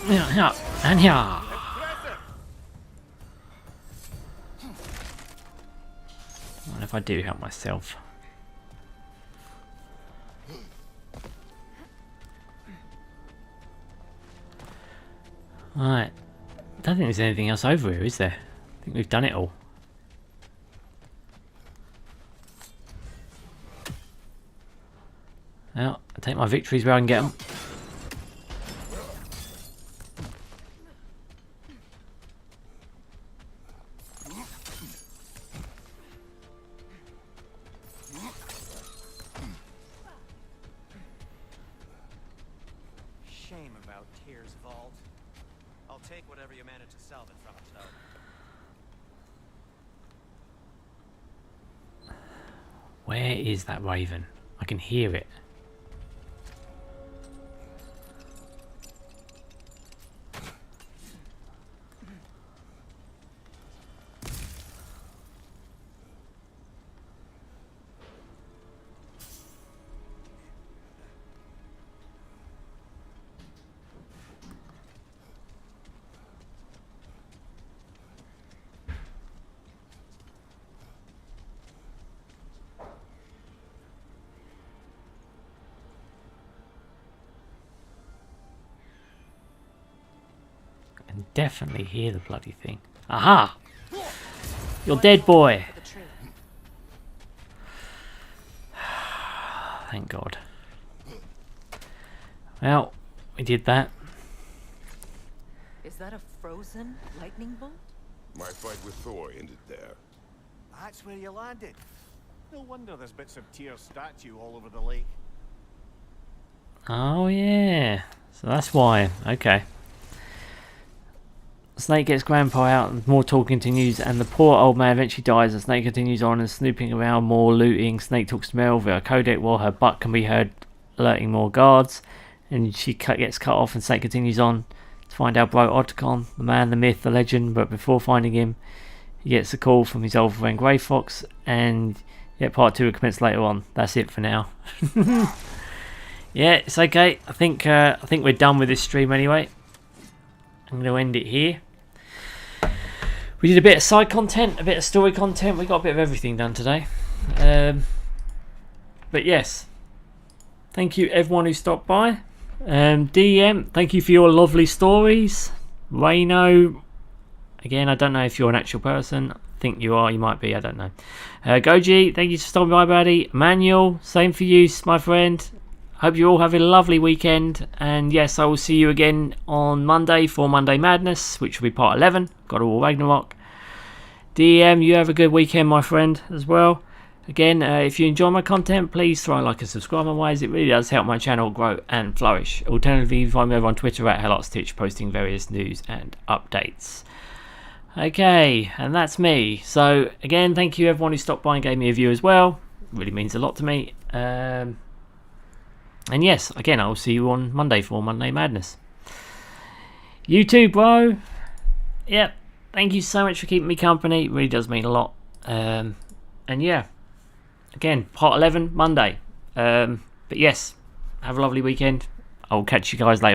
Yeah, and yeah. What if I do help myself? Right. Don't think there's anything else over here, is there? I think we've done it all. Well, I take my victories where I can get them. Shame about Tyr's vault. I'll take whatever you manage to salvage from it, though. Where is that raven? I can hear it. Definitely hear the bloody thing. Aha! You're dead, boy. thank God. Well, we did that. Is that a frozen lightning bolt? My fight with Thor ended there. That's where you landed. No wonder there's bits of Tyr's statue all over the lake. Oh yeah, so that's why. Okay. Snake gets Grandpa out and more talk continues, and the poor old man eventually dies. The Snake continues on and snooping around, more looting. Snake talks to Mel via a codec while her butt can be heard alerting more guards, and she gets cut off, and Snake continues on to find out bro Otacon, the man, the myth, the legend. But before finding him, he gets a call from his old friend Grey Fox, and yeah, part 2 will commence later on. That's it for now. Yeah, it's okay. I think we're done with this stream anyway. I'm going to end it here. We did a bit of side content, a bit of story content. We got a bit of everything done today. But yes, thank you everyone who stopped by. DM, thank you for your lovely stories. Reno, again, I don't know if you're an actual person. I think you are, you might be, I don't know. Goji, thank you for stopping by, buddy. Manuel, same for you, my friend. Hope you all have a lovely weekend, and yes, I will see you again on Monday for Monday Madness, which will be part 11, God of War Ragnarok. DM, you have a good weekend, my friend, as well. Again, if you enjoy my content, please throw a like and subscribe, otherwise it really does help my channel grow and flourish. Alternatively, you can find me over on Twitter at HellotStitch, posting various news and updates. Okay, and that's me. So, again, thank you everyone who stopped by and gave me a view as well. It really means a lot to me. And yes, again, I'll see you on Monday for Monday Madness. You too, bro. Yep. Thank you so much for keeping me company. It really does mean a lot. And yeah, again, part 11 Monday. But yes, have a lovely weekend. I'll catch you guys later.